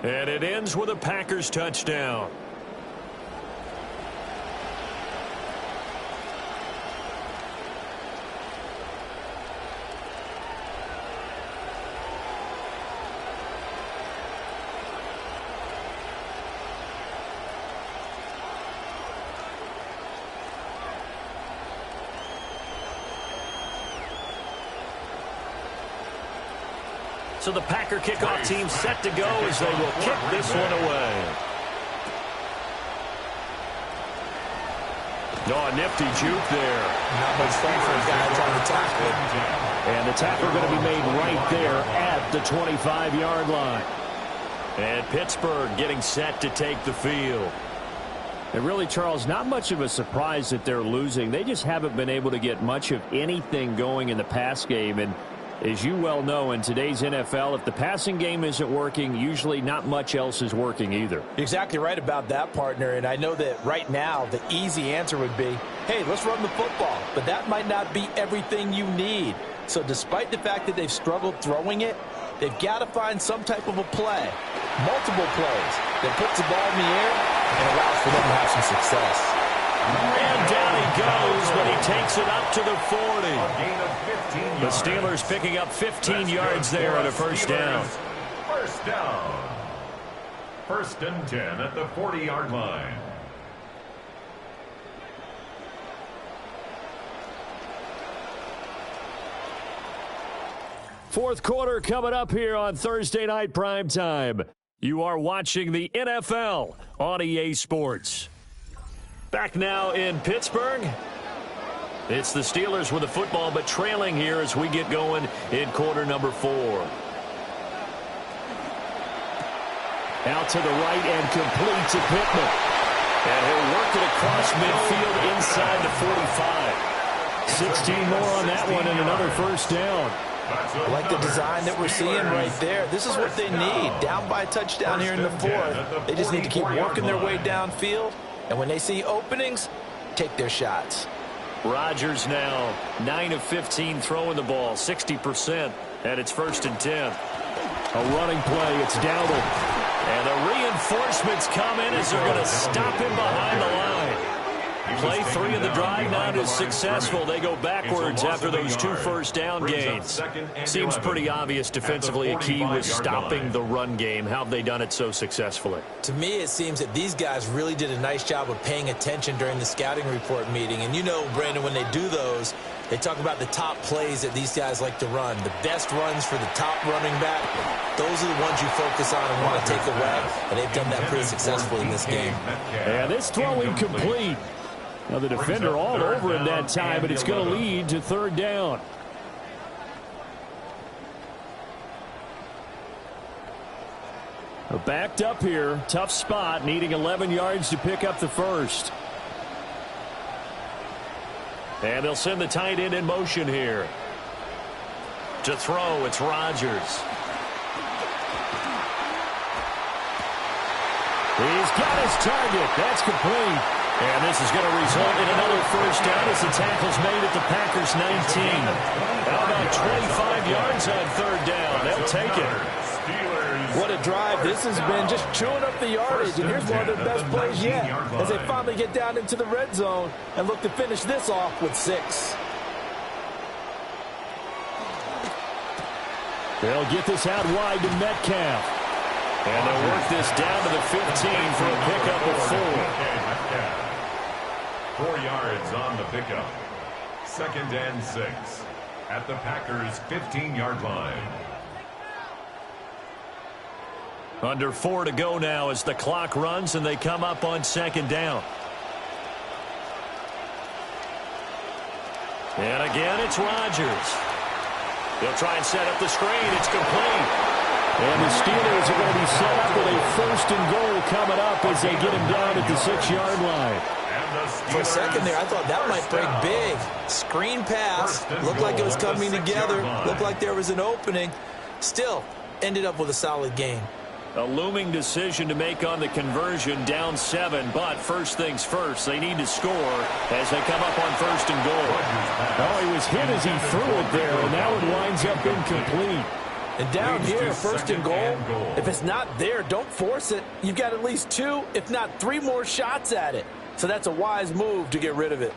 And it ends with a Packers touchdown. So the Packer kickoff team set to go as they will kick this one away. Oh, a nifty juke there.
Not much fun for a guy trying to tackle it.
And the tackle going to be made right there at the 25-yard line.
And Pittsburgh getting set to take the field.
And really, Charles, not much of a surprise that they're losing. They just haven't been able to get much of anything going in the pass game. And as you well know, in today's NFL, if the passing game isn't working, usually not much else is working either.
You're exactly right about that, partner. And I know that right now the easy answer would be, hey, let's run the football. But that might not be everything you need. So despite the fact that they've struggled throwing it, they've got to find some type of a play, multiple plays, that puts the ball in the air and allows for them to have some success.
And down he goes, but he takes it up to the 40. The Steelers picking up 15 yards there on a first down.
First down. 1st and 10 at the 40-yard line.
Fourth quarter coming up here on Thursday Night Primetime. You are watching the NFL on EA Sports.
Back now in Pittsburgh. It's the Steelers with the football, but trailing here as we get going in quarter number 4.
Out to the right and complete to Pittman.
And he'll work it across midfield inside the 45.
16 more on that one and another first down.
I like the design that we're seeing right there. This is what they need. Down by a touchdown here in the 4th. They just need to keep working their way downfield. And when they see openings, take their shots.
Rodgers now 9 of 15 throwing the ball, 60%, and it's 1st and 10.
A running play, it's Dowdle.
And the reinforcements come in as they're going to stop him behind the line. Play 3 of the drive now is successful. They go backwards after those 2 first down gains. Seems pretty obvious defensively a key was stopping the run game. How have they done it so successfully?
To me, it seems that these guys really did a nice job of paying attention during the scouting report meeting. And you know, Brandon, when they do those, they talk about the top plays that these guys like to run. The best runs for the top running back, those are the ones you focus on and want to take away. And they've done that pretty successfully in this game.
And this throw incomplete. Now the defender all over him that time, but it's going to lead to 3rd down. Backed up here. Tough spot, needing 11 yards to pick up the first. And they'll send the tight end in motion here. To throw, it's Rodgers. He's got his target. That's complete. And this is going to result in another first down as the tackle's made at the Packers' 19. How about 25 yards on third down? They'll take it.
What a drive this has been, just chewing up the yardage. And here's one of their best plays yet as they finally get down into the red zone and look to finish this off with 6.
They'll get this out wide to Metcalf. And they'll work this down to the 15 for a pickup of
4. 4 yards on the pickup. 2nd and 6 at the Packers' 15-yard line.
Under 4 to go now as the clock runs and they come up on 2nd down. And again, it's Rodgers. They'll try and set up the screen. It's complete. And the Steelers are going to be set up with a 1st and goal coming up as they get him down at the 6-yard line.
For a second there, I thought that might break big. Screen pass. Looked like it was coming together. Looked like there was an opening. Still, ended up with a solid game.
A looming decision to make on the conversion, down 7. But first things first, they need to score as they come up on 1st and goal. Oh, he was hit as he threw it there, and now it winds up incomplete.
And down here, 1st and goal, if it's not there, don't force it. You've got at least 2, if not 3 more shots at it. So that's a wise move to get rid of it.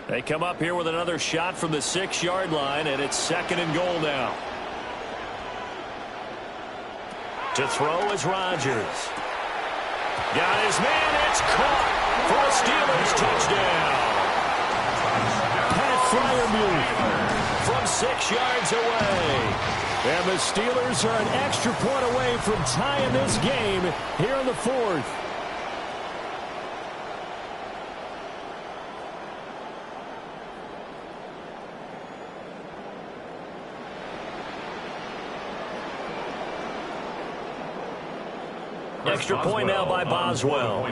They come up here with another shot from the 6-yard line, and it's 2nd and goal now. To throw is Rodgers. Got his man, it's caught for a Steelers touchdown. Pat Freiermuth from 6 yards away. And the Steelers are an extra point away from tying this game here in the 4th. Extra point now by Boswell.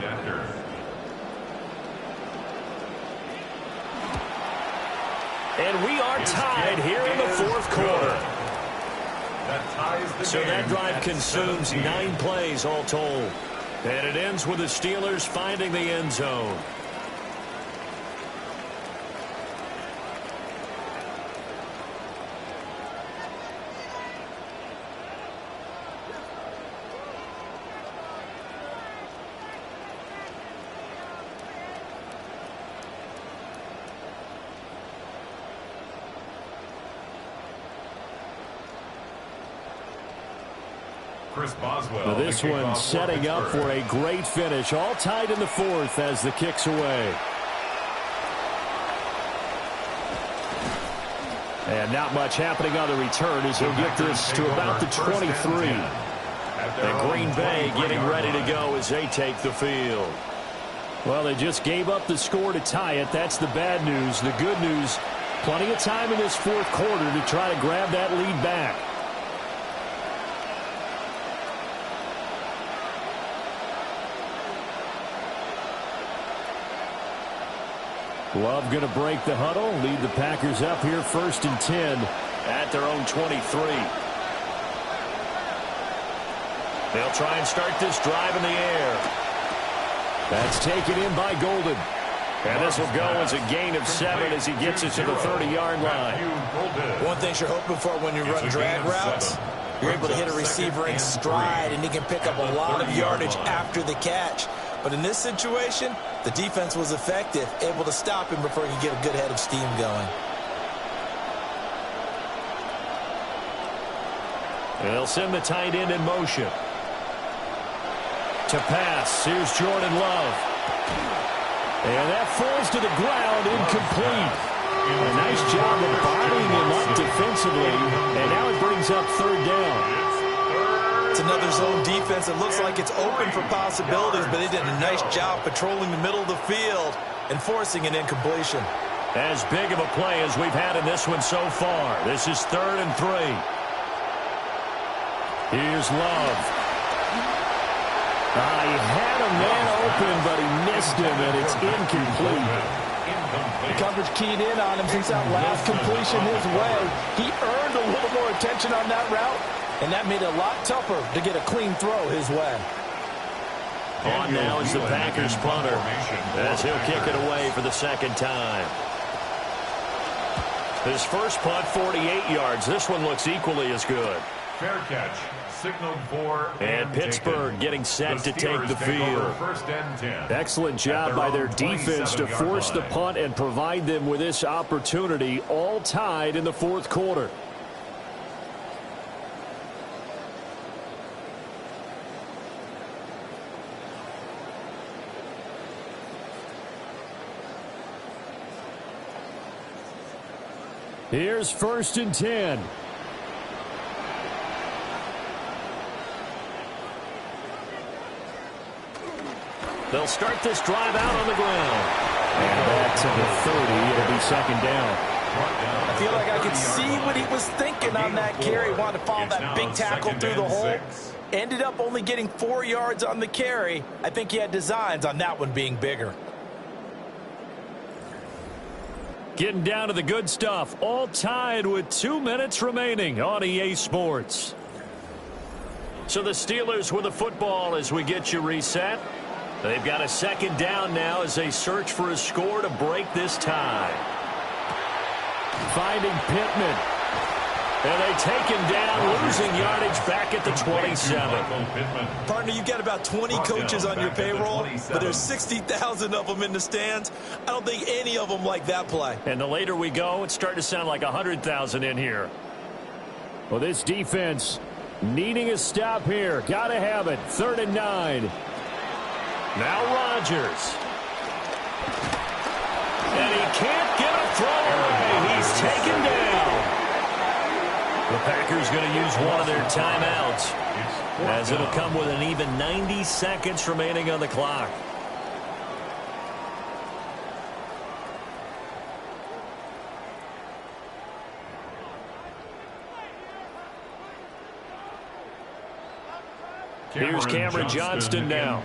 And we are tied here in the 4th quarter. So that drive consumes 9 plays all told. And it ends with the Steelers finding the end zone.
Boswell,
this one setting up for a great finish. All tied in the 4th as the kick's away. And not much happening on the return as he'll get this to about the 23. And Green Bay getting ready to go as they take the field. Well, they just gave up the score to tie it. That's the bad news. The good news, plenty of time in this 4th quarter to try to grab that lead back. Love going to break the huddle, lead the Packers up here 1st and 10 at their own 23. They'll try and start this drive in the air. That's taken in by Golden. And this will go as a gain of 7 as he gets it to the 30-yard line.
One thing you're hoping for when you run drag routes, you're able to hit a receiver in stride, and he can pick up a lot of yardage after the catch. But in this situation, the defense was effective, able to stop him before he could get a good head of steam going.
They'll send the tight end in motion. To pass, here's Jordan Love. And that falls to the ground, incomplete. A nice job of bodying him up defensively, and now it brings up 3rd down.
It's another zone defense. It looks like it's open for possibilities, but they did a nice job patrolling the middle of the field and forcing an incompletion.
As big of a play as we've had in this one so far. This is 3rd and 3. Here's Love. He had a man open, but he missed him, and it's incomplete.
The coverage keyed in on him since that last completion his way. He earned a little more attention on that route, and that made it a lot tougher to get a clean throw his way.
On now is the Packers punter, as he'll kick it away for the second time. His first punt, 48 yards. This one looks equally as good.
Fair catch. Signaled for
and Pittsburgh getting set to take the field.
First and 10.
Excellent job by their defense to force the punt and provide them with this opportunity, all tied in the fourth quarter. Here's first and 10.
They'll start this drive out on the ground.
And back to the 30. It'll be second down.
I feel like I could see what he was thinking on that carry. He wanted to follow that big tackle through the hole. Ended up only getting 4 yards on the carry. I think he had designs on that one being bigger.
Getting down to the good stuff. All tied with 2 minutes remaining on EA Sports.
So the Steelers with the football as we get you reset. They've got a second down now as they search for a score to break this tie.
Finding Pittman.
And they take him down, losing yardage back at the 27.
Partner, you've got about 20 coaches on your payroll, but there's 60,000 of them in the stands. I don't think any of them like that play.
And the later we go, it's starting to sound like 100,000 in here.
Well, this defense needing a stop here. Got to have it. 3rd and 9.
Now Rodgers. And he can't get a throw away. He's taken down. The Packers going to use one of their timeouts, as it'll come with an even 90 seconds remaining on the clock. Here's Cameron Johnston now,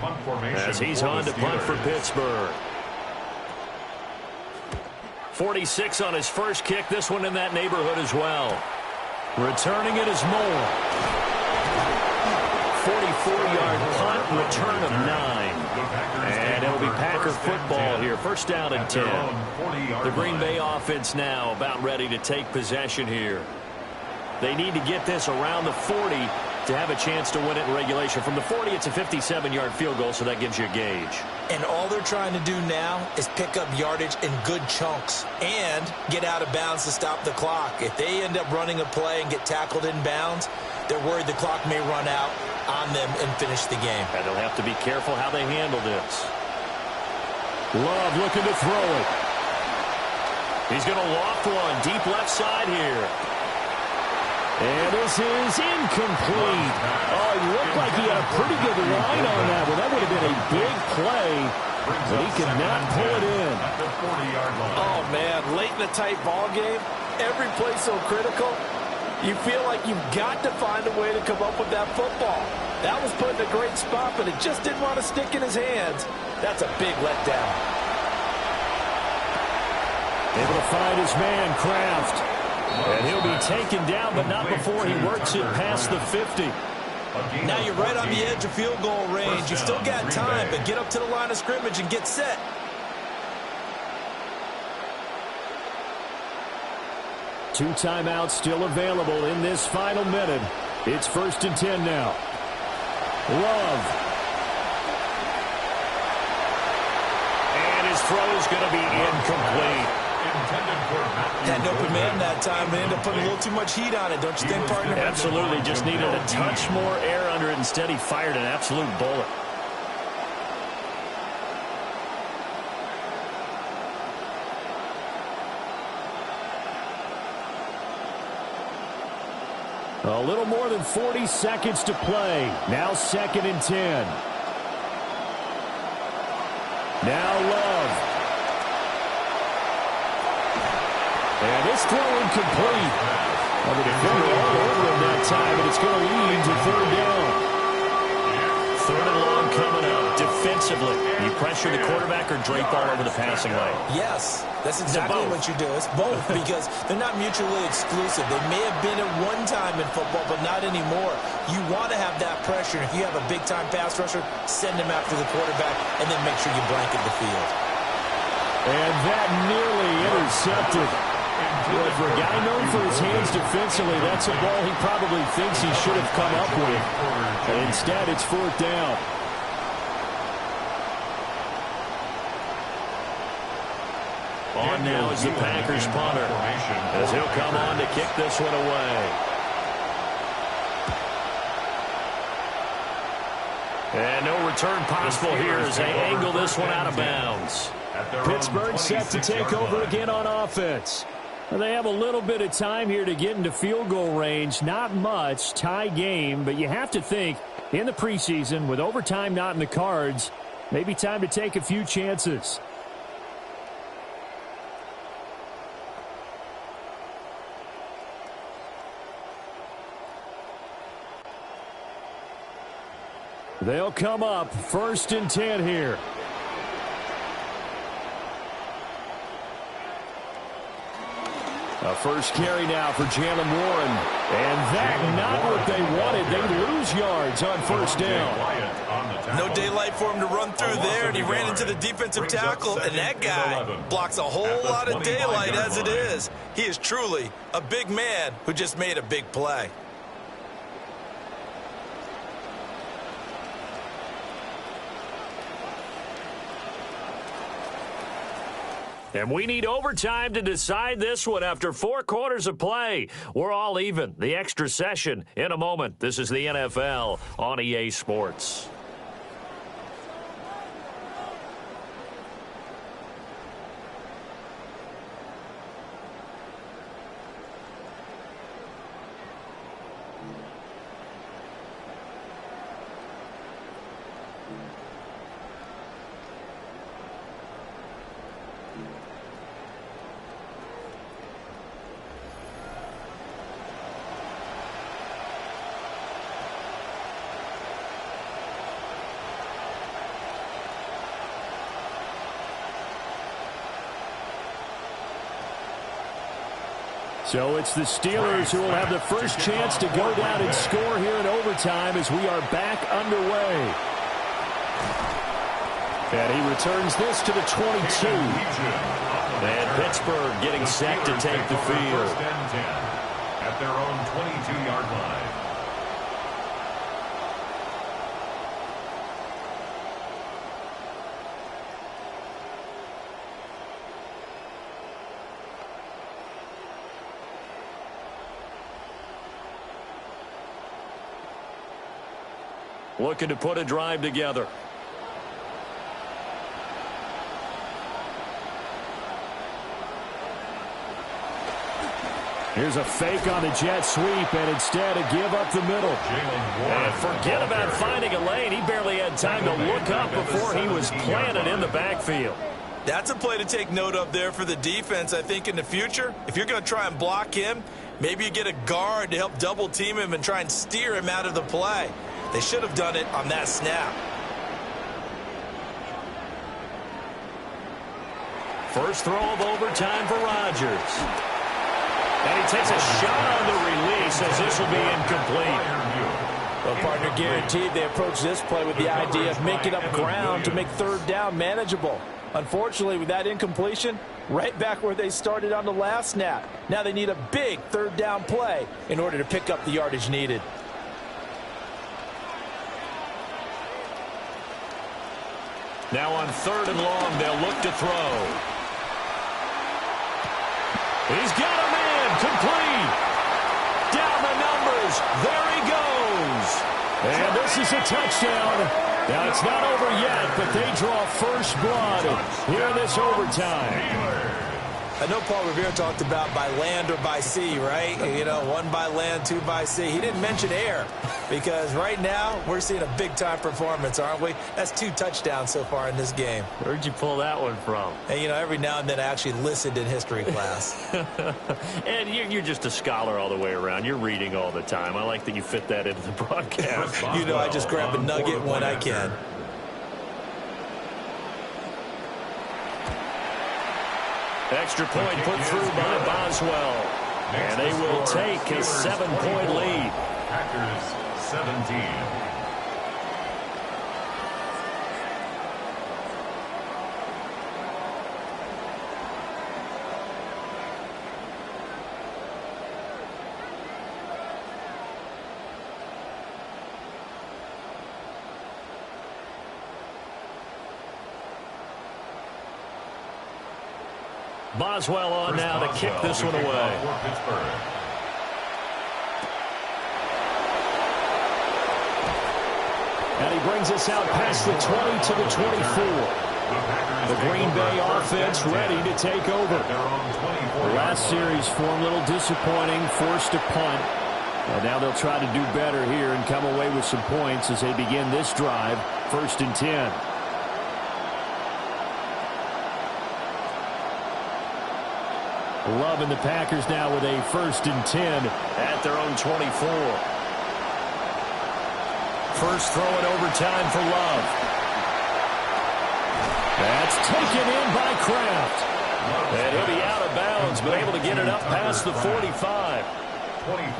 as he's on to punt for Pittsburgh. 46 on his first kick, this one in that neighborhood as well.
Returning it is Moore.
44-yard punt, return of 9. And it'll be Packer football here. First down and 10. The Green Bay offense now about ready to take possession here. They need to get this around the 40 to have a chance to win it in regulation. From the 40, it's a 57-yard field goal, so that gives you a gauge.
And all they're trying to do now is pick up yardage in good chunks and get out of bounds to stop the clock. If they end up running a play and get tackled in bounds, they're worried the clock may run out on them and finish the game.
And they'll have to be careful how they handle this.
Love looking to throw it.
He's going to loft one deep left side here.
And this is incomplete. Oh, he looked like he had a pretty good line on that one. That would have been a big play, but he could not pull it in.
Oh, man, late in the tight ball game, every play so critical, you feel like you've got to find a way to come up with that football. That was put in a great spot, but it just didn't want to stick in his hands. That's a big letdown.
Able to find his man, Kraft. And he'll be taken down, but not before he works it past the 50.
Now you're right on the edge of field goal range. You've still got time, but get up to the line of scrimmage and get set.
Two timeouts still available in this final minute. It's 1st and 10 now. Love.
And his throw is going to be incomplete.
Had an open man that time, but ended up putting a little too much heat on it, don't you think, partner?
Absolutely. Just needed a touch more air under it. Instead, he fired an absolute bullet.
A little more than 40 seconds to play. Now 2nd and 10. Now Love. And it's throw incomplete. Well, the defender all over him that time, and it's going to lead to 3rd down.
3rd and long defensively? You pressure the quarterback or drape all over the passing lane?
Yes, that's exactly what you do. It's both because they're not mutually exclusive. They may have been at one time in football, but not anymore. You want to have that pressure. If you have a big-time pass rusher, send him after the quarterback, and then make sure you blanket the field.
And that nearly intercepted. Well, for a guy known for his hands defensively, that's a ball he probably thinks he should have come up with. And instead, it's 4th down.
On now is the Packers punter, as he'll come on to kick this one away. And no return possible here as they angle this one out of bounds.
Pittsburgh set to take over again on offense. They have a little bit of time here to get into field goal range. Not much, tie game, but you have to think in the preseason with overtime not in the cards, maybe time to take a few chances. They'll come up 1st and 10 here. A first carry now for Jalen Warren. And that not what they wanted. They lose yards on 1st down.
No daylight for him to run through there, and he ran into the defensive tackle, and that guy blocks a whole lot of daylight as it is. He is truly a big man who just made a big play.
And we need overtime to decide this one after 4 quarters of play. We're all even. The extra session in a moment. This is the NFL on EA Sports.
So it's the Steelers who will have the first chance to go down and score here in overtime as we are back underway. And he returns this to the 22.
And Pittsburgh getting set to take the field.
At their own 22-yard line.
Looking to put a drive together.
Here's a fake on the jet sweep, and instead a give up the middle.
And forget about finding a lane. He barely had time to look up before he was planted in the backfield.
That's a play to take note of there for the defense. I think in the future, if you're going to try and block him, maybe you get a guard to help double team him and try and steer him out of the play. They should have done it on that snap.
First throw of overtime for Rodgers. And he takes a shot on the release as this will be incomplete.
Well, partner, guaranteed they approach this play with the idea of making up ground to make 3rd down manageable. Unfortunately, with that incompletion, right back where they started on the last snap. Now they need a big 3rd down play in order to pick up the yardage needed.
Now on 3rd and long, they'll look to throw. He's got a man, complete. Down the numbers, there he goes.
And this is a touchdown. Now it's not over yet, but they draw first blood here in this overtime.
I know Paul Revere talked about by land or by sea, right? You know, 1 by land, 2 by sea. He didn't mention air because right now we're seeing a big-time performance, aren't we? That's 2 touchdowns so far in this game.
Where'd you pull that one from?
And, you know, every now and then I actually listened in history class.
And you're just a scholar all the way around. You're reading all the time. I like that you fit that into the broadcast.
You know, I just grab a nugget when I can.
Extra point put through by Boswell. And they will take a 7-point lead.
Packers 17.
Boswell on now to kick this one away. And he brings us out past the 20 to the 24. The Green Bay offense ready to take over. The last series for him, a little disappointing, forced a punt. And now they'll try to do better here and come away with some points as they begin this drive, 1st and 10. Love and the Packers now with a 1st and 10 at their own 24. First throw in overtime for Love. That's taken in by Kraft. And he'll be out of bounds, but able to get it up past the 45.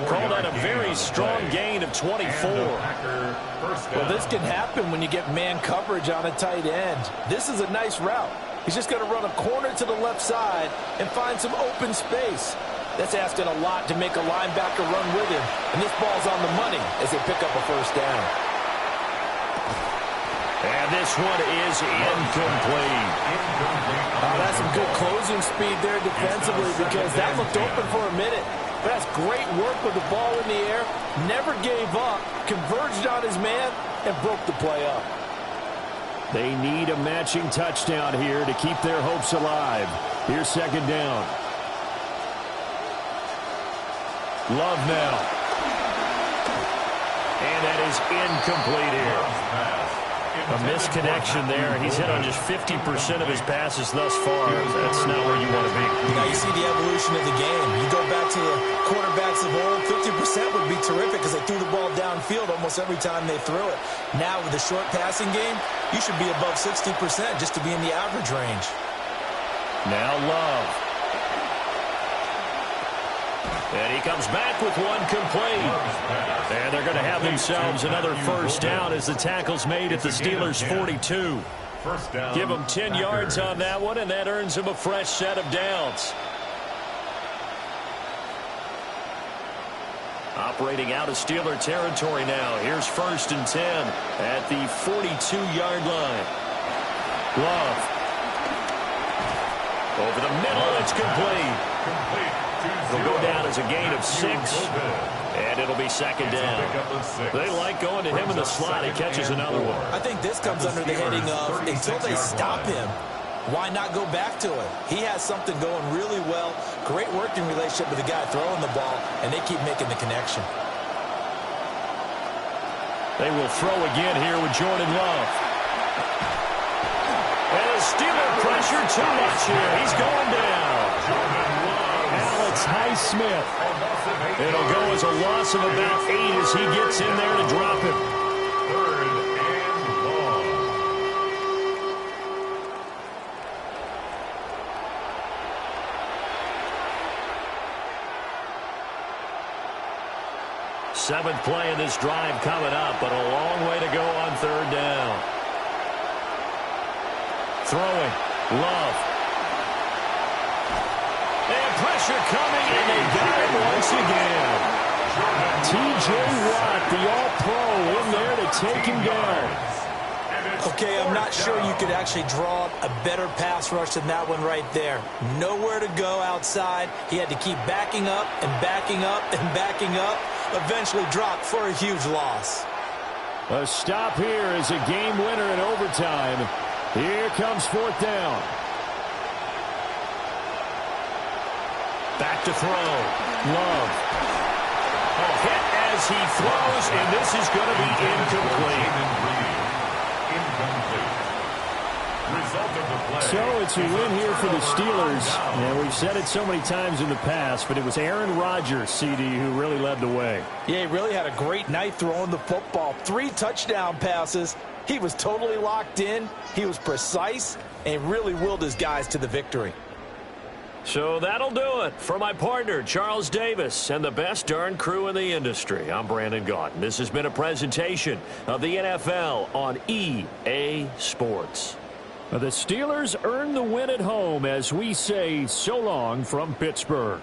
Called out a very strong gain of 24.
Well, this can happen when you get man coverage on a tight end. This is a nice route. He's just going to run a corner to the left side and find some open space. That's asking a lot to make a linebacker run with him. And this ball's on the money as they pick up a 1st down.
And this one is incomplete.
Oh, that's some good closing speed there defensively because that looked open for a minute. But that's great work with the ball in the air. Never gave up, converged on his man, and broke the play up.
They need a matching touchdown here to keep their hopes alive. Here's 2nd down. Love now. And that is incomplete here. A misconnection there. He's hit on just 50% of his passes thus far. That's not where you want to be.
Now you see the evolution of the game. You go back to the quarterbacks of old, 50% would be terrific because they threw the ball downfield almost every time they threw it. Now with the short passing game, you should be above 60% just to be in the average range.
Now Love.
And he comes back with one complete. And they're going to have themselves another 1st down as the tackle's made at the Steelers' 42. Give them 10 yards on that one, and that earns them a fresh set of downs. Operating out of Steeler territory now. Here's 1st and 10 at the 42-yard line. Love. Over the middle, it's complete. It'll go down as a gain of 6, and it'll be 2nd down. They like going to him in the slot. He catches another one.
I think this comes under the heading of until they stop him, why not go back to it? He has something going really well, great working relationship with the guy throwing the ball, and they keep making the connection.
They will throw again here with Jordan Love. And the Steeler pressure too much here. He's going down.
Highsmith.
It'll go as a loss of about 8 as he gets in there to drop him.
3rd and long.
Seventh play of this drive coming up, but a long way to go on 3rd down. Throwing. Love. And pressure coming, and they got him once again. T.J. Watt, the all-pro, in there to take him down.
Okay, I'm not sure you could actually draw a better pass rush than that one right there. Nowhere to go outside. He had to keep backing up and backing up and backing up. Eventually dropped for a huge loss.
A stop here is a game winner in overtime. Here comes 4th down.
Back to throw. Love. A hit as he throws, and this is going to be incomplete.
So it's a win here for the Steelers. And we've said it so many times in the past, but it was Aaron Rodgers, CD, who really led the way.
Yeah, he really had a great night throwing the football. 3 touchdown passes. He was totally locked in. He was precise and really willed his guys to the victory.
So that'll do it. For my partner, Charles Davis, and the best darn crew in the industry, I'm Brandon Gaudin. This has been a presentation of the NFL on EA Sports.
The Steelers earn the win at home as we say so long from Pittsburgh.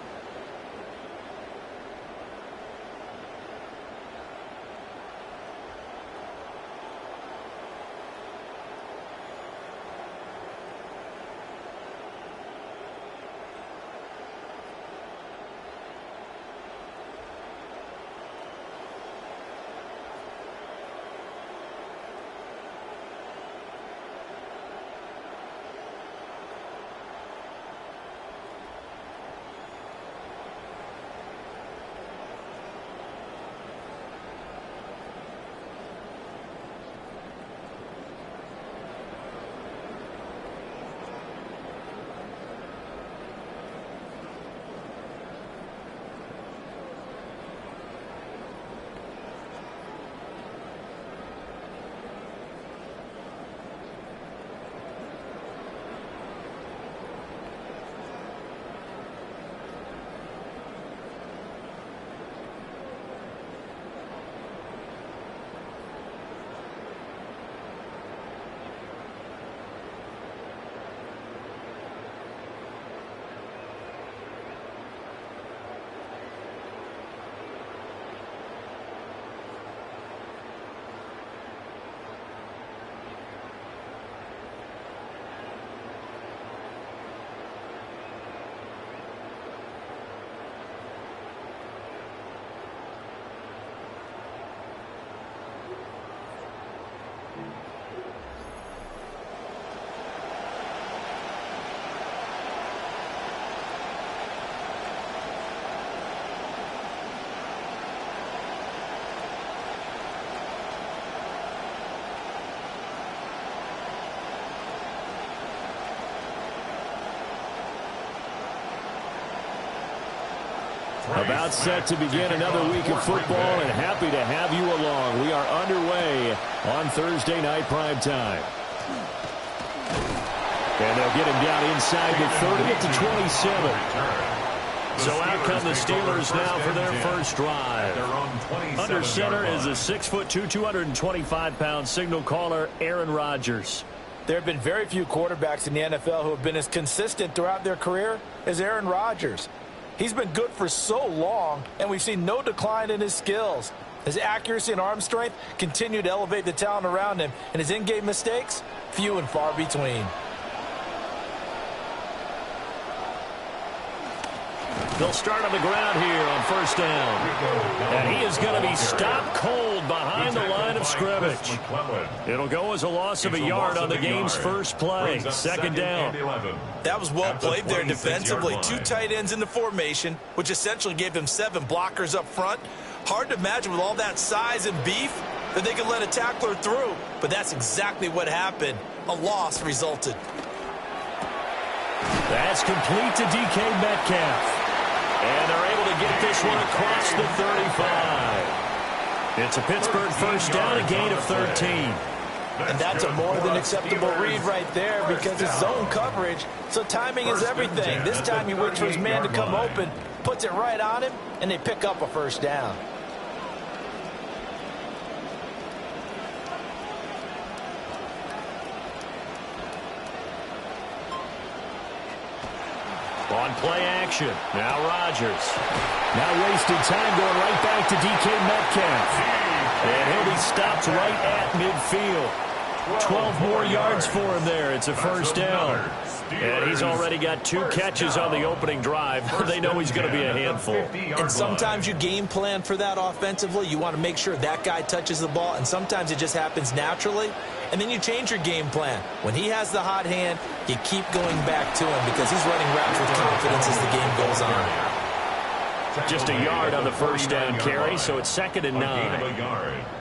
About set to begin another week of football, and happy to have you along. We are underway on Thursday night primetime. And they'll get him down inside the 30 at the 27. So out come the Steelers now for their first drive. Under center is a 6'2", 225-pound signal caller, Aaron Rodgers.
There have been very few quarterbacks in the NFL who have been as consistent throughout their career as Aaron Rodgers. He's been good for so long, and we've seen no decline in his skills. His accuracy and arm strength continue to elevate the talent around him, and his in-game mistakes, few and far between.
They'll start on the ground here on first down. And he is going to be stopped cold behind the line of scrimmage. It'll go as a loss of a yard on the game's first play. Second down.
That was well played there defensively. Two tight ends in the formation, which essentially gave them 7 blockers up front. Hard to imagine with all that size and beef that they could let a tackler through. But that's exactly what happened. A loss resulted.
That's complete to DK Metcalf. And they're able to get this one across the 35. It's a Pittsburgh first down, a gain of 13.
And that's a more than acceptable read right there because it's zone coverage, so timing is everything. This time he waits for his man to come open, puts it right on him, and they pick up a first down.
On play action. Now Rodgers. Now wasted time going right back to DK Metcalf. And he'll be stopped right at midfield. 12 more yards for him there. It's a first down. And he's already got 2 catches on the opening drive. They know he's going to be a handful.
And sometimes you game plan for that offensively. You want to make sure that guy touches the ball, and sometimes it just happens naturally. And then you change your game plan. When he has the hot hand, you keep going back to him because he's running routes with confidence as the game goes on.
Just a yard on the first down carry, so it's 2nd and 9.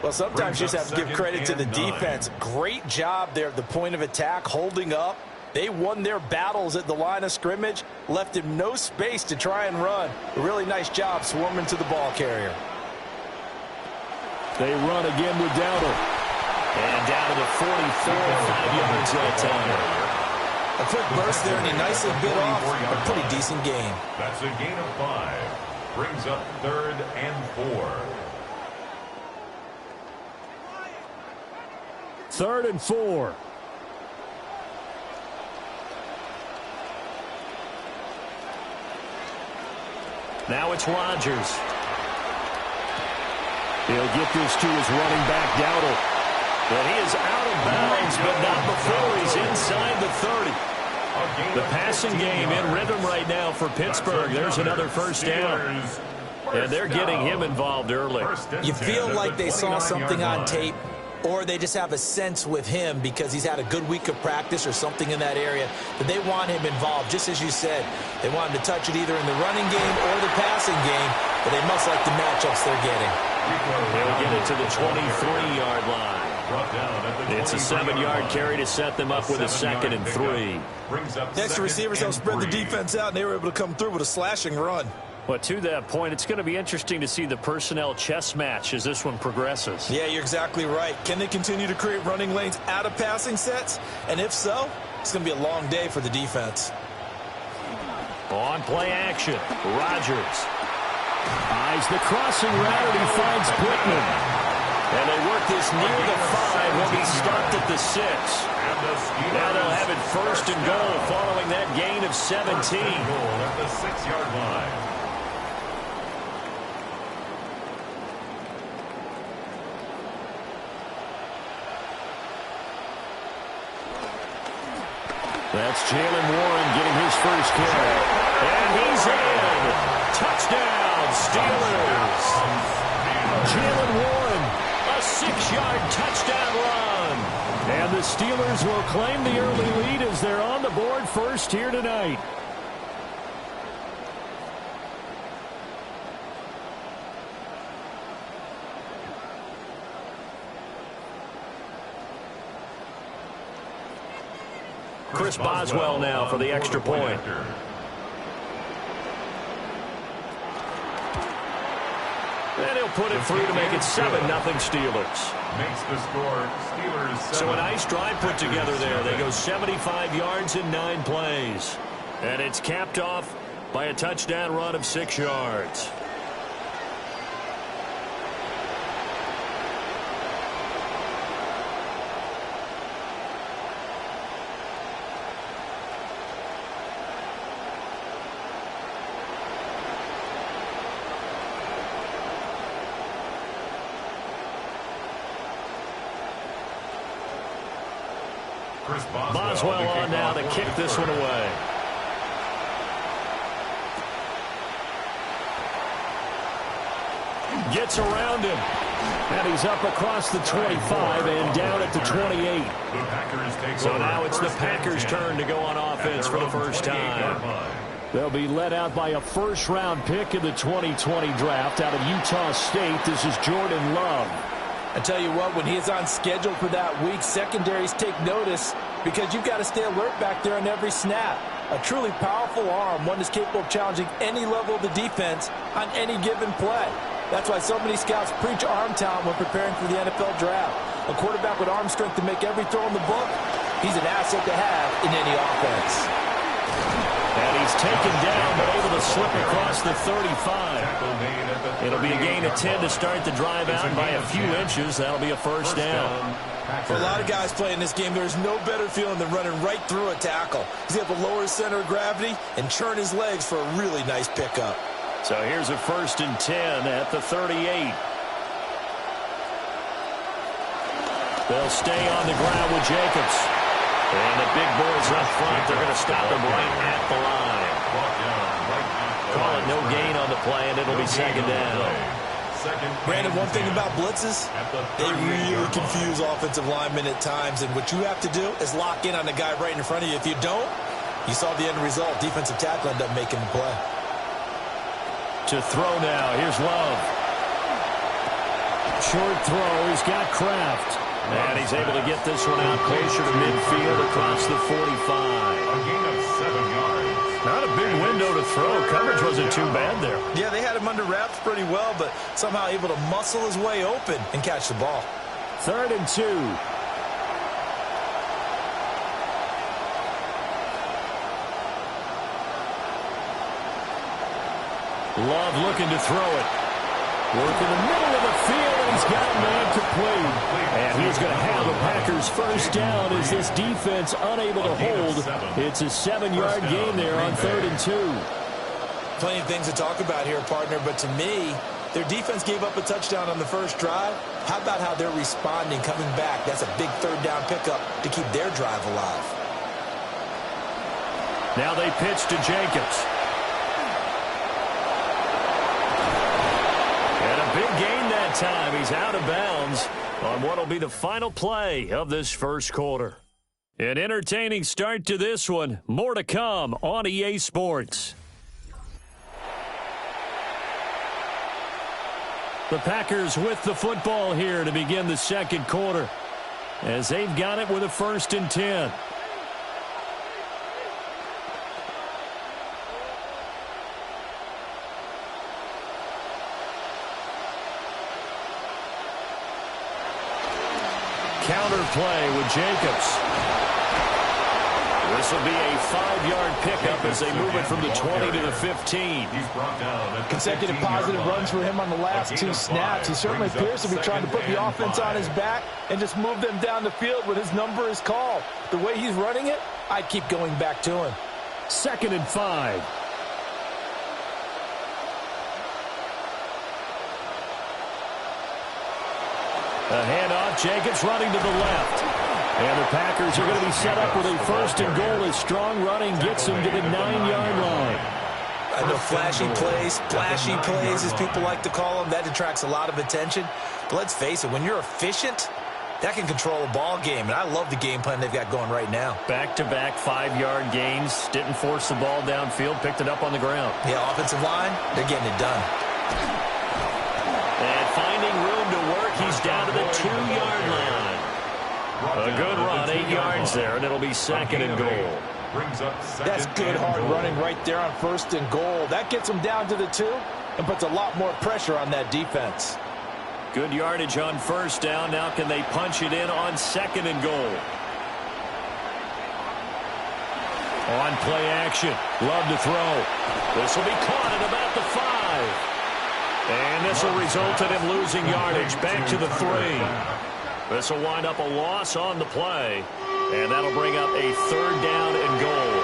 Well, sometimes you just have to give credit to the defense. Great job there at the point of attack, holding up. They won their battles at the line of scrimmage, left him no space to try and run. A really nice job swarming to the ball carrier.
They run again with Dowdle.
And down to the 44, 5 yards that time.
A quick burst there, and he nicely bit off a pretty decent game.
That's a gain of 5. Brings up 3rd and 4.
3rd and 4. Now it's Rodgers. He'll get this to his running back, Dowdle. But he is out of bounds, but not before he's inside the 30. The passing game in rhythm right now for Pittsburgh. There's another first down. And they're getting him involved early.
You feel like they saw something on tape, or they just have a sense with him because he's had a good week of practice or something in that area that they want him involved. Just as you said, they want him to touch it either in the running game or the passing game, but they must like the matchups they're getting.
They'll get it to the 23-yard line. It's a 7-yard carry to set them up with a 2nd and 3.
The extra receivers helped spread the defense out, and they were able to come through with a slashing run.
But to that point, it's going to be interesting to see the personnel chess match as this one progresses.
Yeah, you're exactly right. Can they continue to create running lanes out of passing sets? And if so, it's going to be a long day for the defense.
On play action, Rodgers eyes the crossing route, and he finds Pittman. And they work this near the 5. He'll be stopped at the 6. Now they'll have it 1st and goal following that gain of 17.
At the 6-yard line.
That's Jalen Warren getting his first carry. And he's in. Touchdown, Steelers. Jalen Warren, a 6-yard touchdown run. And the Steelers will claim the early lead as they're on the board first here tonight. Chris Boswell now for the extra point. And he'll put it through to make it 7-0 Steelers.
Makes the score Steelers 7.
So a nice drive put together there. They go 75 yards in 9 plays. And it's capped off by a touchdown run of 6 yards. Boswell on now to kick this one away. Gets around him. And he's up across the 25 and down at the 28. So now it's the Packers' turn to go on offense for the first time. They'll be led out by a first-round pick in the 2020 draft out of Utah State. This is Jordan Love.
I tell you what, when he is on schedule for that week, secondaries take notice because you've got to stay alert back there on every snap. A truly powerful arm, one that's capable of challenging any level of the defense on any given play. That's why so many scouts preach arm talent when preparing for the NFL draft. A quarterback with arm strength to make every throw in the book, he's an asset to have in any offense.
And he's taken down, but able to slip across the 35. It'll be a gain of 10 to start the drive out by a few inches. That'll be a first down.
For a lot of guys playing this game, there's no better feeling than running right through a tackle. He's able to lower his center of gravity and churn his legs for a really nice pickup.
So here's a 1st and 10 at the 38. They'll stay on the ground with Jacobs. And the big boys up front, they're going to stop him right at the line. Call it no gain on the play, and it'll be 2nd down.
Brandon, one thing about blitzes, they really confuse offensive linemen at times, and what you have to do is lock in on the guy right in front of you. If you don't, you saw the end result. Defensive tackle ended up making the play.
To throw now, here's Love. Short throw, he's got Kraft. And he's able to get this one out closer to midfield across the 45.
A gain of 7 yards.
Not a big window to throw. Coverage wasn't too bad there.
Yeah, they had him under wraps pretty well, but somehow able to muscle his way open and catch the ball.
3rd and 2. Love looking to throw it. Work in the middle of the field, and he's got a man complete. And he's going to have the Packers first down as this defense unable to hold. It's a 7-yard gain there on 3rd and 2.
Plenty of things to talk about here, partner, but to me, their defense gave up a touchdown on the first drive. How about how they're responding, coming back? That's a big 3rd down pickup to keep their drive alive.
Now they pitch to Jacobs. And a big gain that time. He's out of bounds on what will be the final play of this first quarter. An entertaining start to this one. More to come on EA Sports. The Packers with the football here to begin the second quarter, as they've got it with a 1st and 10. Counter play with Jacobs. This will be a 5-yard pickup as they move it from the 20 to the 15.
Consecutive positive runs for him on the last 2 snaps. He certainly appears to be trying to put the offense on his back and just move them down the field when his number is called. The way he's running it, I'd keep going back to him.
2nd and 5. A handoff, Jacobs running to the left. And the Packers are going to be set up with a 1st and goal as strong running gets them to the 9-yard line.
I know flashy plays, as people like to call them, that attracts a lot of attention. But let's face it, when you're efficient, that can control a ball game. And I love the game plan they've got going right now.
Back-to-back 5-yard gains. Didn't force the ball downfield. Picked it up on the ground.
Yeah, offensive line, they're getting it done.
And finding room to work, he's down to the 2-yard line. A good run, 8 yards there, and it'll be 2nd and goal.
That's good hard running right there on 1st and goal. That gets them down to the 2 and puts a lot more pressure on that defense.
Good yardage on 1st down. Now can they punch it in on 2nd and goal? On play action. Love to throw. This will be caught at about the 5. And this will result in him losing yardage back to the 3. This will wind up a loss on the play, and that'll bring up a 3rd down and goal.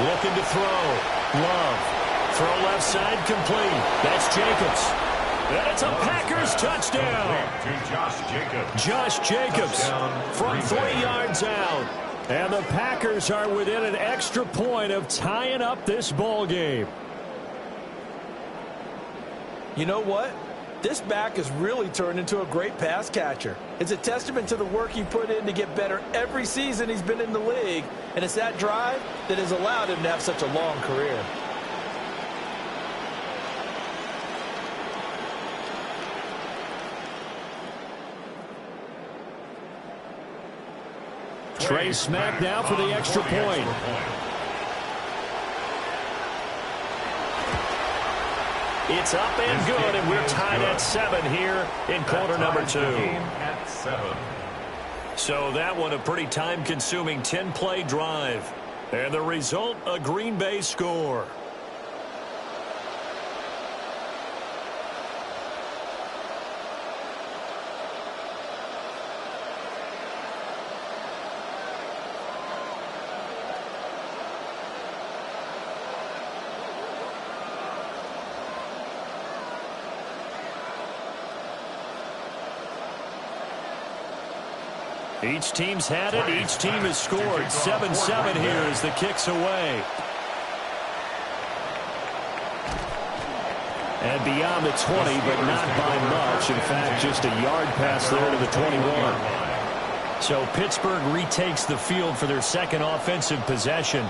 Looking to throw. Love. Throw left side complete. That's Jacobs. And it's a Packers touchdown. Josh Jacobs from 3 yards out. And the Packers are within an extra point of tying up this ball game.
You know what? This back has really turned into a great pass catcher. It's a testament to the work he put in to get better every season he's been in the league. And it's that drive that has allowed him to have such a long career.
Trey Smack now for the extra point. It's up and good, and we're tied at 7 here in quarter number 2. So that one a pretty time-consuming 10-play drive. And the result, a Green Bay score. Each team's had it. Each team has scored. 7-7 here as the kick's away. And beyond the 20, but not by much. In fact, just a yard pass there to the 21. So Pittsburgh retakes the field for their second offensive possession.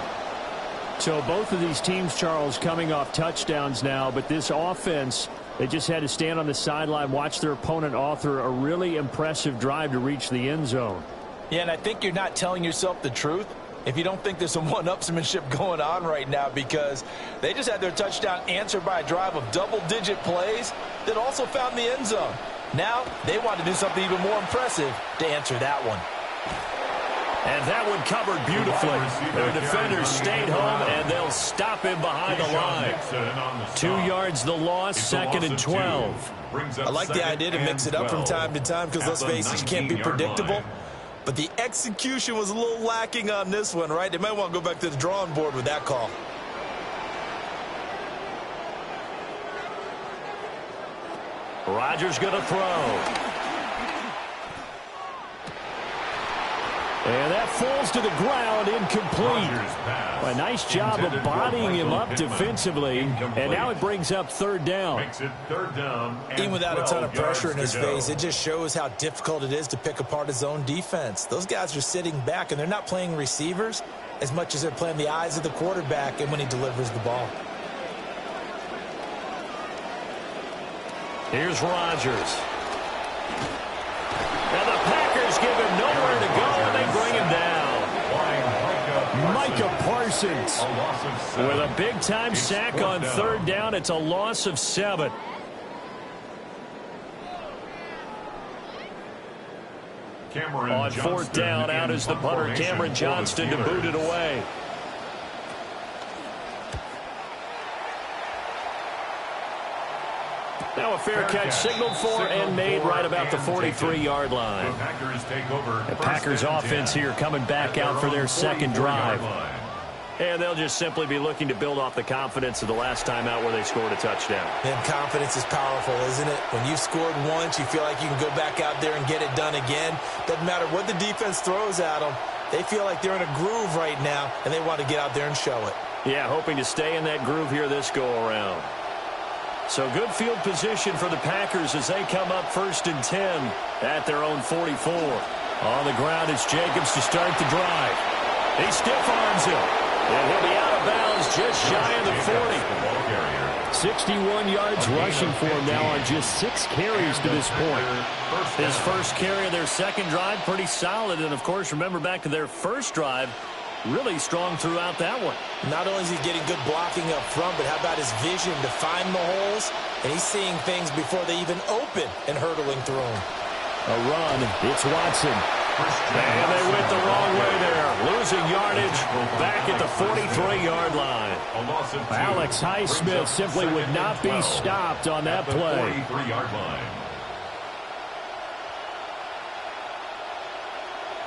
So both of these teams, Charles, coming off touchdowns now, but this offense, they just had to stand on the sideline, watch their opponent author a really impressive drive to reach the end zone.
Yeah, and I think you're not telling yourself the truth if you don't think there's some one-upsmanship going on right now, because they just had their touchdown answered by a drive of double-digit plays that also found the end zone. Now they want to do something even more impressive to answer that one.
And that one covered beautifully. Their defenders stayed home, and they'll stop him behind the line. 2 yards the loss, second and 12.
I like the idea to mix it up from time to time because, let's face it, you can't be predictable. But the execution was a little lacking on this one, right? They might want to go back to the drawing board with that call.
Rodgers going to throw.
And that falls to the ground, incomplete. A nice job of bodying him up defensively. And now it brings up third down.
Even without a ton of pressure in his face, it just shows how difficult it is to pick apart his own defense. Those guys are sitting back, and they're not playing receivers as much as they're playing the eyes of the quarterback and when he delivers the ball.
Here's Rodgers. And the Packers give him nowhere to go, and they bring him down.
Micah Parsons
With a big-time sack on third down, it's a loss of 7. On fourth down, out is the punter, Cameron Johnston, to boot it away. Now a fair catch signaled for and made right about the 43-yard line. The Packers offense here coming back out for their second drive. And they'll just simply be looking to build off the confidence of the last time out where they scored a touchdown.
And confidence is powerful, isn't it? When you've scored once, you feel like you can go back out there and get it done again. Doesn't matter what the defense throws at them. They feel like they're in a groove right now, and they want to get out there and show it.
Yeah, hoping to stay in that groove here this go-around. So good field position for the Packers as they come up 1st and 10 at their own 44. On the ground, it's Jacobs to start the drive. He stiff-arms him, and he'll be out of bounds just shy of the 40.
61 yards rushing for him now on just 6 carries to this point.
His first carry of their second drive, pretty solid. And, of course, remember back to their first drive, really strong throughout that one.
Not only is he getting good blocking up front, but how about his vision to find the holes? And he's seeing things before they even open and hurtling through them.
A run. It's Watson.
And they went the wrong way there. Losing yardage back at the 43-yard line.
Alex Highsmith simply would not be stopped on that play.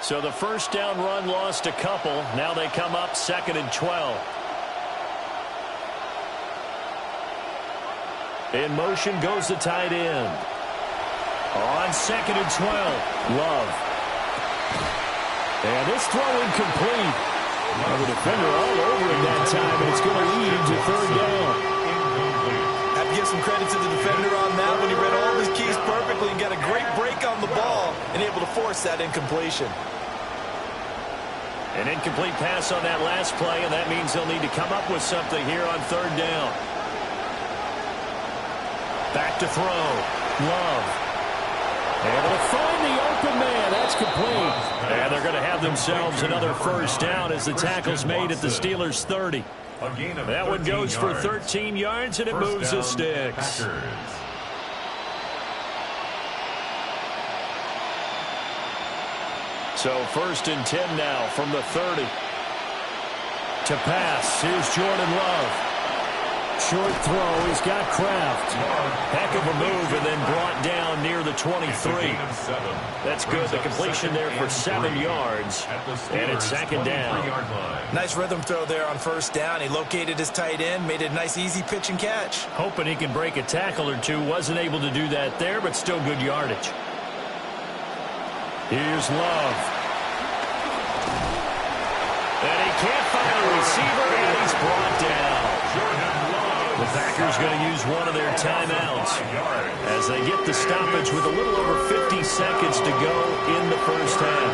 So the first down run lost a couple. Now they come up 2nd and 12. In motion goes the tight end. On 2nd and 12, Love. And this throw incomplete. The defender all over him that time, and it's going to lead to third down.
Have to give some credit to the defender on that when he read all of his keys perfectly and got a great break on the ball and able to force that incompletion.
An incomplete pass on that last play, and that means they'll need to come up with something here on third down. Back to throw. Love. Able to find the open man. That's complete. And they're going to have themselves another first down as the tackle's made at the Steelers' 30. That one goes for 13 yards, and it moves the sticks. So 1st and 10 now from the 30. To pass, here's Jordan Love. Short throw, he's got Kraft. Heck of a move, and then brought down near the 23. That's good, the completion there for 7 yards, and it's 2nd down.
Nice rhythm throw there on 1st down. He located his tight end, made it a nice easy pitch and catch.
Hoping he can break a tackle or two. Wasn't able to do that there, but still good yardage. Here's Love. And he can't find a receiver, and he's brought down. The Packers going to use one of their timeouts as they get the stoppage with a little over 50 seconds to go in the first half.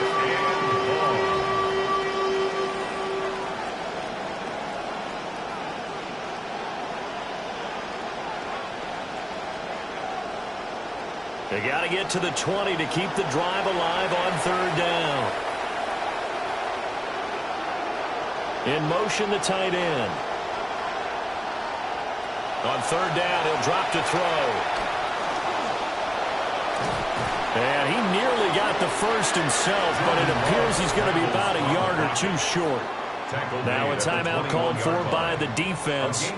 They got to get to the 20 to keep the drive alive on third down. In motion, the tight end. On third down, he'll drop to throw. And he nearly got the first himself, but it appears he's going to be about a yard or two short. Now a timeout called for by the defense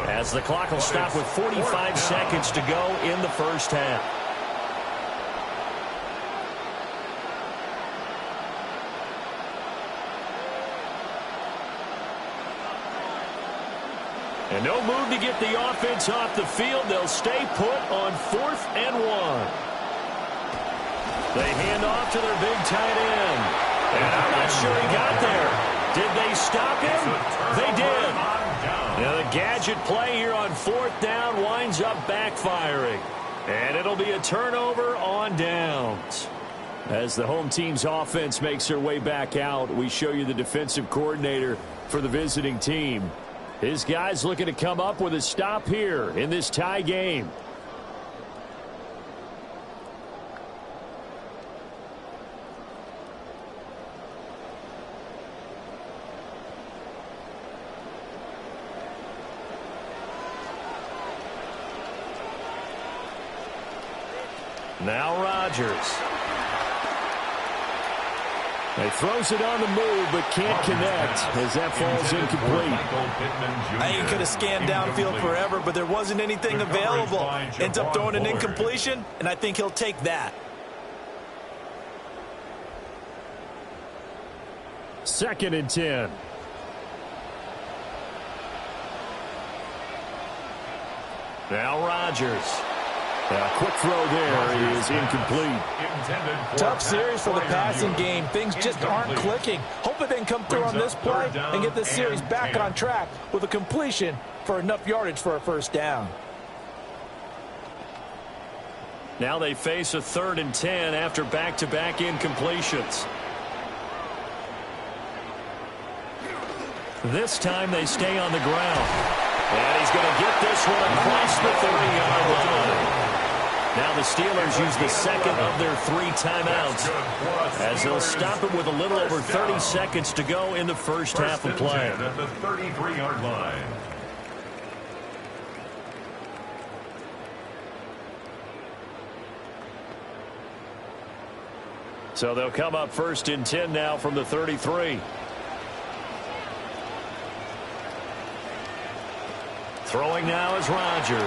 as the clock will stop with 45 seconds to go in the first half. And no move to get the offense off the field. They'll stay put on 4th and 1. They hand off to their big tight end. And I'm not sure he got there. Did they stop him? They did. Now the gadget play here on 4th down winds up backfiring. And it'll be a turnover on downs. As the home team's offense makes their way back out, we show you the defensive coordinator for the visiting team. His guys looking to come up with a stop here in this tie game. Now Rodgers. He throws it on the move, but can't connect as that falls incomplete.
I think he could have scanned downfield forever, but there wasn't anything available. Ends up throwing an incompletion, and I think he'll take that.
2nd and 10. Now Rodgers. A quick throw there is incomplete.
Tough series for the passing game. Things just aren't clicking. Hope it didn't come through on this play and get this series back on track with a completion for enough yardage for a first down.
Now they face a 3rd and 10 after back-to-back incompletions. This time they stay on the ground. And he's going to get this one across the 30-yard line. Now the Steelers use the second of their 3 timeouts as they'll stop it with a little over 30 seconds to go in the first half of play.
At the 33-yard line.
So they'll come up 1st and 10 now from the 33. Throwing now is Rodgers.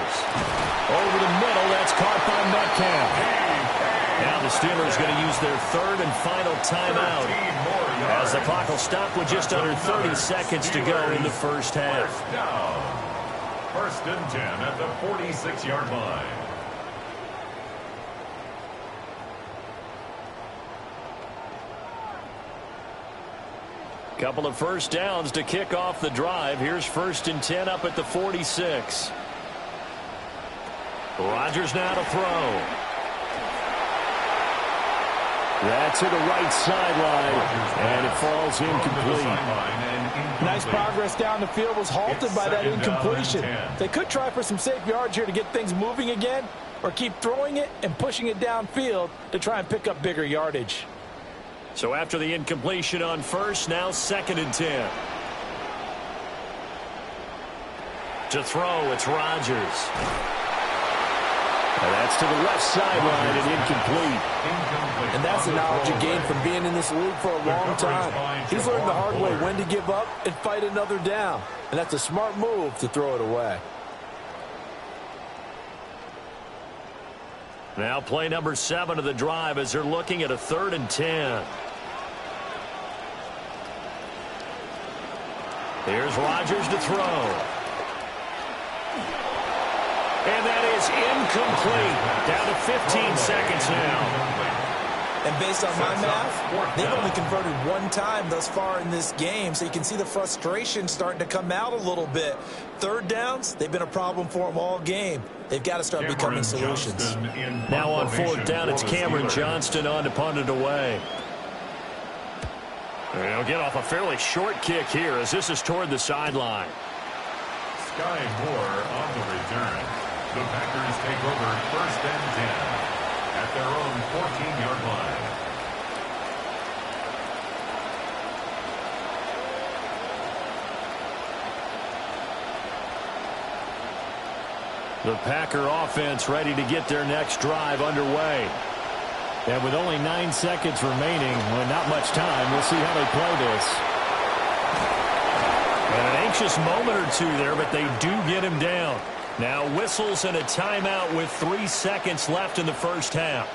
Over the middle, that's caught by Metcalf. Now the Steelers going to use their 3rd and final timeout as the clock will stop with just under 30 seconds to go in the first half.
1st and 10 at the 46-yard line.
Couple of first downs to kick off the drive. Here's 1st and 10 up at the 46. Rodgers now to throw. That's to the right sideline, and it falls incomplete.
Nice progress down the field was halted by that incompletion. They could try for some safe yards here to get things moving again, or keep throwing it and pushing it downfield to try and pick up bigger yardage.
So after the incompletion on 1st, now 2nd and 10. To throw, it's Rodgers. And that's to the left sideline and incomplete.
And that's the knowledge you gain from being in this league for a long time. He's learned the hard way when to give up and fight another down. And that's a smart move to throw it away.
Now play number 7 of the drive as they're looking at a 3rd and 10. Here's Rodgers to throw. And that is incomplete. Down to 15 seconds now.
And based on my math, they've only converted 1 time thus far in this game, so you can see the frustration starting to come out a little bit. 3rd downs, they've been a problem for them all game. They've got to start becoming solutions.
Now on 4th down, it's Cameron Johnston on to punt it away. They'll get off a fairly short kick here as this is toward the sideline.
Sky Moore on the return. The Packers take over 1st and 10 at their own 14-yard line.
The Packer offense ready to get their next drive underway.
And with only 9 seconds remaining, well, not much time, we'll see how they play this. And an anxious moment or two there, but they do get him down. Now whistles and a timeout with 3 seconds left in the first half.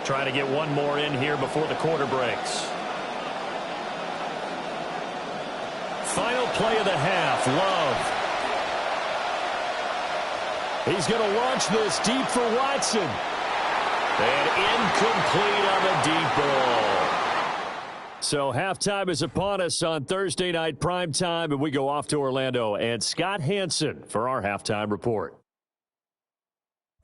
Trying to get one more in here before the quarter breaks. Final play of the half, Love. He's going to launch this deep for Watson. And incomplete on the deep ball. So halftime is upon us on Thursday night primetime, and we go off to Orlando. And Scott Hansen for our halftime report.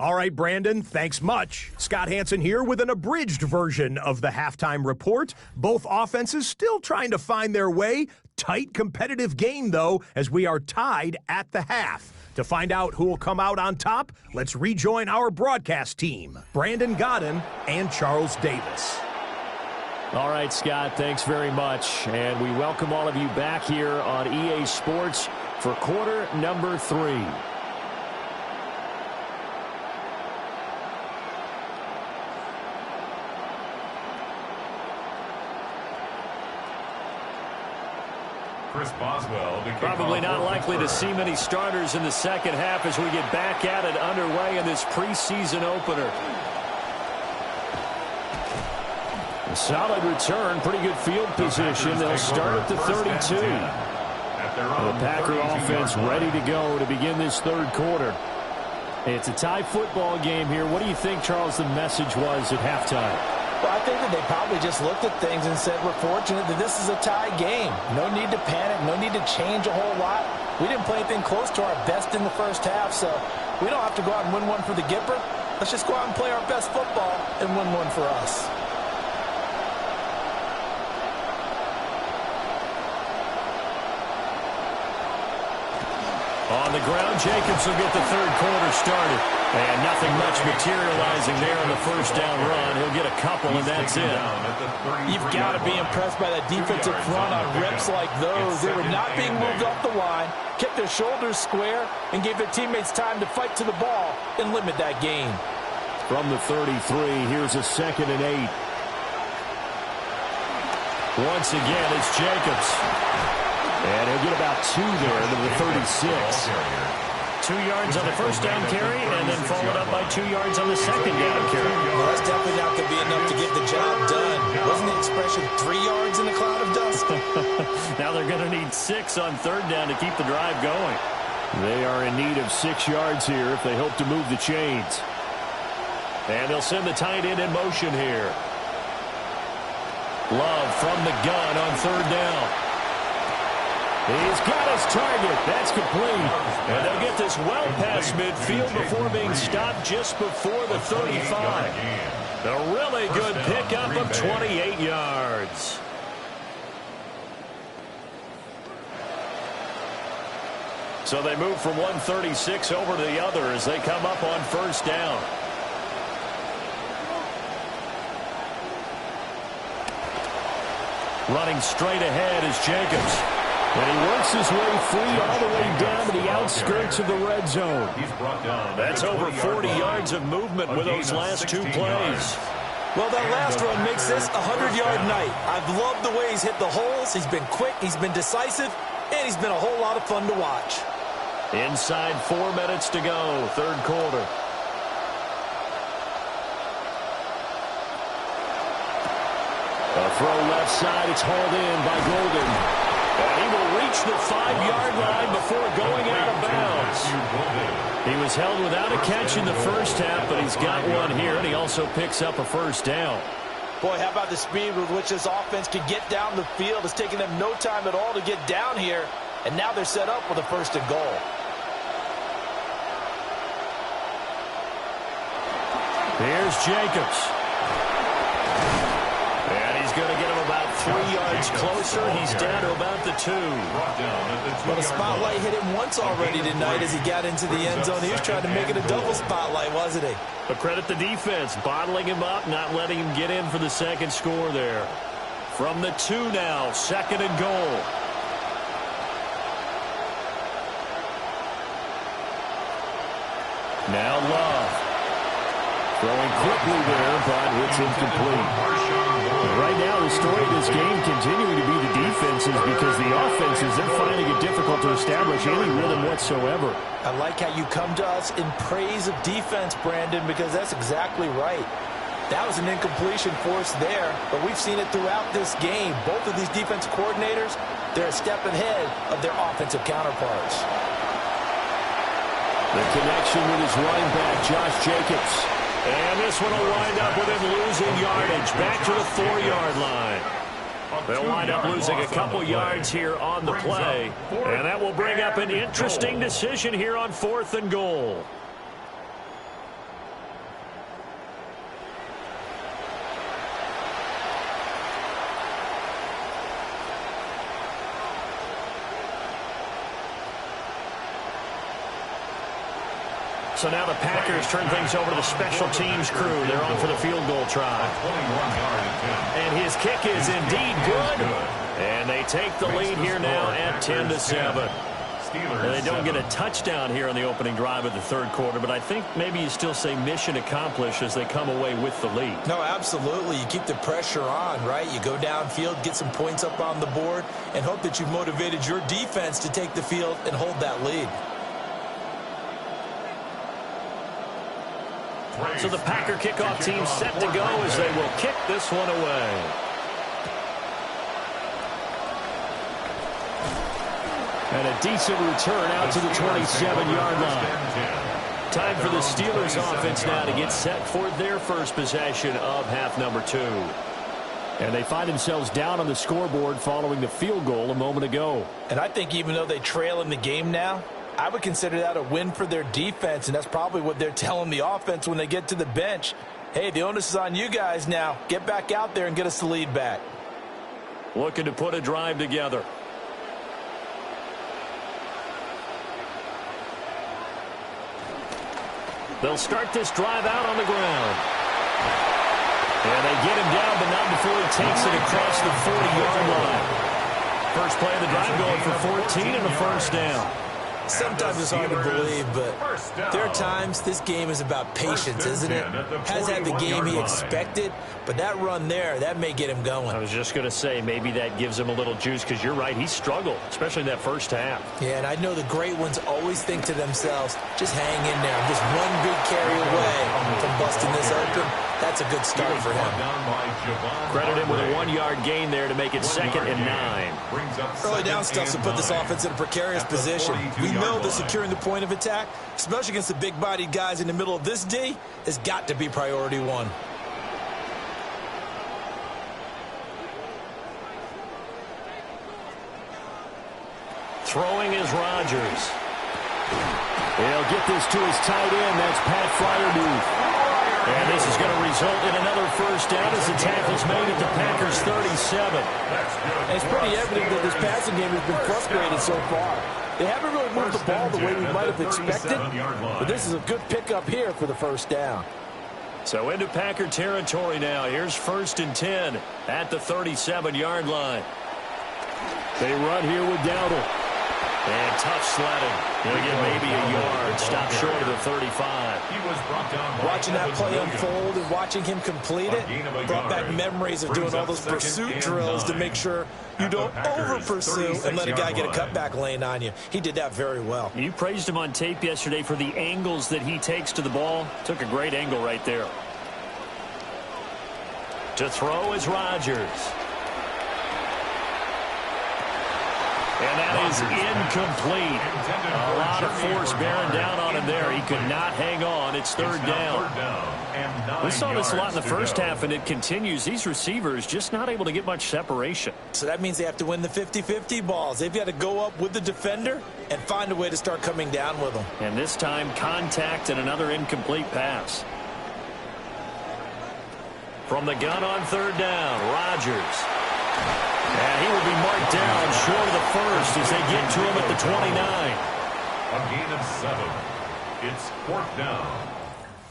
All right, Brandon, thanks much. Scott Hansen here with an abridged version of the halftime report. Both offenses still trying to find their way. Tight competitive game, though, as we are tied at the half. To find out who will come out on top, let's rejoin our broadcast team, Brandon Godden and Charles Davis.
All right, Scott, thanks very much. And we welcome all of you back here on EA Sports for quarter number 3.
Chris Boswell.
Probably not likely to see many starters in the second half as we get back at it underway in this preseason opener. A solid return, pretty good field position. They'll start at the 32. The Packer offense ready to go to begin this third quarter. It's a tie football game here. What do you think, Charles, the message was at halftime?
Well, I think that they probably just looked at things and said, we're fortunate that this is a tie game. No need to panic, no need to change a whole lot. We didn't play anything close to our best in the first half, so we don't have to go out and win one for the Gipper. Let's just go out and play our best football and win one for us.
On the ground, Jacobs will get the third quarter started. And nothing much materializing there on the first down run. He'll get a couple, and that's it.
You've got to be impressed by that defensive front on reps like those. They were not being moved off the line, kept their shoulders square, and gave their teammates time to fight to the ball and limit that gain.
From the 33, here's a 2nd and 8. Once again, it's Jacobs. And he'll get about 2 there to the 36. 2 yards on the first down carry, and then followed up by 2 yards on the second down carry.
Well, that's definitely not going to be enough to get the job done. Wasn't the expression 3 yards in a cloud of dust?
Now they're going to need 6 on third down to keep the drive going. They are in need of 6 yards here if they hope to move the chains. And they'll send the tight end in motion here. Love from the gun on third down. He's got his target. That's complete. And they'll get this well past midfield before being stopped just before the 35. A really good pickup of 28 yards. So they move from 136 over to the other as they come up on first down. Running straight ahead is Jacobs. And he works his way free all the way down to the outskirts of the red zone. That's over 40 yards of movement with those last 2 plays.
Well, that last run makes this a 100-yard night. I've loved the way he's hit the holes. He's been quick, he's been decisive, and he's been a whole lot of fun to watch.
Inside 4 minutes to go, third quarter. A throw left side, it's hauled in by Golden. And he will reach the 5-yard line before going out of bounds. He was held without a catch in the first half, but he's got one here, and he also picks up a first down.
Boy, how about the speed with which this offense could get down the field? It's taken them no time at all to get down here, and now they're set up with a first and goal.
Here's Jacobs. And he's going to get him about
3 yards closer. He's down to about the 2. Well, the spotlight hit him once already tonight as he got into the end zone. He was trying to make it a double spotlight, wasn't he?
But credit the defense, bottling him up, not letting him get in for the second score there. From the 2 now, 2nd and goal. Now Love. Throwing quickly there, but it's incomplete. Right now, the story of this game continuing to be the defenses because the offenses, they're finding it difficult to establish any rhythm whatsoever.
I like how you come to us in praise of defense, Brandon, because that's exactly right. That was an incompletion for us there, but we've seen it throughout this game. Both of these defense coordinators, they're a step ahead of their offensive counterparts.
The connection with his running back, Josh Jacobs. And this one will wind up with him losing yardage back to the 4-yard line. They'll wind up losing a couple yards here on the play. And that will bring up an interesting decision here on 4th and goal. So now the Packers turn things over to the special teams crew. They're on for the field goal try. And his kick is indeed good. And they take the lead here now at 10-7. And they don't get a touchdown here on the opening drive of the 3rd quarter, but I think maybe you still say mission accomplished as they come away with the lead.
No, absolutely. You keep the pressure on, right? You go downfield, get some points up on the board, and hope that you've motivated your defense to take the field and hold that lead.
So the Packer kickoff team set to go as they will kick this one away. And a decent return out to the 27-yard line. Time for the Steelers offense now to get set for their first possession of half number 2. And they find themselves down on the scoreboard following the field goal a moment ago.
And I think even though they trail in the game now, I would consider that a win for their defense, and that's probably what they're telling the offense when they get to the bench. Hey, the onus is on you guys now. Get back out there and get us the lead back.
Looking to put a drive together. They'll start this drive out on the ground. And they get him down, but not before he takes it across the 40-yard line. First play of the drive going for 14 and a first down.
Sometimes it's hard to believe, but there are times this game is about patience, isn't it? Has had the game he expected, but that run there, that may get him going.
I was just going to say, maybe that gives him a little juice, because you're right, he struggled, especially in that first half.
Yeah, and I know the great ones always think to themselves, just hang in there. I'm just one big carry away from busting this open. That's a good start for him.
Credit him with a 1-yard gain there to make it 2nd and 9.
Early down stuff to put this offense in a precarious position. We know that securing the point of attack, especially against the big-bodied guys in the middle of this D, has got to be priority 1.
Throwing is Rodgers. He'll get this to his tight end. That's Pat Fryermuth. And this is going to result in another first down as the tackle's made at the Packers' 37.
And it's pretty evident that this passing game has been frustrated so far. They haven't really moved the ball the way we might have expected, but this is a good pickup here for the first down.
So into Packer territory now. Here's 1st and 10 at the 37-yard line. They run here with Dowdle. And tough sledding. He'll get maybe a yard. Stop short of the 35.
Watching that play unfold and watching him complete it brought back memories of doing all those pursuit drills to make sure you don't over-pursue and let a guy get a cutback lane on you. He did that very well.
You praised him on tape yesterday for the angles that he takes to the ball. Took a great angle right there. To throw is Rodgers. And that is incomplete. A lot of force bearing down on him there. He could not hang on. It's 3rd down. We saw this a lot in the first half, and it continues. These receivers just not able to get much separation.
So that means they have to win the 50-50 balls. They've got to go up with the defender and find a way to start coming down with them.
And this time, contact and another incomplete pass. From the gun on 3rd down, Rodgers. And he will be marked down short of the first as they get to him at the 29.
A gain of 7. It's 4th down.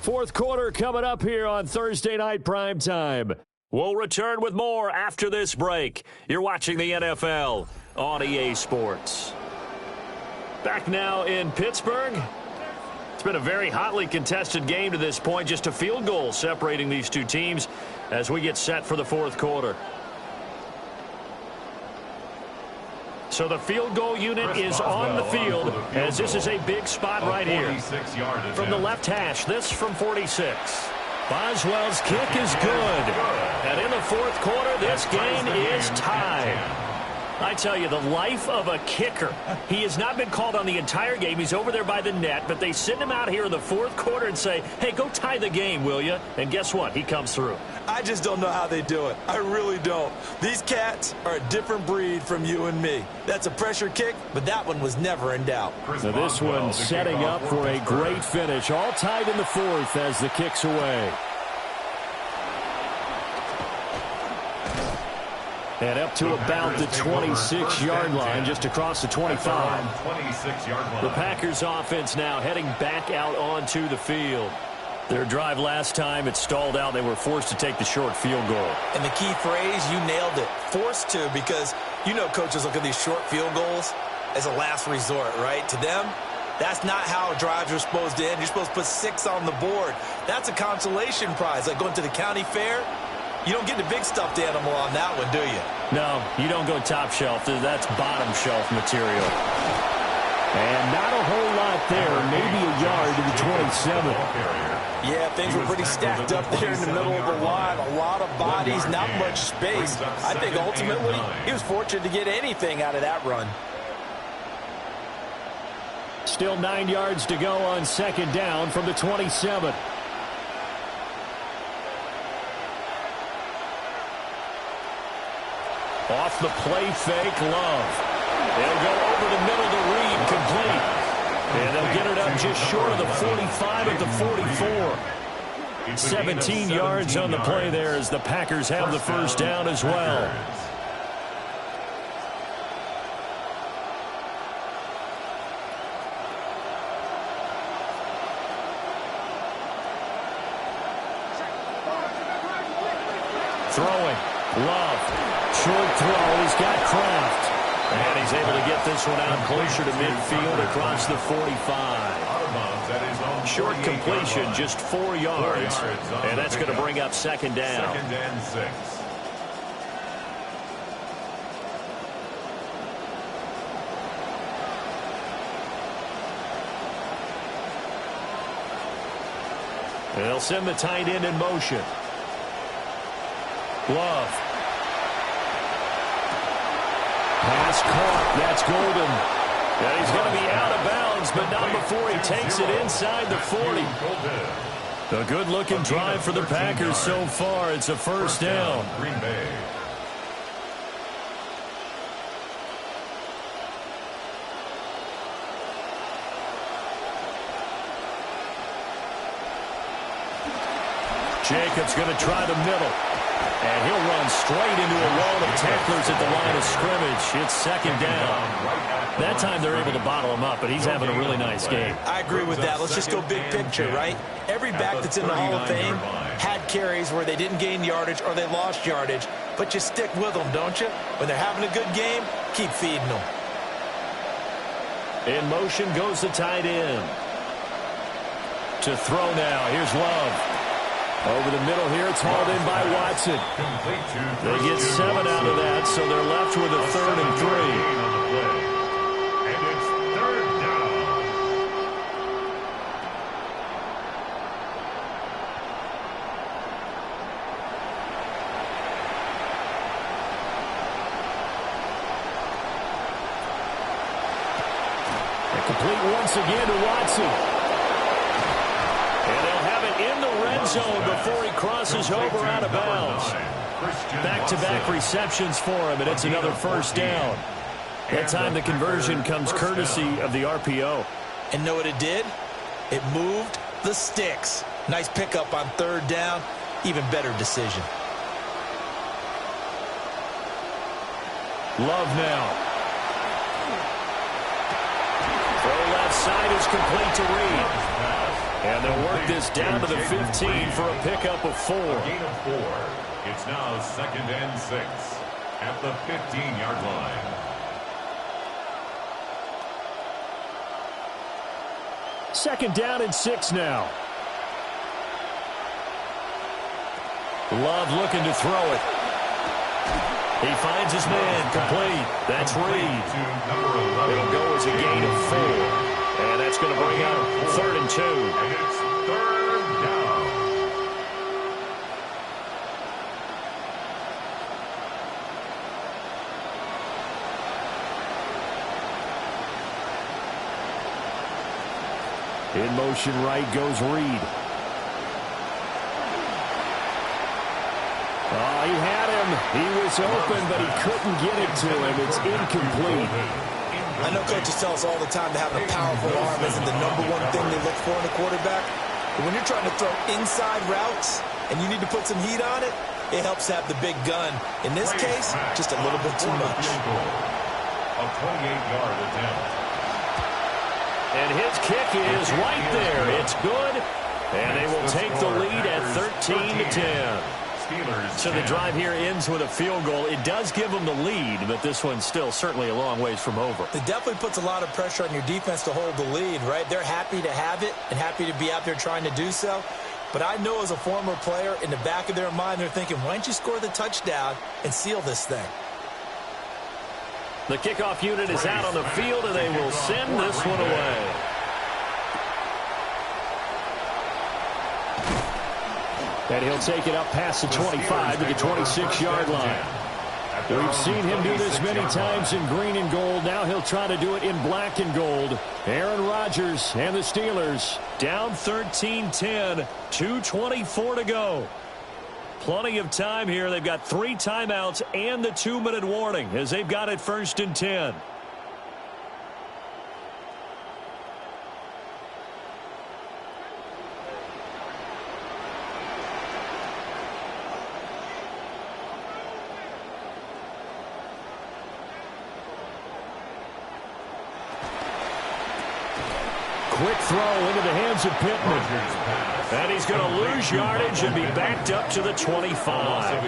Fourth quarter coming up here on Thursday Night Primetime.
We'll return with more after this break. You're watching the NFL on EA Sports.
Back now in Pittsburgh. It's been a very hotly contested game to this point. Just a field goal separating these two teams as we get set for the fourth quarter. So the field goal unit is on the field as this is a big spot right here. From the left hash, this from 46. Boswell's kick is good. And in the fourth quarter, this game is tied. I tell you, the life of a kicker. He has not been called on the entire game. He's over there by the net, but they send him out here in the fourth quarter and say, hey, go tie the game, will you? And guess what? He comes through.
I just don't know how they do it. I really don't. These cats are a different breed from you and me. That's a pressure kick, but that one was never in doubt.
So this one setting up for a great finish. All tied in the fourth as the kick's away. And up to about the 26-yard line, just across the 25. The Packers offense now heading back out onto the field. Their drive last time, it stalled out. They were forced to take the short field goal.
And the key phrase, you nailed it. Forced to, because you know coaches look at these short field goals as a last resort, right? To them, that's not how drives are supposed to end. You're supposed to put 6 on the board. That's a consolation prize, like going to the county fair. You don't get the big stuffed animal on that one, do you?
No, you don't go top shelf. That's bottom shelf material. And not a whole lot there, maybe a yard to the 27.
Yeah, things were pretty stacked up there in the middle of the line. A lot of bodies, not much space. I think ultimately he was fortunate to get anything out of that run.
Still 9 yards to go on second down from the 27. Off the play fake, Love. They'll go over the middle to Reed, complete. And they'll get it up just short of the 45 at the 44. 17 yards on the play there as the Packers have the first down as well. Throwing, Love. Short throw, he's got Kraft. And he's able to get this one out closer to midfield across the 45. Short completion, just 4 yards. And that's going to bring up second down.
2nd and 6.
They'll send the tight end in motion. Love. Pass caught. That's Golden. And he's going to be out of bounds, but not before he takes it inside the 40. A good-looking drive for the Packers so far. It's a first down.
Greenbay.
Jacobs going to try the middle. And he'll run straight into a wall of tacklers at the line of scrimmage. It's second down. That time they're able to bottle him up, but he's having a really nice game.
I agree with that. Let's just go big picture, right? Every back that's in the Hall of Fame had carries where they didn't gain yardage or they lost yardage, but you stick with them, don't you? When they're having a good game, keep feeding them.
In motion goes the tight end. To throw now. Here's Love. Over the middle here, it's hauled in by Watson. They get 7 out of that, so they're left with a 3rd and 3.
And it's 3rd down.
And complete once again to Watson. And they'll have it in the red zone before he crosses over out of bounds. Back-to-back receptions for him, and it's another first down. That time the conversion comes courtesy of the RPO.
And know what it did? It moved the sticks. Nice pickup on 3rd down. Even better decision.
Love now. Throw left side is complete to Reed. And they'll work this down to the 15 for a pickup of 4.
Gain of 4. It's now 2nd and 6 at the 15-yard line.
Second down and 6 now.
Love looking to throw it. He finds his man complete. That's Reed. It'll go as a gain of 4. And that's going to bring out 3rd and 2.
And it's 3rd down.
In motion right goes Reed. Oh, he had him. He was open, but he couldn't get it to him. It's incomplete.
I know coaches tell us all the time that having a powerful arm isn't the #1 thing they look for in a quarterback. But when you're trying to throw inside routes and you need to put some heat on it, it helps to have the big gun. In this case, just a little bit too much.
A 28-yard attempt.
And his kick is right there. It's good. And they will take the lead at 13-10. So the drive here ends with a field goal. It does give them the lead, but this one's still certainly a long ways from over.
It definitely puts a lot of pressure on your defense to hold the lead, right? They're happy to have it and happy to be out there trying to do so. But I know as a former player, in the back of their mind, they're thinking, why don't you score the touchdown and seal this thing?
The kickoff unit is out on the field, and they will send this one away.
And he'll take it up past the 25 to the 26-yard line. We've seen him do this many times in green and gold. Now he'll try to do it in black and gold. Aaron Rodgers and the Steelers
down 13-10, 2:24 to go. Plenty of time here. They've got 3 timeouts and the 2-minute warning as they've got it 1st and 10.
Quick throw into the hands of Pittman.
And he's going to lose yardage and be backed up to the 25.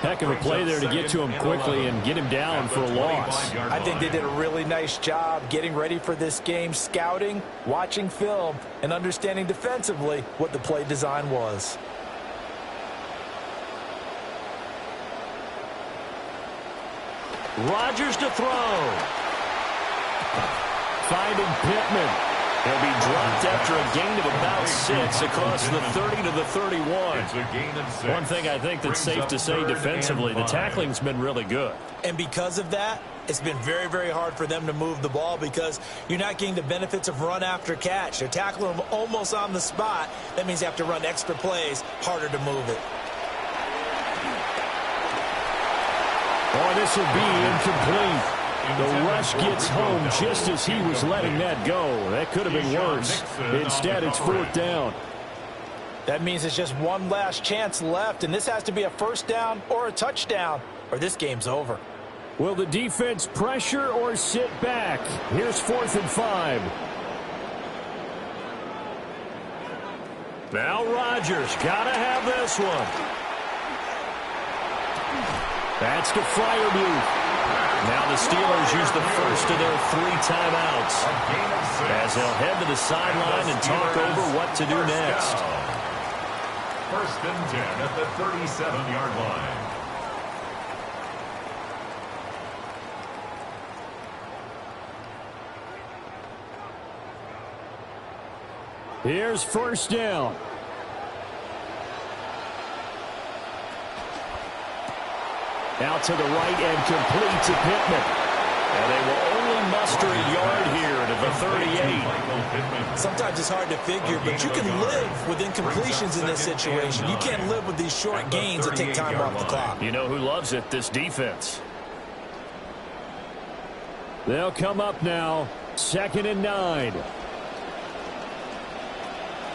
Heck of a play there to get to him quickly and get him down for a loss.
I think they did a really nice job getting ready for this game, scouting, watching film, and understanding defensively what the play design was.
Rodgers to throw.
Finding Pittman.
He'll be dropped after a gain of about 6 across the 30 to the 31.
It's a gain of 6.
One thing I think that's safe to say defensively, the tackling's been really good.
And because of that, it's been very, very hard for them to move the ball because you're not getting the benefits of run after catch. They're tackling them almost on the spot. That means you have to run extra plays, harder to move it.
Oh, this will be incomplete. The rush gets home just as he was letting that go. That could have been worse. Instead, it's 4th down.
That means it's just one last chance left, and this has to be a 1st down or a touchdown, or this game's over.
Will the defense pressure or sit back? Here's 4th and 5.
Now Rodgers got to have this one.
That's to Freiermuth.
Now the Steelers use the first of their 3 timeouts as they'll head to the sideline and talk over what to do next.
1st and 10 at the 37-yard line.
Here's 1st down. Out to the right and complete to Pittman.
And they will only muster a yard here to the 38.
Sometimes it's hard to figure, but you can live with incompletions in this situation. You can't live with these short gains that take time off the clock.
You know who loves it? This defense.
They'll come up now. 2nd and 9.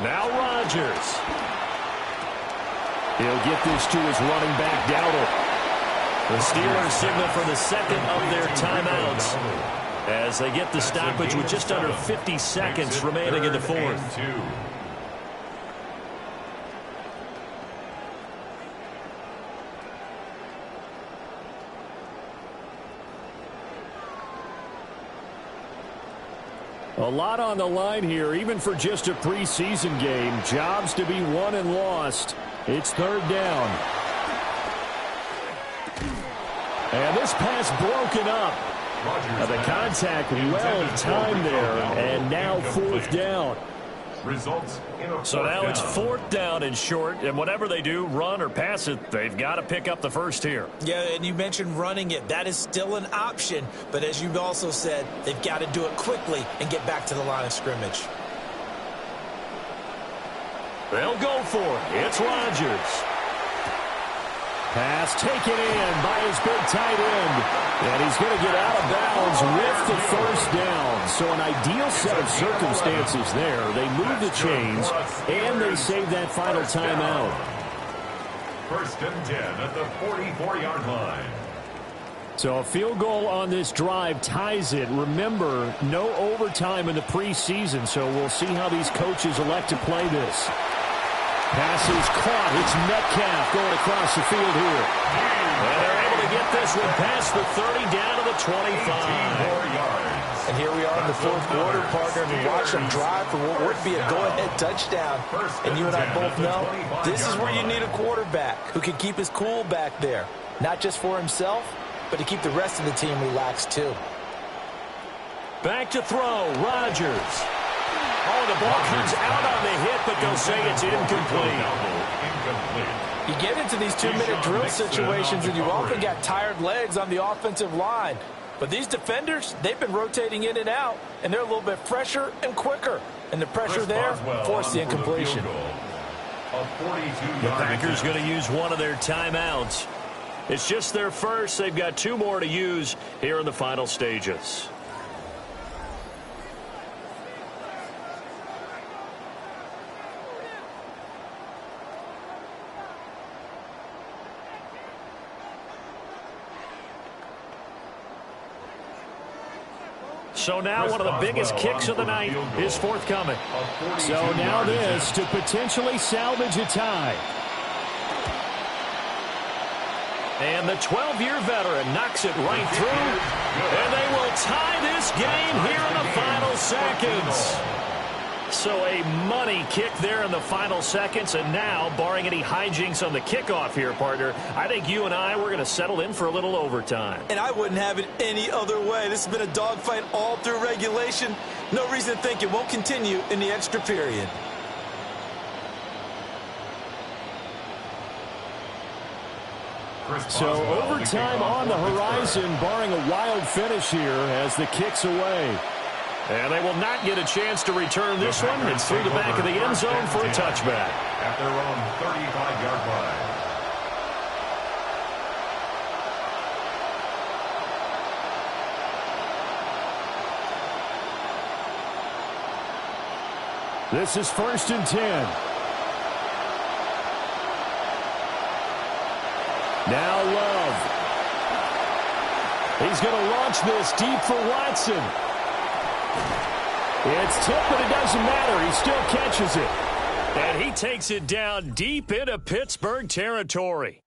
Now Rodgers.
He'll get this to his running back, Dowdle.
The Steelers signal for the second of their timeouts as they get the stoppage with just under 50 seconds remaining in the fourth.
A lot on the line here, even for just a preseason game. Jobs to be won and lost. It's third down. And this pass broken up. The contact well timed there, and now fourth down.
So now it's fourth down and short, and whatever they do, run or pass it, they've got to pick up the first here.
Yeah, and you mentioned running it. That is still an option, but as you've also said, they've got to do it quickly and get back to the line of scrimmage.
They'll go for it. It's Rodgers.
Pass taken in by his big tight end. And he's going to get out of bounds with the first down. So an ideal set of circumstances there. They move the chains, and they save that final timeout.
First and 10 at the 44-yard line.
So a field goal on this drive ties it. Remember, no overtime in the preseason, so we'll see how these coaches elect to play this. Pass is caught. It's Metcalf going across the field here.
And they're able to get this one past the 30 down to the 25.
And here we are in the fourth quarter, partner, and we watch them drive for what would be a go-ahead touchdown. And you and I both know this is where you need a quarterback who can keep his cool back there. Not just for himself, but to keep the rest of the team relaxed too.
Back to throw, Rodgers. Oh, the ball comes out on the hit, but they'll say it's incomplete.
You get into these two-minute drill situations, and you often got tired legs on the offensive line. But these defenders, they've been rotating in and out, and they're a little bit fresher and quicker. And the pressure there forced the incompletion.
The Packers going to use one of their timeouts. It's just their first. They've got two more to use here in the final stages. So now one of the biggest kicks of the night is forthcoming.
So now this to potentially salvage a tie.
And the 12-year veteran knocks it right through. And they will tie this game here in the final seconds. So a money kick there in the final seconds. And now, barring any hijinks on the kickoff here, partner, I think you and I, we're going to settle in for a little overtime.
And I wouldn't have it any other way. This has been a dogfight all through regulation. No reason to think it won't continue in the extra period.
So overtime on the horizon, barring a wild finish here as the kick's away.
And they will not get a chance to return this one. It's through the back of the end zone for a touchback.
At their own 35-yard line.
This is first and 10. Now Love. He's going to launch this deep for Watson. It's tipped, but it doesn't matter. He still catches it.
And he takes it down deep into Pittsburgh territory.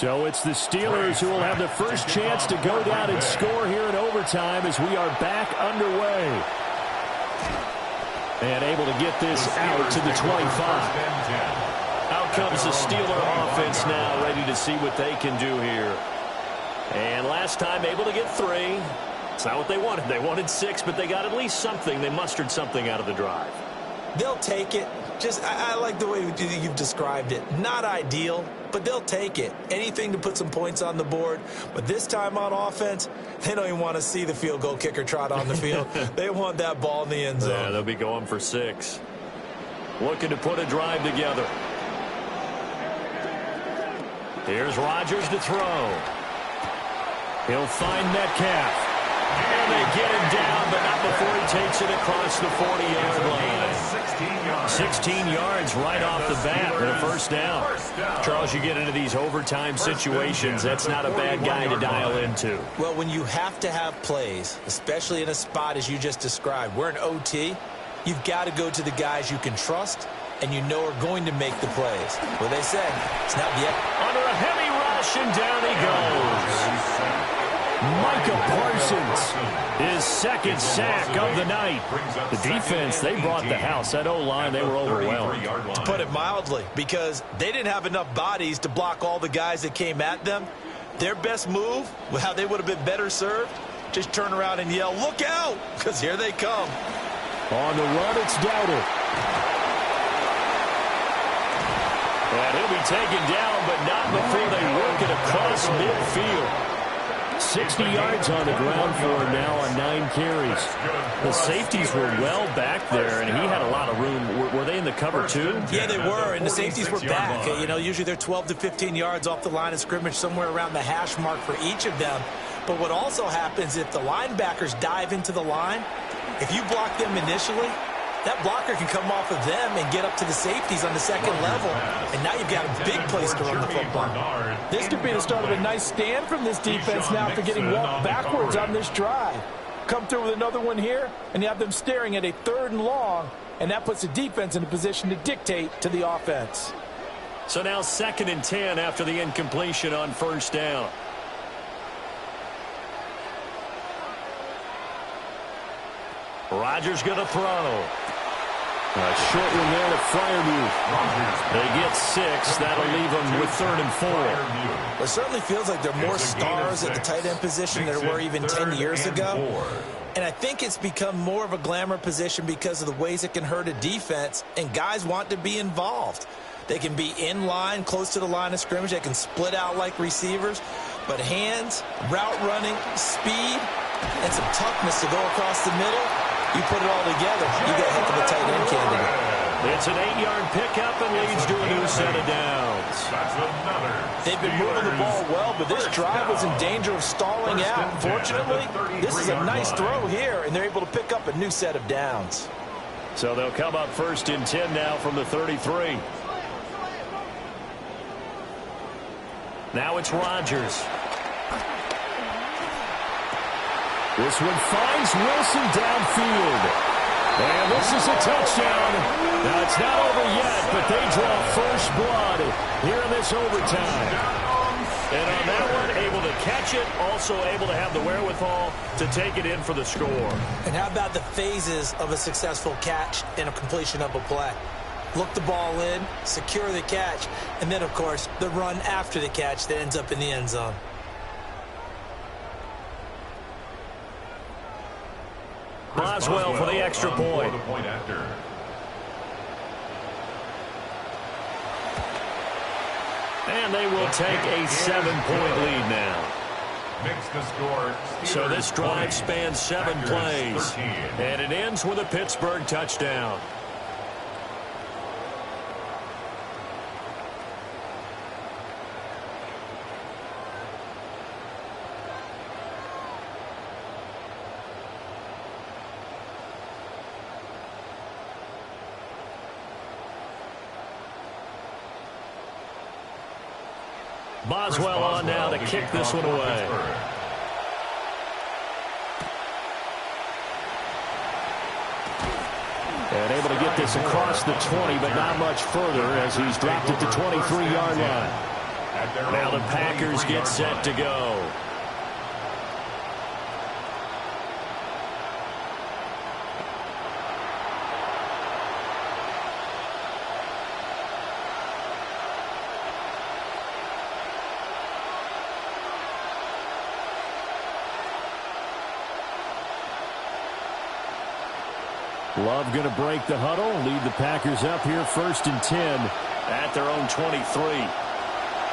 So it's the Steelers who will have the first chance to go down and score here in overtime as we are back underway. And able to get this out to the 25.
Out comes the Steeler offense now, ready to see what they can do here. And last time able to get 3. It's not what they wanted. They wanted 6, but they got at least something. They mustered something out of the drive.
They'll take it. I like the way you've described it. Not ideal, but they'll take it. Anything to put some points on the board. But this time on offense, they don't even want to see the field goal kicker trot on the field. They want that ball in the end zone.
Yeah, they'll be going for 6. Looking to put a drive together. Here's Rodgers to throw. He'll find Metcalf. And they get him down, but not before he takes it across the 40-yard line. 16 yards right off the bat and a first down. Charles, you get into these overtime situations, that's not a bad guy to dial into.
Well, when you have to have plays, especially in a spot as you just described, we're in OT, you've got to go to the guys you can trust and you know are going to make the plays. Well, they said it's not yet.
Under a heavy rush, and down he goes. Micah Parsons, his second sack of the night. The defense, they brought the house. That O-line, they were overwhelmed.
To put it mildly, because they didn't have enough bodies to block all the guys that came at them. Their best move, how they would have been better served, just turn around and yell, "Look out!" because here they come.
On the run, it's Dowdle.
And he'll be taken down, but not before they work it across midfield.
60 yards on the ground for him now on 9 carries.
The safeties were well back there, and he had a lot of room. Were they in the cover, too?
Yeah, they were, and the safeties were back. You know, usually they're 12 to 15 yards off the line of scrimmage, somewhere around the hash mark for each of them. But what also happens if the linebackers dive into the line, if you block them initially, that blocker can come off of them and get up to the safeties on the second level. And now you've got a big place to run the football.
This could be the start of a nice stand from this defense now for getting walked backwards on this drive. Come through with another one here, and you have them staring at a 3rd and long, and that puts the defense in a position to dictate to the offense.
So now 2nd and 10 after the incompletion on 1st down. Rodgers going to throw.
A short one there to Freiermuth.
They get 6. That'll leave them with 3rd and 4.
It certainly feels like there are more stars at the tight end position than there were even 10 years ago. And I think it's become more of a glamour position because of the ways it can hurt a defense, and guys want to be involved. They can be in line, close to the line of scrimmage. They can split out like receivers. But hands, route running, speed, and some toughness to go across the middle, you put it all together, you got a heck of a tight end candidate.
It's an 8-yard pickup and leads to a new set of downs.
They've been moving the ball well, but this drive was in danger of stalling out. Fortunately, this is a nice throw here, and they're able to pick up a new set of downs.
So they'll come up 1st and 10 now from the 33. Now it's Rodgers.
This one finds Wilson downfield. And this is a touchdown. Now, it's not over yet, but they draw first blood here in this overtime.
And on that one, able to catch it, also able to have the wherewithal to take it in for the score.
And how about the phases of a successful catch and a completion of a play? Look the ball in, secure the catch, and then, of course, the run after the catch that ends up in the end zone.
Boswell for the extra point. And they will take a 7-point lead now. So this drive spans 7 plays. And it ends with a Pittsburgh touchdown. Boswell on now to kick this one away.
And able to get this across the 20, but not much further as he's dropped it to 23-yard line.
Now the Packers get set to go.
Love going to break the huddle, lead the Packers up here 1st and 10
at their own 23.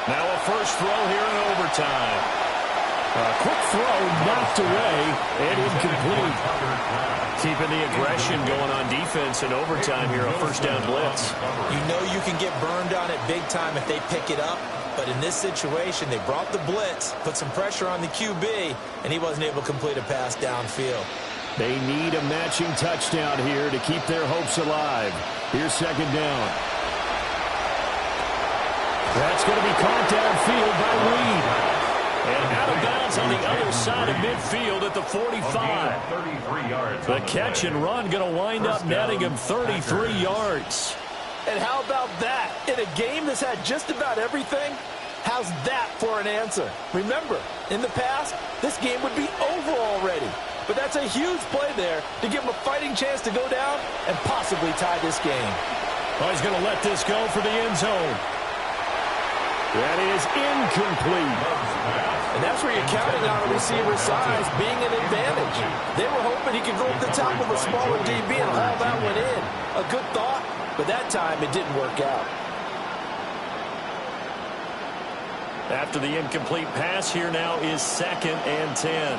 Now a first throw here in overtime.
A quick throw knocked away and incomplete.
Keeping the aggression going on defense in overtime here, a first down blitz.
You know you can get burned on it big time if they pick it up. But in this situation, they brought the blitz, put some pressure on the QB, and he wasn't able to complete a pass downfield.
They need a matching touchdown here to keep their hopes alive. Here's 2nd down. That's going to be caught downfield by Reed.
And out of bounds on the other side of midfield at the 45.
33 yards.
The catch and run going to wind up netting him 33 yards.
And how about that? In a game that's had just about everything, how's that for an answer? Remember, in the past, this game would be over already. But that's a huge play there to give him a fighting chance to go down and possibly tie this game.
Oh, he's going to let this go for the end zone. That is incomplete.
And that's where you're counting on a receiver's size being an advantage. They were hoping he could go up the top of a smaller DB and haul that one in. A good thought, but that time it didn't work out.
After the incomplete pass, here now is 2nd and 10.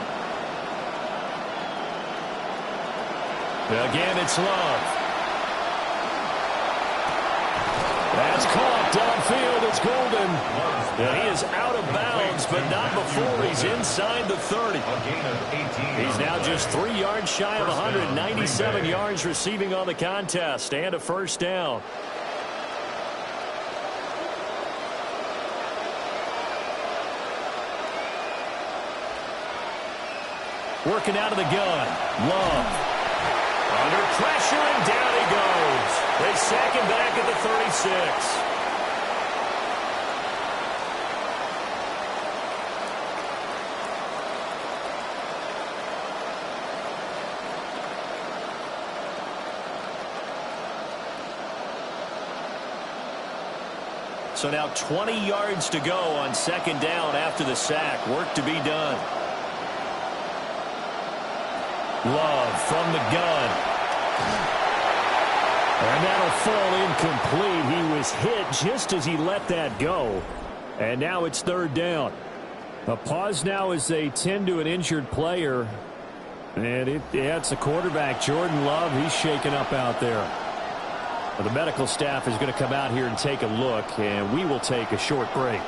Again, it's Love. That's caught downfield. It's Golden.
And he is out of bounds, but not before he's inside the 30.
He's now just 3 yards shy of 197 yards receiving on the contest and a first down. Working out of the gun. Love. Under pressure, and down he goes. They sack him back at the 36. So now 20 yards to go on 2nd down after the sack. Work to be done. Love from the gun. And that'll fall incomplete. He was hit just as he let that go. And now it's 3rd down. A pause now as they tend to an injured player. And it's the quarterback, Jordan Love. He's shaken up out there. Well, the medical staff is going to come out here and take a look, and we will take a short break.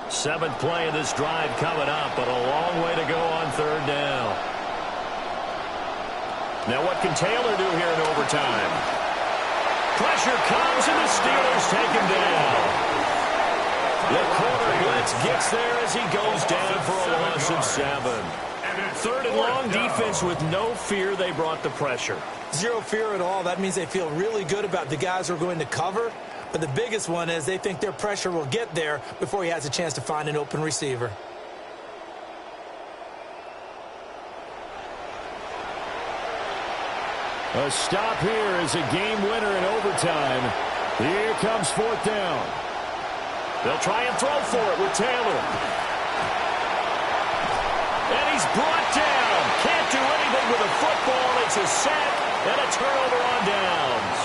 Seventh play of this drive coming up, but a long way to go on 3rd down. Now what can Taylor do here in overtime? Pressure comes, and the Steelers take him down. The corner blitz gets there as he goes down for a loss of 7. 3rd and long, defense with no fear. They brought the pressure.
Zero fear at all. That means they feel really good about the guys who are going to cover. But the biggest one is they think their pressure will get there before he has a chance to find an open receiver.
A stop here is a game winner in overtime. Here comes 4th down. They'll try and throw for it with Taylor. And he's brought down. Can't do anything with a football. It's a sack and a turnover on downs.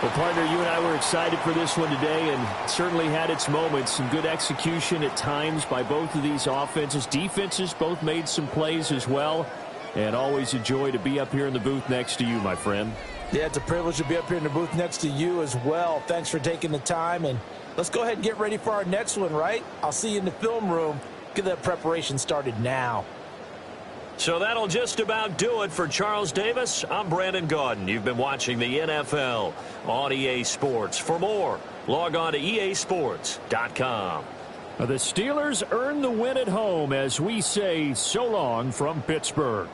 Well, partner, you and I were excited for this one today, and certainly had its moments. Some good execution at times by both of these offenses. Defenses both made some plays as well. And always a joy to be up here in the booth next to you, my friend.
Yeah, it's a privilege to be up here in the booth next to you as well. Thanks for taking the time, and let's go ahead and get ready for our next one, right? I'll see you in the film room. Get that preparation started now.
So that'll just about do it for Charles Davis. I'm Brandon Gaudin. You've been watching the NFL on EA Sports. For more, log on to easports.com.
The Steelers earn the win at home as we say so long from Pittsburgh.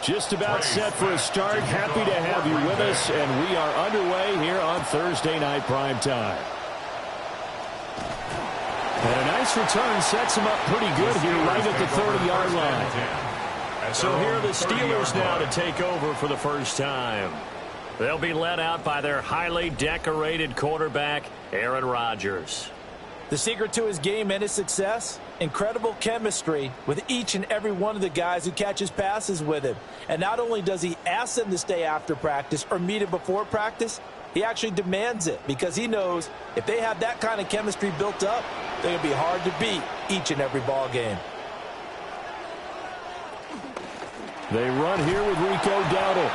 Just about set for a start. Happy to have you with us, and we are underway here on Thursday Night Primetime. And a nice return sets him up pretty good here right at the 30-yard line. So here are the Steelers now to take over for the first time. They'll be led out by their highly decorated quarterback, Aaron Rodgers.
The secret to his game and his success, incredible chemistry with each and every one of the guys who catches passes with him. And not only does he ask them to stay after practice or meet him before practice, he actually demands it because he knows if they have that kind of chemistry built up, they're going to be hard to beat each and every ball game.
They run here with Rico Dowdle.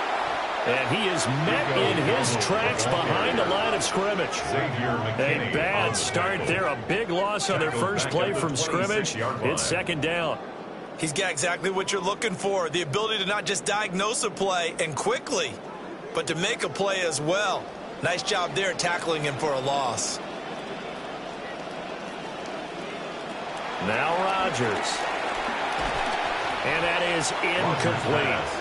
And he is met in his tracks behind the line of scrimmage. A bad start there. A big loss on their first play from scrimmage. It's second down.
He's got exactly what you're looking for. The ability to not just diagnose a play and quickly, but to make a play as well. Nice job there tackling him for a loss.
Now Rodgers. And that is incomplete.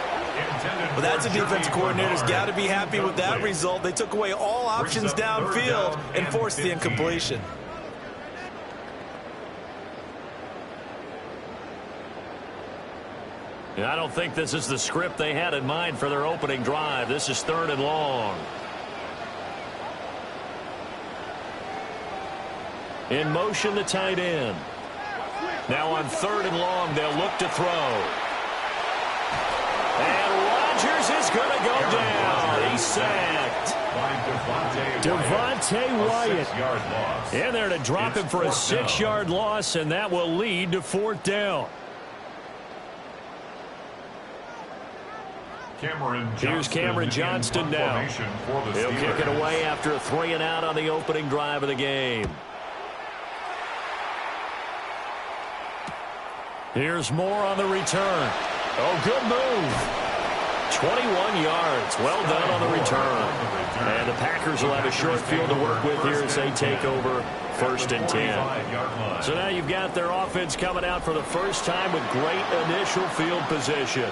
Well, that's a defensive coordinator's got to be happy with that result. They took away all options downfield and forced the incompletion.
I don't think this is the script they had in mind for their opening drive. This is 3rd and long. In motion, the tight end. Now on 3rd and long, they'll look to throw. And Rodgers is going to go down. He's sacked.
Devontae Wyatt. And they're to drop him for a 6-yard loss, and that will lead to 4th down. Here's Cameron Johnston now. He'll kick it away after a 3-and-out on the opening drive of the game. Here's Moore on the return. Oh, good move. 21 yards. Well done on the return. And the Packers will have a short field to work with here as they take over 1st and 10. So now you've got their offense coming out for the first time with great initial field position.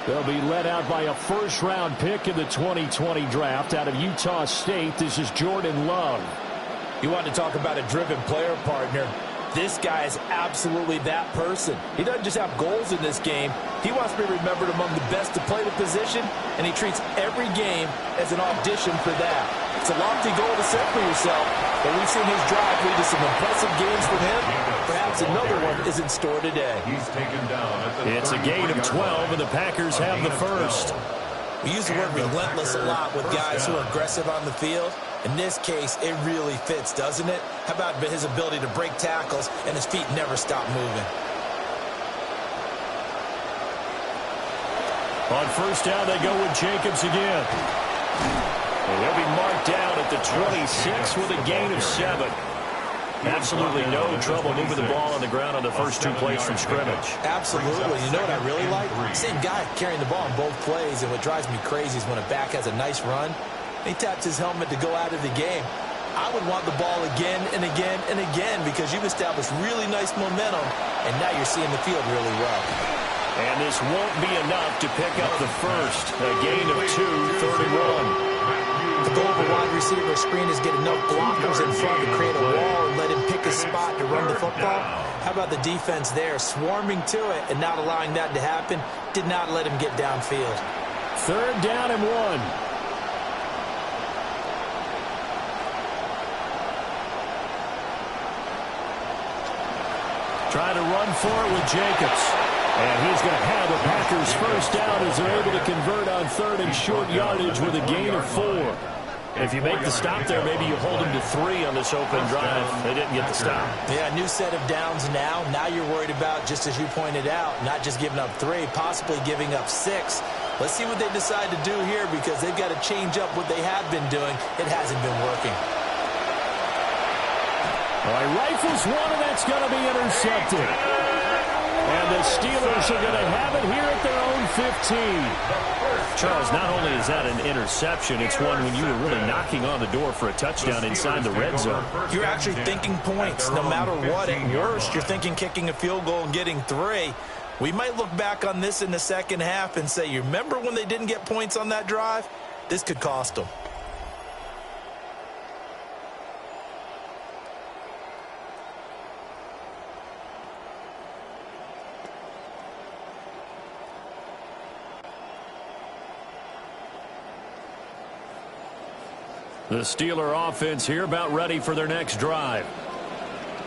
They'll be led out by a first-round pick in the 2020 draft out of Utah State. This is Jordan Love.
You want to talk about a driven player partner. This guy is absolutely that person. He doesn't just have goals in this game. He wants to be remembered among the best to play the position, and he treats every game as an audition for that. It's a lofty goal to set for yourself, but we've seen his drive lead to some impressive games from him. Perhaps another one is in store today.
It's a gain of 12, and the Packers have the first.
We use the word relentless a lot with guys who are aggressive on the field. In this case, it really fits, doesn't it? How about his ability to break tackles and his feet never stop moving?
On first down, they go with Jacobs again. And he'll be marked down at the 26 with a gain of 7. Absolutely no trouble moving the ball on the ground on the first 2 plays from scrimmage.
Absolutely. You know what I really like? Same guy carrying the ball on both plays, and what drives me crazy is when a back has a nice run, he taps his helmet to go out of the game. I would want the ball again and again and again because you've established really nice momentum, and now you're seeing the field really well.
And this won't be enough to pick up the first. A gain of 2, 3rd and 1.
The goal of a wide receiver screen is get enough blockers in front to create a wall and let him pick a spot to run the football. How about the defense there, swarming to it and not allowing that to happen? Did not let him get downfield.
3rd down and 1. Trying to run for it with Jacobs. And he's going to have the Packers first down as they're able to convert on 3rd and short yardage with a gain of 4. If you make the stop there, maybe you hold them to 3 on this open drive. They didn't get the stop.
Yeah, new set of downs now. Now you're worried about, just as you pointed out, not just giving up 3, possibly giving up 6. Let's see what they decide to do here because they've got to change up what they have been doing. It hasn't been working.
All right, rifles one, and that's going to be intercepted. And the Steelers are going to have it here at their own 15.
Charles, not only is that an interception, it's one when you were really knocking on the door for a touchdown inside the red zone.
You're actually thinking points. No matter what, at worst, you're thinking kicking a field goal and getting 3.
We might look back on this in the second half and say, you remember when they didn't get points on that drive? This could cost them.
The Steeler offense here about ready for their next drive.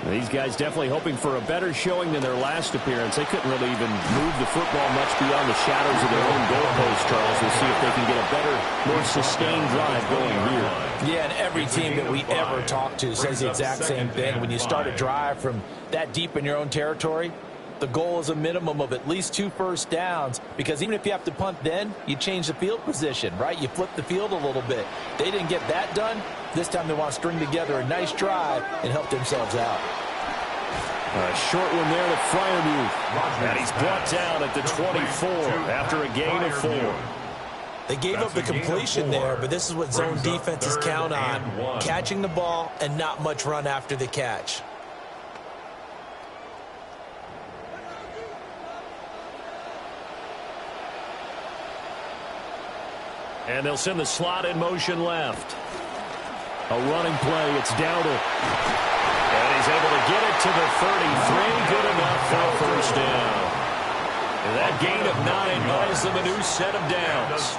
These guys definitely hoping for a better showing than their last appearance. They couldn't really even move the football much beyond the shadows of their own goalpost, Charles. We'll see if they can get a better, more sustained drive going here.
Yeah, and every team that we ever talk to says the exact same thing. When you start a drive from that deep in your own territory, the goal is a minimum of at least 2 first downs, because even if you have to punt then, you change the field position, right? You flip the field a little bit. They didn't get that done. This time they want to string together a nice drive and help themselves out.
A short one there to Freiermuth.
And he's brought down at the 24 after a gain of 4.
They gave up the completion there, but this is what zone defenses count on. Catching the ball and not much run after the catch.
And they'll send the slot in motion left. A running play. It's Dowdle. And he's able to get it to the 33. Good enough for a first down. And that gain of 9 buys them a new set of downs.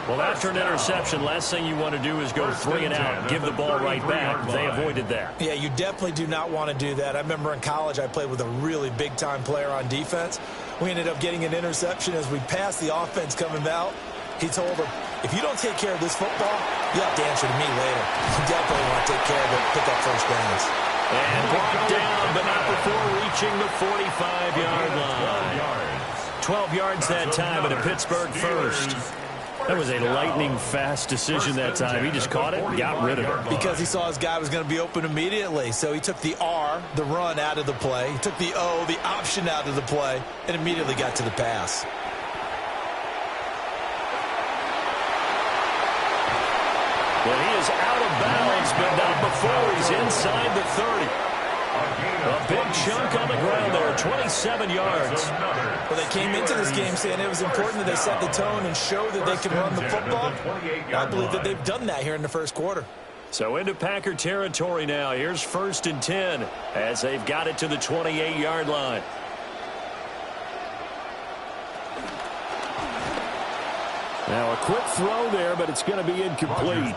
Well, after an interception, last thing you want to do is go 3 and out and give the ball right back. They avoided that.
Yeah, you definitely do not want to do that. I remember in college I played with a really big-time player on defense. We ended up getting an interception as we passed the offense coming out. He told him, if you don't take care of this football, you have to answer to me later. You definitely want to take care of it, pick up first downs.
And brought down, but not before reaching the 45-yard line. 12 yards that time, and a Pittsburgh first. That was a lightning-fast decision that time. He just caught it and got rid of it.
Because he saw his guy was going to be open immediately. So he took the R, the run, out of the play. He took the O, the option, out of the play, and immediately got to the pass.
Well, he is out of bounds, but not before he's inside the 30. A big chunk on the ground there, 27 yards.
Well, they came into this game saying it was important that they set the tone and show that they can run the football. I believe that they've done that here in the first quarter.
So into Packer territory now. Here's 1st and 10 as they've got it to the 28-yard line.
Now a quick throw there, but it's going to be incomplete.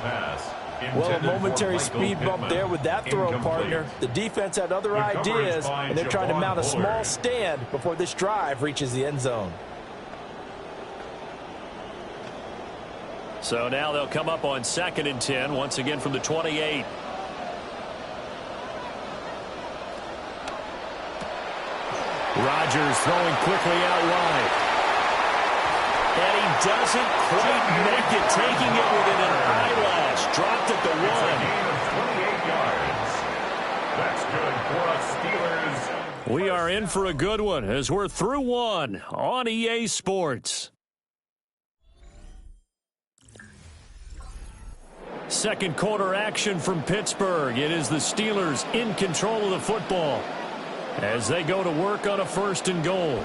Well, a momentary speed bump there with that throw, partner. The defense had other ideas, and they're trying to mount a small stand before this drive reaches the end zone.
So now they'll come up on 2nd and 10, once again from the 28. Rodgers throwing quickly out wide. And he doesn't quite make it, taking it within an eyelash. Dropped at the 1.
That's good for us Steelers.
We are in for a good one as we're through 1 on EA Sports. Second quarter action from Pittsburgh. It is the Steelers in control of the football as they go to work on a 1st and goal.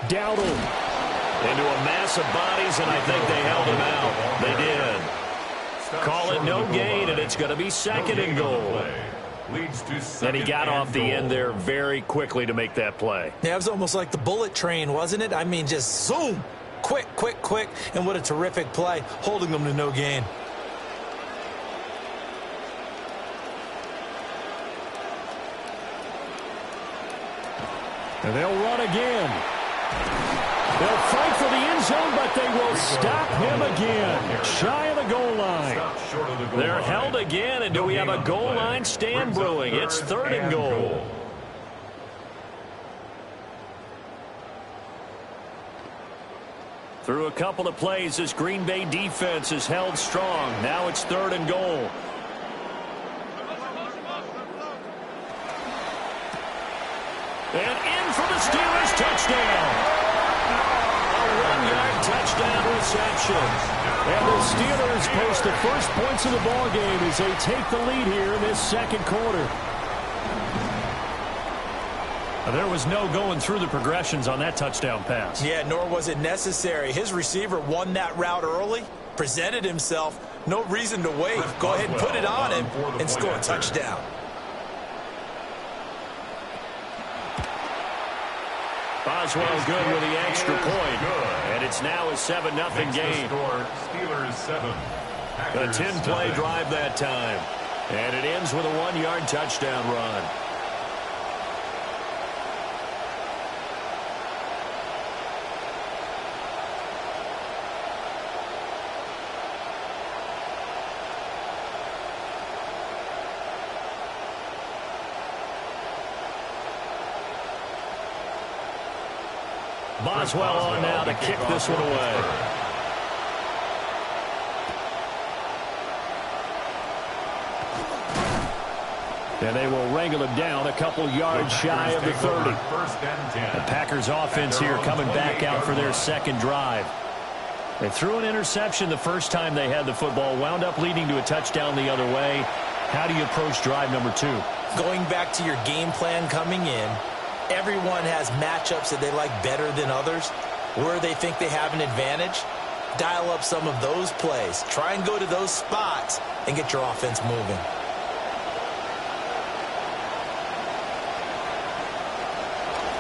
Dowdle into a mass of bodies, and I think they held him out. They did. Call it no gain, and it's going to be 2nd and goal. And he got off the end there very quickly to make that play.
Yeah, it was almost like the bullet train, wasn't it? I mean, just zoom. Quick, quick, quick. And what a terrific play, holding them to no gain.
And they'll run again. They'll fight for the end zone, but they will stop him again. Shy of the goal line.
They're held again, and do we have a goal line stand brewing? It's 3rd and goal. Through a couple of plays, this Green Bay defense is held strong. Now it's 3rd and goal. And in for the Steelers, touchdown. A 1-yard touchdown reception. And the Steelers post the first points of the ball game as they take the lead here in this 2nd quarter. There was no going through the progressions on that touchdown pass.
Yeah, nor was it necessary. His receiver won that route early, presented himself. No reason to wait. Go ahead and put it on him and score a touchdown.
Boswell good with the extra point. And it's now a 7-0 game.
Steelers 7.
A 10-play drive that time. And it ends with a 1-yard touchdown run. Boswell on now to kick this one away. And they will wrangle him down a couple yards shy of the 30. The Packers offense here coming back out for their second drive. They threw an interception the first time they had the football, wound up leading to a touchdown the other way. How do you approach drive number 2?
Going back to your game plan coming in, everyone has matchups that they like better than others. Where they think they have an advantage, dial up some of those plays. Try and go to those spots and get your offense moving.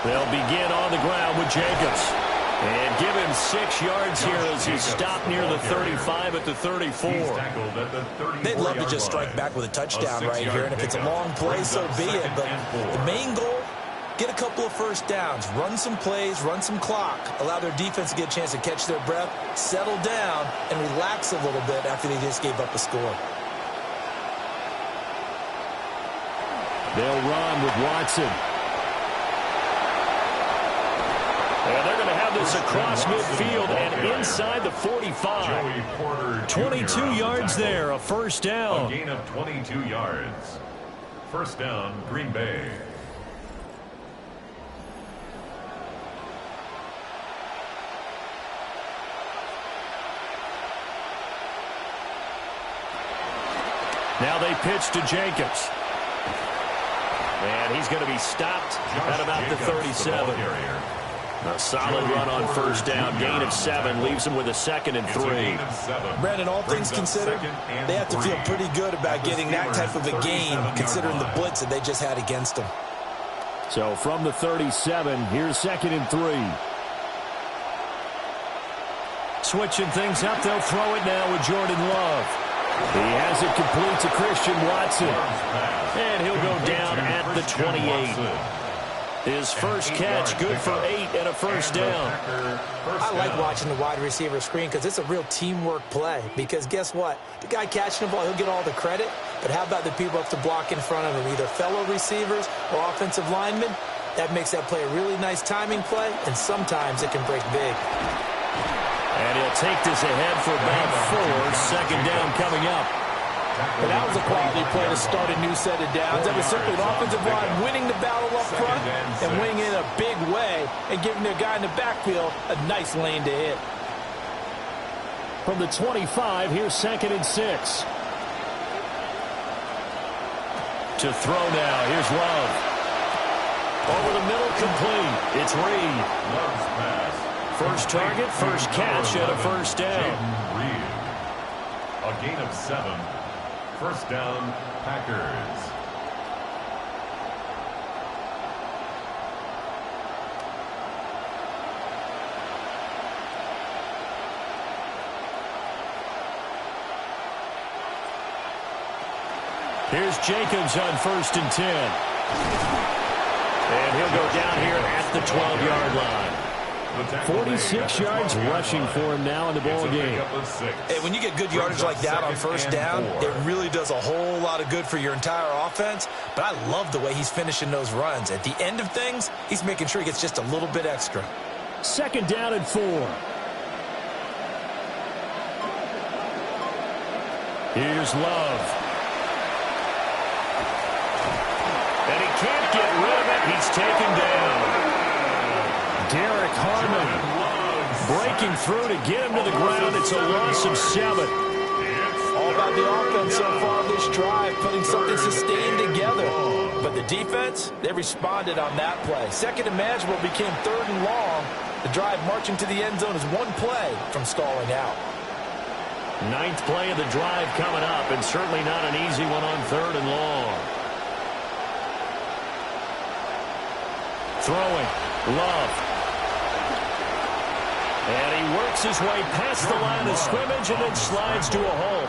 They'll begin on the ground with Jacobs. And give him 6 yards here as he's stopped near the 35 at the 34.
They'd love to just strike back with a touchdown right here. And if it's a long play, so be it. But the main goal, get a couple of first downs, run some plays, run some clock, allow their defense to get a chance to catch their breath, settle down, and relax a little bit after they just gave up a score.
They'll run with Watson. And they're going to have this across midfield and inside the 45. 22 yards there, a first down.
A gain of 22 yards. First down, Green Bay.
Now they pitch to Jacobs. And he's going to be stopped at about the 37. A solid run on first down. Gain of 7 leaves him with a 2nd and 3.
Brandon, all things considered, they have to feel pretty good about getting that type of a gain considering the blitz that they just had against them.
So from the 37, here's 2nd and 3. Switching things up, they'll throw it now with Jordan Love. He has it complete to Christian Watson. And he'll go down at the 28. His first catch, good for 8 and a first down.
I like watching the wide receiver screen because it's a real teamwork play. Because guess what? The guy catching the ball, he'll get all the credit. But how about the people up to block in front of him, either fellow receivers or offensive linemen? That makes that play a really nice timing play, and sometimes it can break big.
And he'll take this ahead for about 4. Second down coming up.
But that was a quality play to start a new set of downs. That was simply an offensive line winning the battle up front and winning in a big way and giving their guy in the backfield a nice lane to hit.
From the 25, here's 2nd and 6. To throw now, here's Love. Over the middle, complete. It's Reed. First target, first catch, and a first down.
A gain of 7. First down, Packers.
Here's Jacobs on 1st and 10. And he'll go down here at the 12-yard line. 46 yards rushing for him now in the ball game.
Hey, when you get good yardage like that on first down, it really does a whole lot of good for your entire offense. But I love the way he's finishing those runs. At the end of things, he's making sure he gets just a little bit extra.
2nd down and 4. Here's Love. And he can't get rid of it. He's taken down. Derek Harmon breaking through to get him to the ground. It's a loss of 7.
All about the offense so far this drive, putting something sustained together. But
But the defense, they responded on that play. Second and manageable became third and long. The drive marching to the end zone is one play from stalling out.
Ninth play of the drive coming up, and certainly not an easy one on third and long. Throwing. Love. And he works his way past the line of scrimmage and then slides to a hole.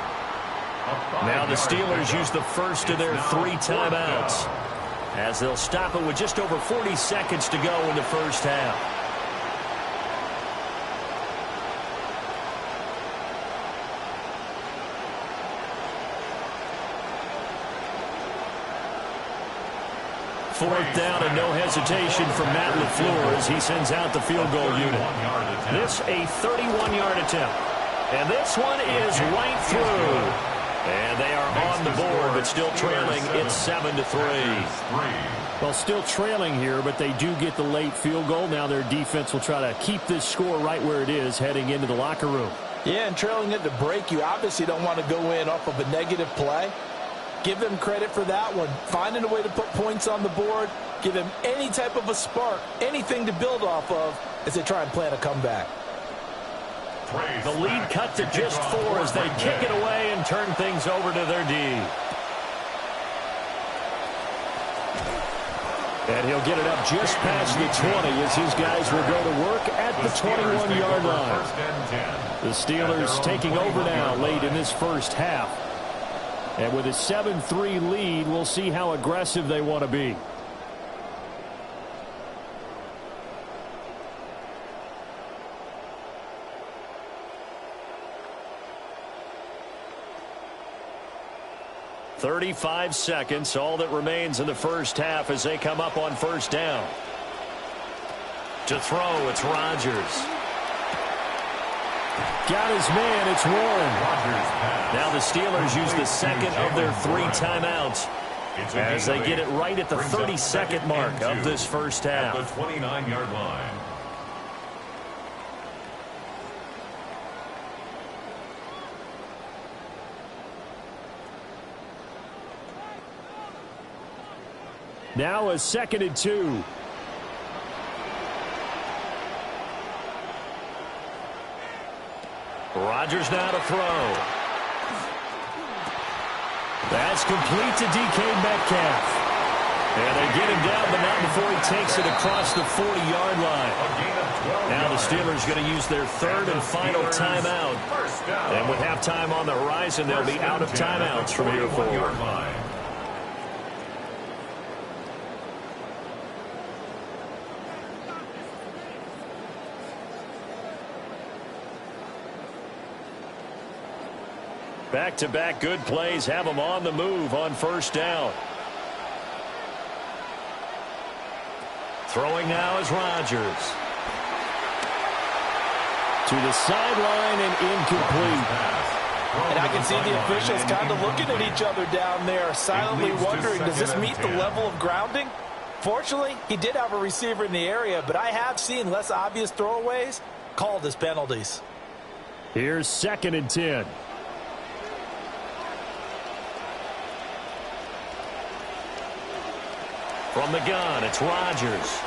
Now the Steelers use the first of their 3 timeouts, as they'll stop it with just over 40 seconds to go in the first half. Fourth down and no hesitation from Matt LaFleur as he sends out the field goal unit. This a 31-yard attempt. And this one is right through. And they are on the board, but still trailing. It's 7-3.
Well, still trailing here, but they do get the late field goal. Now their defense will try to keep this score right where it is heading into the locker room.
Yeah, and trailing at the break, you obviously don't want to go in off of a negative play. Give them credit for that one. Finding a way to put points on the board. Give them any type of a spark, anything to build off of as they try and plan a comeback.
The lead cut to just 4 as they kick it away and turn things over to their D.
And he'll get it up just past the 20 as his guys will go to work at the 21-yard line. The Steelers taking over now late in this first half. And with a 7-3 lead, we'll see how aggressive they want to be. "35 seconds, all that remains in the first half as they come up on first down. To throw, it's Rodgers. Got his man, it's Warren. Now the Steelers use the second of their 3 timeouts as they get it right at the 30-second mark of this first half.
At the 29-yard line.
Now a 2nd and 2.
Rodgers now to throw.
That's complete to DK Metcalf. And they get him down, but not before he takes it across the 40-yard line. Now the Steelers going to use their 3rd and final timeout. And with halftime on the horizon, they'll be out of timeouts from here forward. Back-to-back good plays have them on the move on first down. Throwing now is Rodgers. To the sideline and incomplete.
And I can see the officials kind of looking at each other down there, silently wondering, does this meet the level of grounding? Fortunately, he did have a receiver in the area, but I have seen less obvious throwaways called as penalties.
Here's 2nd and 10.
From the gun, it's Rodgers.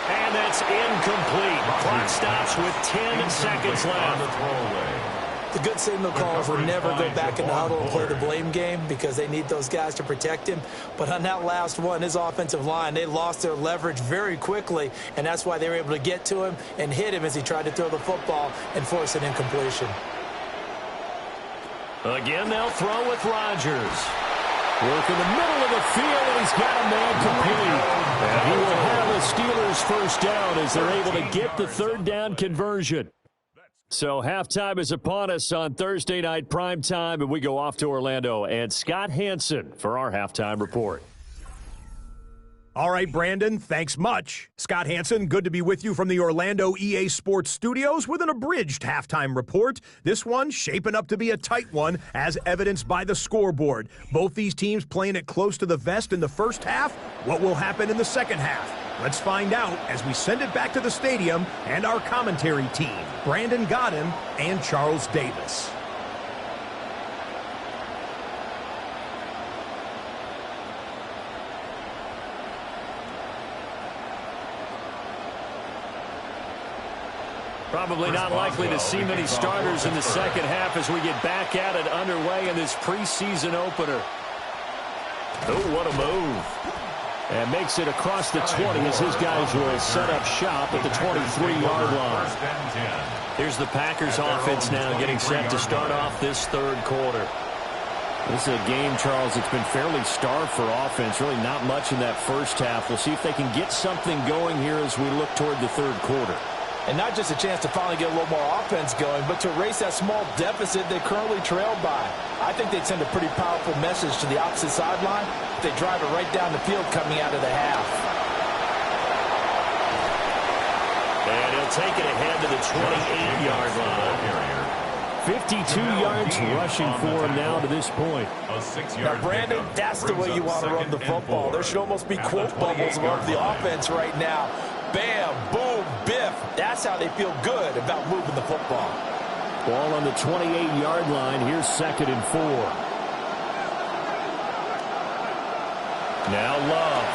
And that's incomplete. Clock stops with 10 seconds left.
The good signal calls will never go back in the huddle and play the blame game because they need those guys to protect him. But on that last one, his offensive line, they lost their leverage very quickly, and that's why they were able to get to him and hit him as he tried to throw the football and force an incompletion.
Again, they'll throw with Rodgers.
Work in the middle of the field, and he's got a man complete. And he will have the Steelers first down as they're able to get the 3rd down conversion. So halftime is upon us on Thursday night primetime, and we go off to Orlando. And Scott Hansen for our halftime report.
All right, Brandon, thanks much. Scott Hansen, good to be with you from the Orlando EA Sports Studios with an abridged halftime report. This one shaping up to be a tight one, as evidenced by the scoreboard. Both these teams playing it close to the vest in the first half. What will happen in the second half? Let's find out as we send it back to the stadium and our commentary team, Brandon Godden and Charles Davis.
Probably not likely to see many starters in the second half as we get back at it underway in this preseason opener. Oh, what a move. And makes it across the 20 as his guys will set up shop at the 23-yard line. Here's the Packers offense now getting set to start off this third quarter. This is a game, Charles, it's been fairly starved for offense. Really not much in that first half. We'll see if they can get something going here as we look toward the third quarter.
And not just a chance to finally get a little more offense going, but to erase that small deficit they currently trailed by. I think they'd send a pretty powerful message to the opposite sideline if they drive it right down the field coming out of the half.
And he'll take it ahead to the 28-yard line. 52 yards rushing for him now to this point.
Now, Brandon, that's the way you want to run the football. There should almost be quote bubbles above the offense right now. Bam, boom, biff. That's how they feel good about moving the football.
Ball on the 28-yard line. Here's 2nd and 4. Now Love.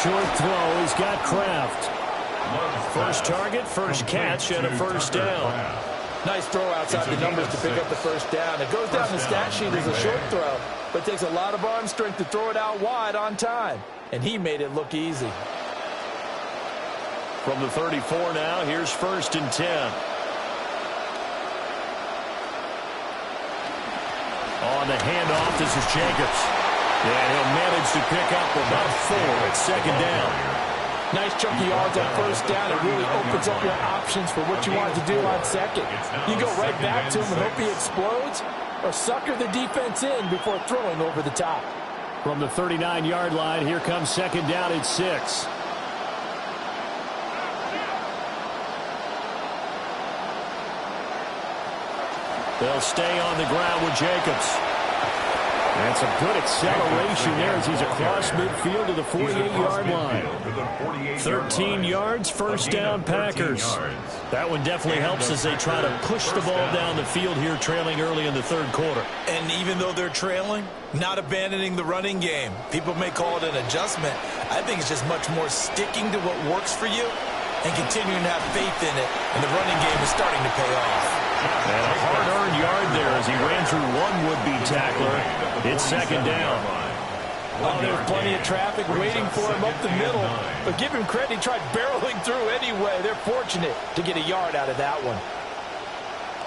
Short throw. He's got Kraft. First target, first catch, and a first down.
Nice throw outside the numbers to pick up the first down. It goes down the stat sheet as a short throw, but it takes a lot of arm strength to throw it out wide on time. And he made it look easy.
From the 34 now, here's 1st and 10. On the handoff, this is Jacobs. And he'll manage to pick up about 4 at 2nd down.
Nice chunky yards on first down. It really opens up your options for what you want to do on second. You go right back to him and hope he explodes, or sucker the defense in before throwing over the top.
From the 39-yard line, here comes 2nd down at 6. They'll stay on the ground with Jacobs. And some good acceleration there as he's across midfield to the 48-yard line. 13 yards, first down, Packers. That one definitely helps as they try to push the ball down the field here, trailing early in the third quarter.
And even though they're trailing, not abandoning the running game. People may call it an adjustment. I think it's just much more sticking to what works for you and continuing to have faith in it. And the running game is starting to pay off.
And a hard-earned yard there as he ran through one would-be tackler. It's 2nd down.
Oh, there's plenty of traffic waiting for him up the middle. But give him credit, he tried barreling through anyway. They're fortunate to get a yard out of that one.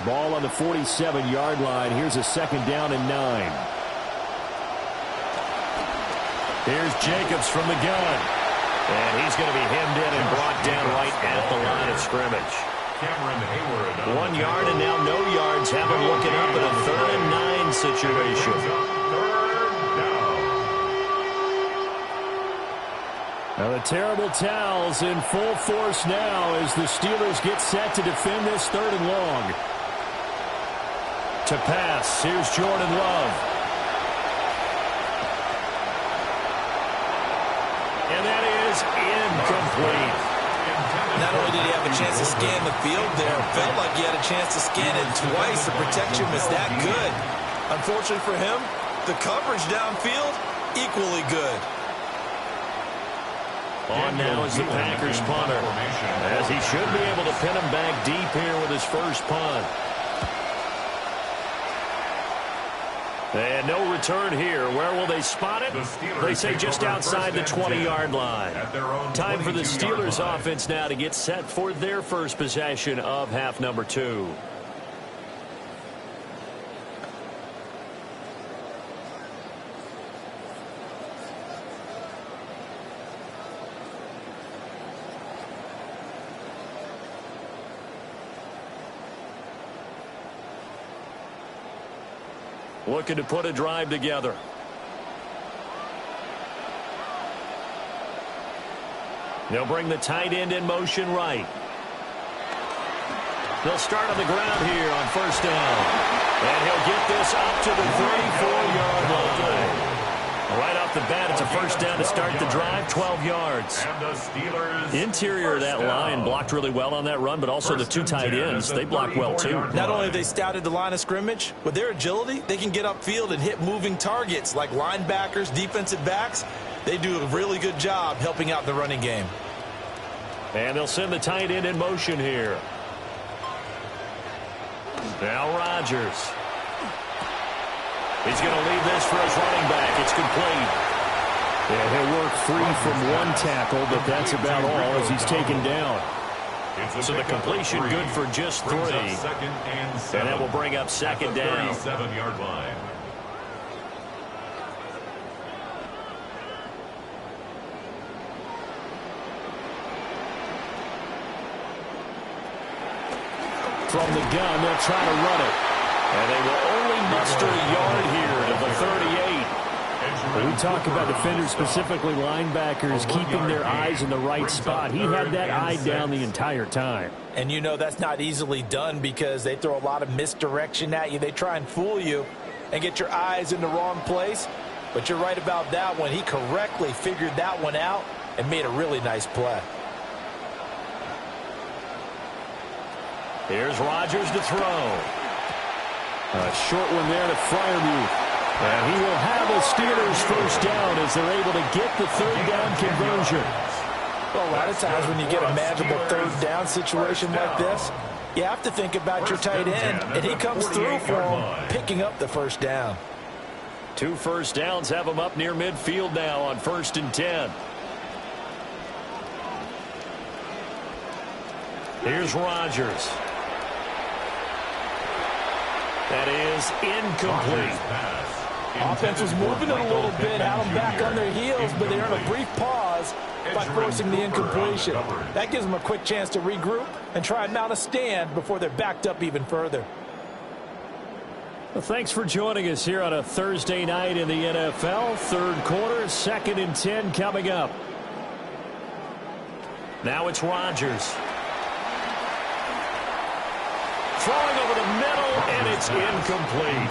Ball on the 47-yard line. Here's a 2nd down and 9. Here's Jacobs from the gun. And he's going to be hemmed in and brought down right at the line of scrimmage.
1 yard and now no yards. Have him looking up at a 3rd and 9 situation.
Now the terrible towels in full force now as the Steelers get set to defend this 3rd and long. To pass, here's Jordan Love.
And that is incomplete.
Not only did he have a chance to scan the field there, felt like he had a chance to scan it twice. The protection was that good. Unfortunately for him, the coverage downfield, equally good.
On now is the Packers punter, as he should be able to pin him back deep here with his first punt. And no return here. Where will they spot it? They say just outside the 20-yard line. Time for the Steelers offense now to get set for their first possession of half number 2. Looking to put a drive together. They'll bring the tight end in motion right. They'll start on the ground here on first down. And he'll get this up to the 34-yard line. Right off the bat, it's a first down to start the drive, 12 yards. Interior of that line blocked really well on that run, but also the 2 tight ends, they blocked well too.
Not only have they scouted the line of scrimmage, with their agility, they can get upfield and hit moving targets like linebackers, defensive backs. They do a really good job helping out the running game.
And they'll send the tight end in motion here. Now Rodgers. He's going to leave this for his running back. It's complete.
Yeah, he'll work free from one tackle, but that's about all as he's taken down.
So the completion good for just 3. And that will bring up second down.
37-yard line.
From the gun, they'll try to run it.
And they will only muster a yard here to the 38.
When we talk about defenders, specifically linebackers, keeping their eyes in the right spot. He had that eye down the entire time.
And you know that's not easily done because they throw a lot of misdirection at you. They try and fool you and get your eyes in the wrong place. But you're right about that one. He correctly figured that one out and made a really nice play.
Here's Rodgers to throw.
A short one there to Freiermuth. And he will have a Steelers first down as they're able to get the third down conversion.
Well, a lot of times when you get a manageable third down situation like this, you have to think about your tight end, and he comes through for him, picking up the first down.
2 first downs have him up near midfield now on 1st and 10. Here's Rodgers. That is incomplete.
Offense was moving it a little bit, had them back on their heels, but they earned a brief pause by forcing the incompletion. That gives them a quick chance to regroup and try and mount a stand before they're backed up even further.
Well, thanks for joining us here on a Thursday night in the NFL. Third quarter, 2nd and 10 coming up.
Now it's Rodgers. Throwing over the middle, and it's incomplete.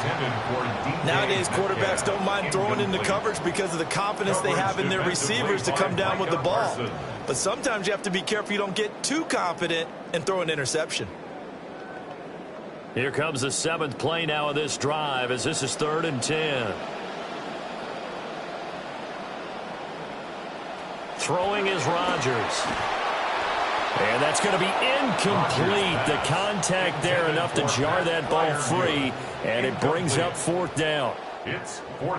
Nowadays, quarterbacks don't mind throwing into coverage because of the confidence they have in their receivers to come down with the ball. But sometimes you have to be careful you don't get too confident and throw an interception.
Here comes the 7th play now of this drive as this is 3rd and 10. Throwing is Rodgers. And that's going to be incomplete. The contact there enough to jar that ball free, and it brings up 4th down.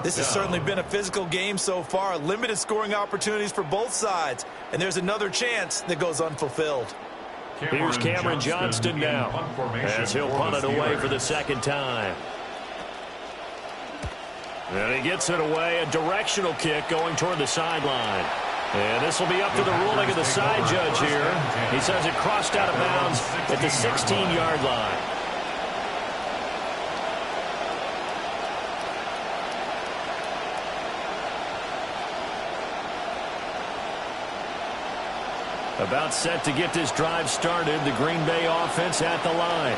This has certainly been a physical game so far. Limited scoring opportunities for both sides, and there's another chance that goes unfulfilled.
Here's Cameron Johnston now as he'll punt it away for the 2nd time. And he gets it away, a directional kick going toward the sideline. And this will be up to the ruling of the side judge here. He says it crossed out of bounds at the 16-yard line. About set to get this drive started, the Green Bay offense at the line.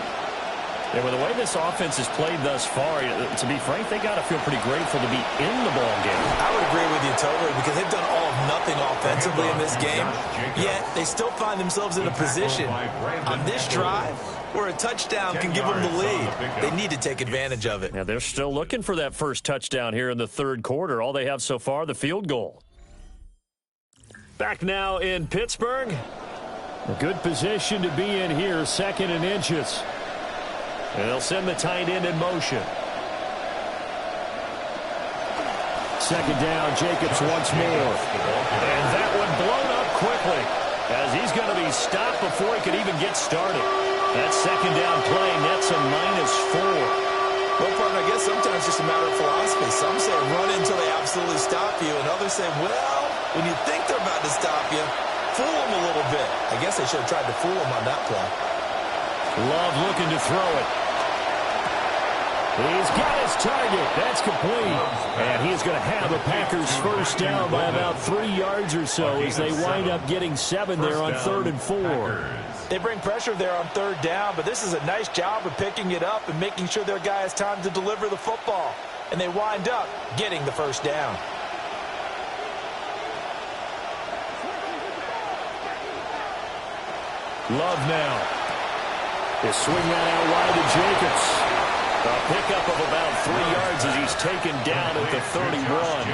Yeah, with the way this offense has played thus far, to be frank, they got to feel pretty grateful to be in the ball game.
I would agree with you totally because they've done all of nothing offensively in this game, yet they still find themselves in a position on this drive where a touchdown can give them the lead. They need to take advantage of it.
Now, they're still looking for that first touchdown here in the 3rd quarter. All they have so far, the field goal. Back now in Pittsburgh.
A good position to be in here, 2nd and inches.
And they'll send the tight end in motion.
2nd down, Jacobs once more.
And that one blown up quickly as he's going to be stopped before he could even get started. That 2nd down play nets a -4.
Well, partner, I guess sometimes it's just a matter of philosophy. Some say run until they absolutely stop you, and others say, well, when you think they're about to stop you, fool them a little bit. I guess they should have tried to fool them on that play.
Love looking to throw it. He's got his target. That's complete. And he's going to have the Packers first down by about 3 yards or so as they wind up getting 7 there on 3rd and 4.
They bring pressure there on 3rd down, but this is a nice job of picking it up and making sure their guy has time to deliver the football. And they wind up getting the first down.
Love now. They swing that out wide to Jacobs.
A pickup of about 3 yards as he's taken down at the 31.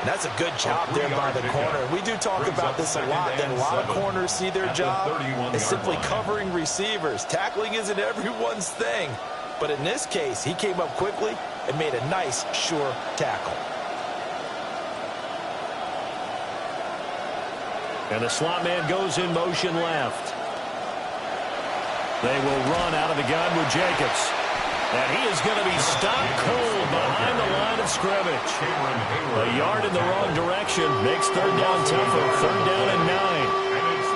And that's a good job there by the corner. We do talk about this a lot, that a lot of corners see their job as simply covering receivers. Tackling isn't everyone's thing. But in this case, he came up quickly and made a nice, sure tackle.
And the slot man goes in motion left. They will run out of the gun with Jacobs. And he is going to be stopped cold behind the line of scrimmage. A yard in the wrong direction makes third down tougher. Third down and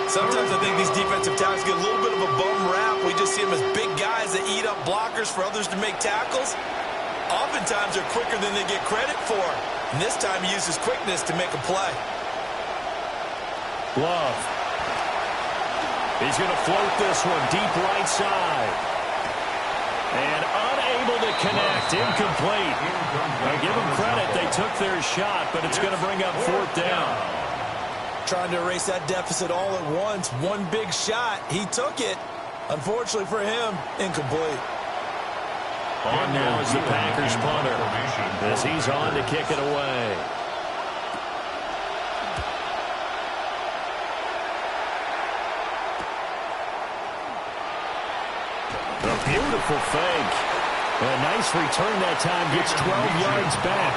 9.
Sometimes I think these defensive tackles get a little bit of a bum rap. We just see them as big guys that eat up blockers for others to make tackles. Oftentimes they're quicker than they get credit for. And this time he uses quickness to make a play.
Love. He's going to float this one deep right side. And unable to connect. Incomplete. I give them credit. They took their shot, but it's going to bring up fourth down.
Trying to erase that deficit all at once. One big shot. He took it. Unfortunately for him, incomplete.
On now is the Packers punter as he's on to kick it away. A beautiful fake. A nice return that time. Gets 12 yards back.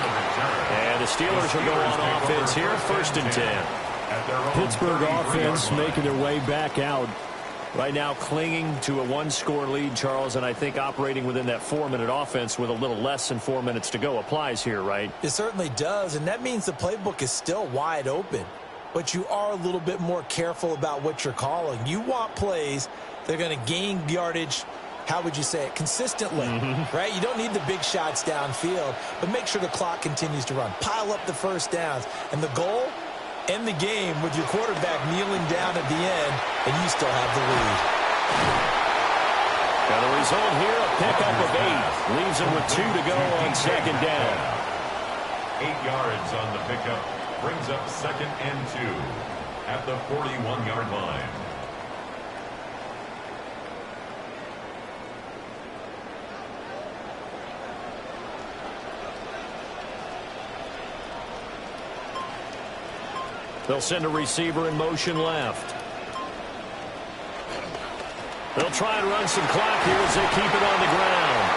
And the Steelers will go on offense here. First and 10.
Pittsburgh offense making their way back out. Right now clinging to a one-score lead, Charles, and I think operating within that 4-minute offense with a little less than 4 minutes to go applies here, right?
It certainly does, and that means the playbook is still wide open. But you are a little bit more careful about what you're calling. You want plays that are going to gain yardage, how would you say it, consistently, right? You don't need the big shots downfield, but make sure the clock continues to run. Pile up the first downs. And the goal, end the game with your quarterback kneeling down at the end, and you still have the lead.
Now the result here, a pickup of 8. Leaves them with 2 to go on second down.
8 yards on the pickup. Brings up second and 2 at the 41-yard line.
They'll send a receiver in motion left. They'll try and run some clock here as they keep it on the ground.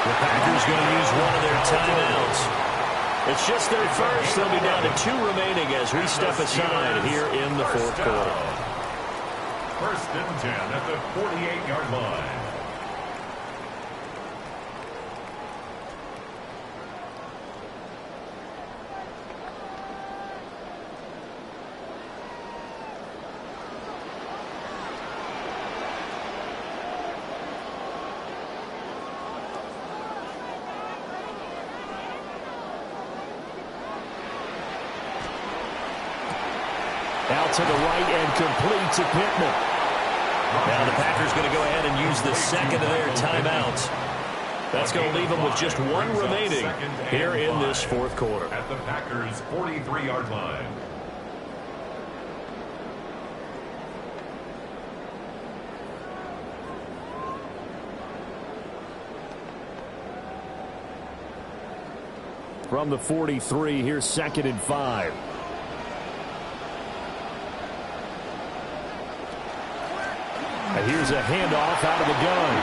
The Packers going to use one of their timeouts. It's just their first. They'll be down to 2 remaining as we step aside here in the fourth quarter.
First and 10 at the 48-yard line.
Out to the right and complete to Pittman. Now the Packers going to go ahead and use the second of their timeouts. That's going to leave them with just 1 remaining here in this fourth quarter.
At the Packers' 43-yard line.
From the 43, here's second and 5. And here's a handoff out of the gun.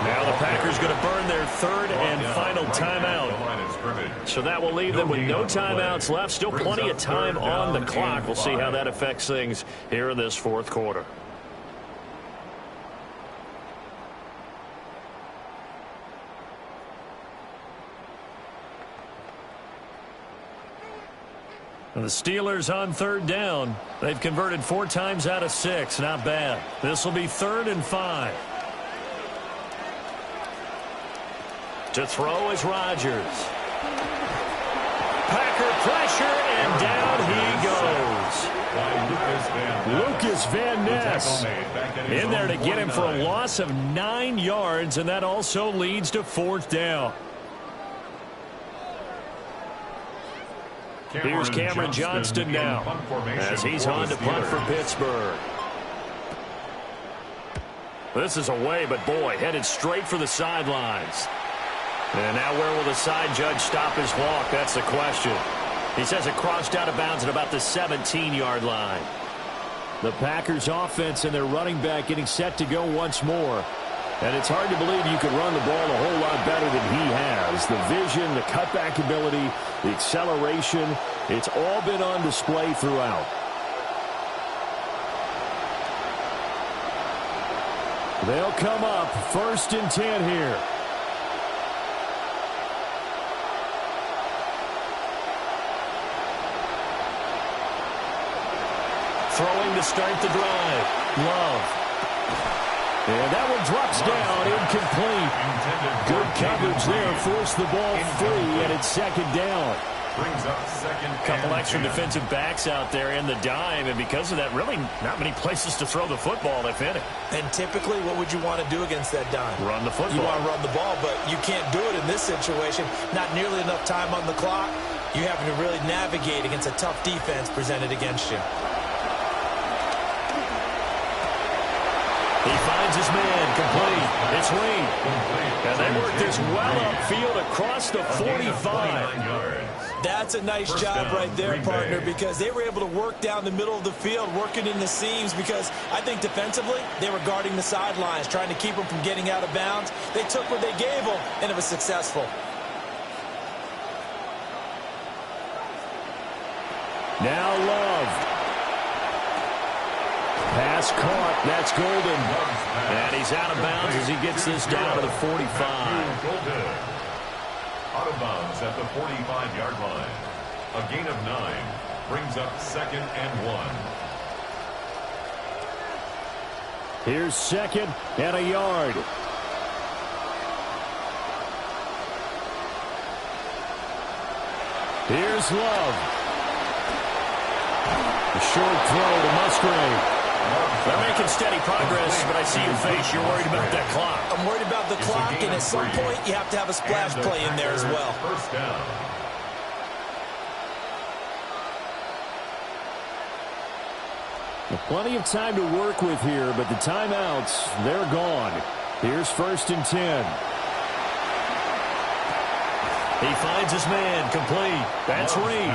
Now the Packers going to burn their third and final timeout. So that will leave them with no timeouts left. Still plenty of time on the clock. We'll see how that affects things here in this fourth quarter. And the Steelers on third down. They've converted 4 times out of 6. Not bad. This will be 3rd and 5. To throw is Rodgers. Packer pressure, and down he goes. Lucas Van Ness in there to get him for a loss of 9 yards, and that also leads to 4th down. Here's Cameron Johnston now as he's on to punt for Pittsburgh. This is away, but boy, headed straight for the sidelines. And now where will the side judge stop his walk? That's the question.
He says it crossed out of bounds at about the 17-yard line.
The Packers offense and their running back getting set to go once more. And it's hard to believe you could run the ball a whole lot better than he has. The vision, the cutback ability, the acceleration, it's all been on display throughout. They'll come up 1st and 10 here.
Throwing to start the drive. Love.
And that one drops down, incomplete. Good coverage there, forced the ball free, and it's 2nd down.
Brings up 2nd.
Couple extra defensive backs out there in the dime, and because of that, really not many places to throw the football, if any.
And typically, what would you want to do against that dime?
Run the football.
You want to run the ball, but you can't do it in this situation. Not nearly enough time on the clock. You having to really navigate against a tough defense presented against you.
He finds his man, complete. It's Lee. And they work this well upfield across the 45.
That's a nice job right there, partner, because they were able to work down the middle of the field, working in the seams, because I think defensively they were guarding the sidelines, trying to keep them from getting out of bounds. They took what they gave them, and it was successful.
Now Love. Pass caught. That's Golden.
And he's out of bounds as he gets this down to the 45.
Out of bounds at the 45-yard line. A gain of 9 brings up 2nd and 1.
Here's 2nd and a yard. Here's Love. A short throw to Musgrave.
They're making steady progress, but I see your face. You're worried about that clock.
I'm worried about the clock, and at some point, you have to have a splash play in there as well.
1st down.
Plenty of time to work with here, but the timeouts, they're gone. Here's 1st and 10.
He finds his man, complete. That's Reed.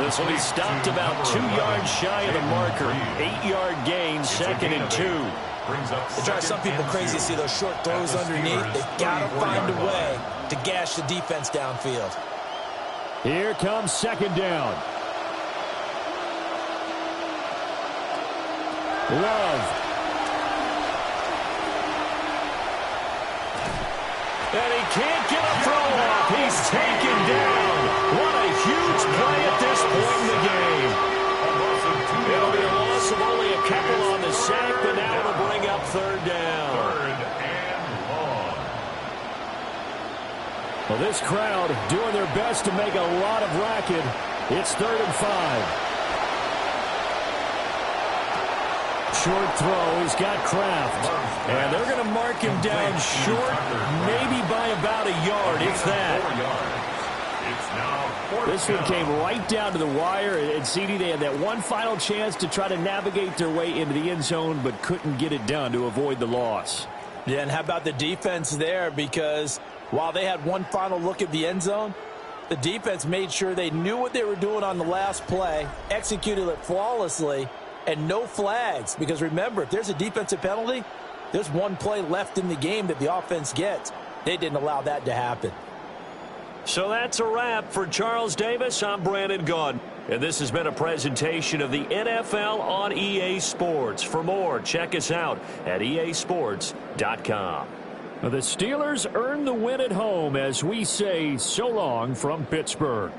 This will be stopped about 2 yards shy of the marker. 8-yard gain, 2nd and 2.
It drives some people crazy to see those short throws underneath. They've got to find a way to gash the defense downfield.
Here comes 2nd down. Love.
And he can't get a throw off. He's taken down. What a huge play at this point in the game. It'll be a loss of only a couple on the sack, but now it'll bring up 3rd down.
3rd and long.
Well, this crowd doing their best to make a lot of racket. It's 3rd and 5. Short throw. He's got Kraft. And they're going to mark him down short, maybe by about a yard, if that. This one came right down to the wire. And CD, they had that one final chance to try to navigate their way into the end zone, but couldn't get it done to avoid the loss.
Yeah, and how about the defense there? Because while they had one final look at the end zone, the defense made sure they knew what they were doing on the last play, executed it flawlessly, and no flags. Because remember, if there's a defensive penalty, there's one play left in the game that the offense gets. They didn't allow that to happen.
So that's a wrap for Charles Davis. I'm Brandon Gaudin. And this has been a presentation of the NFL on EA Sports. For more, check us out at easports.com.
The Steelers earn the win at home as we say so long from Pittsburgh.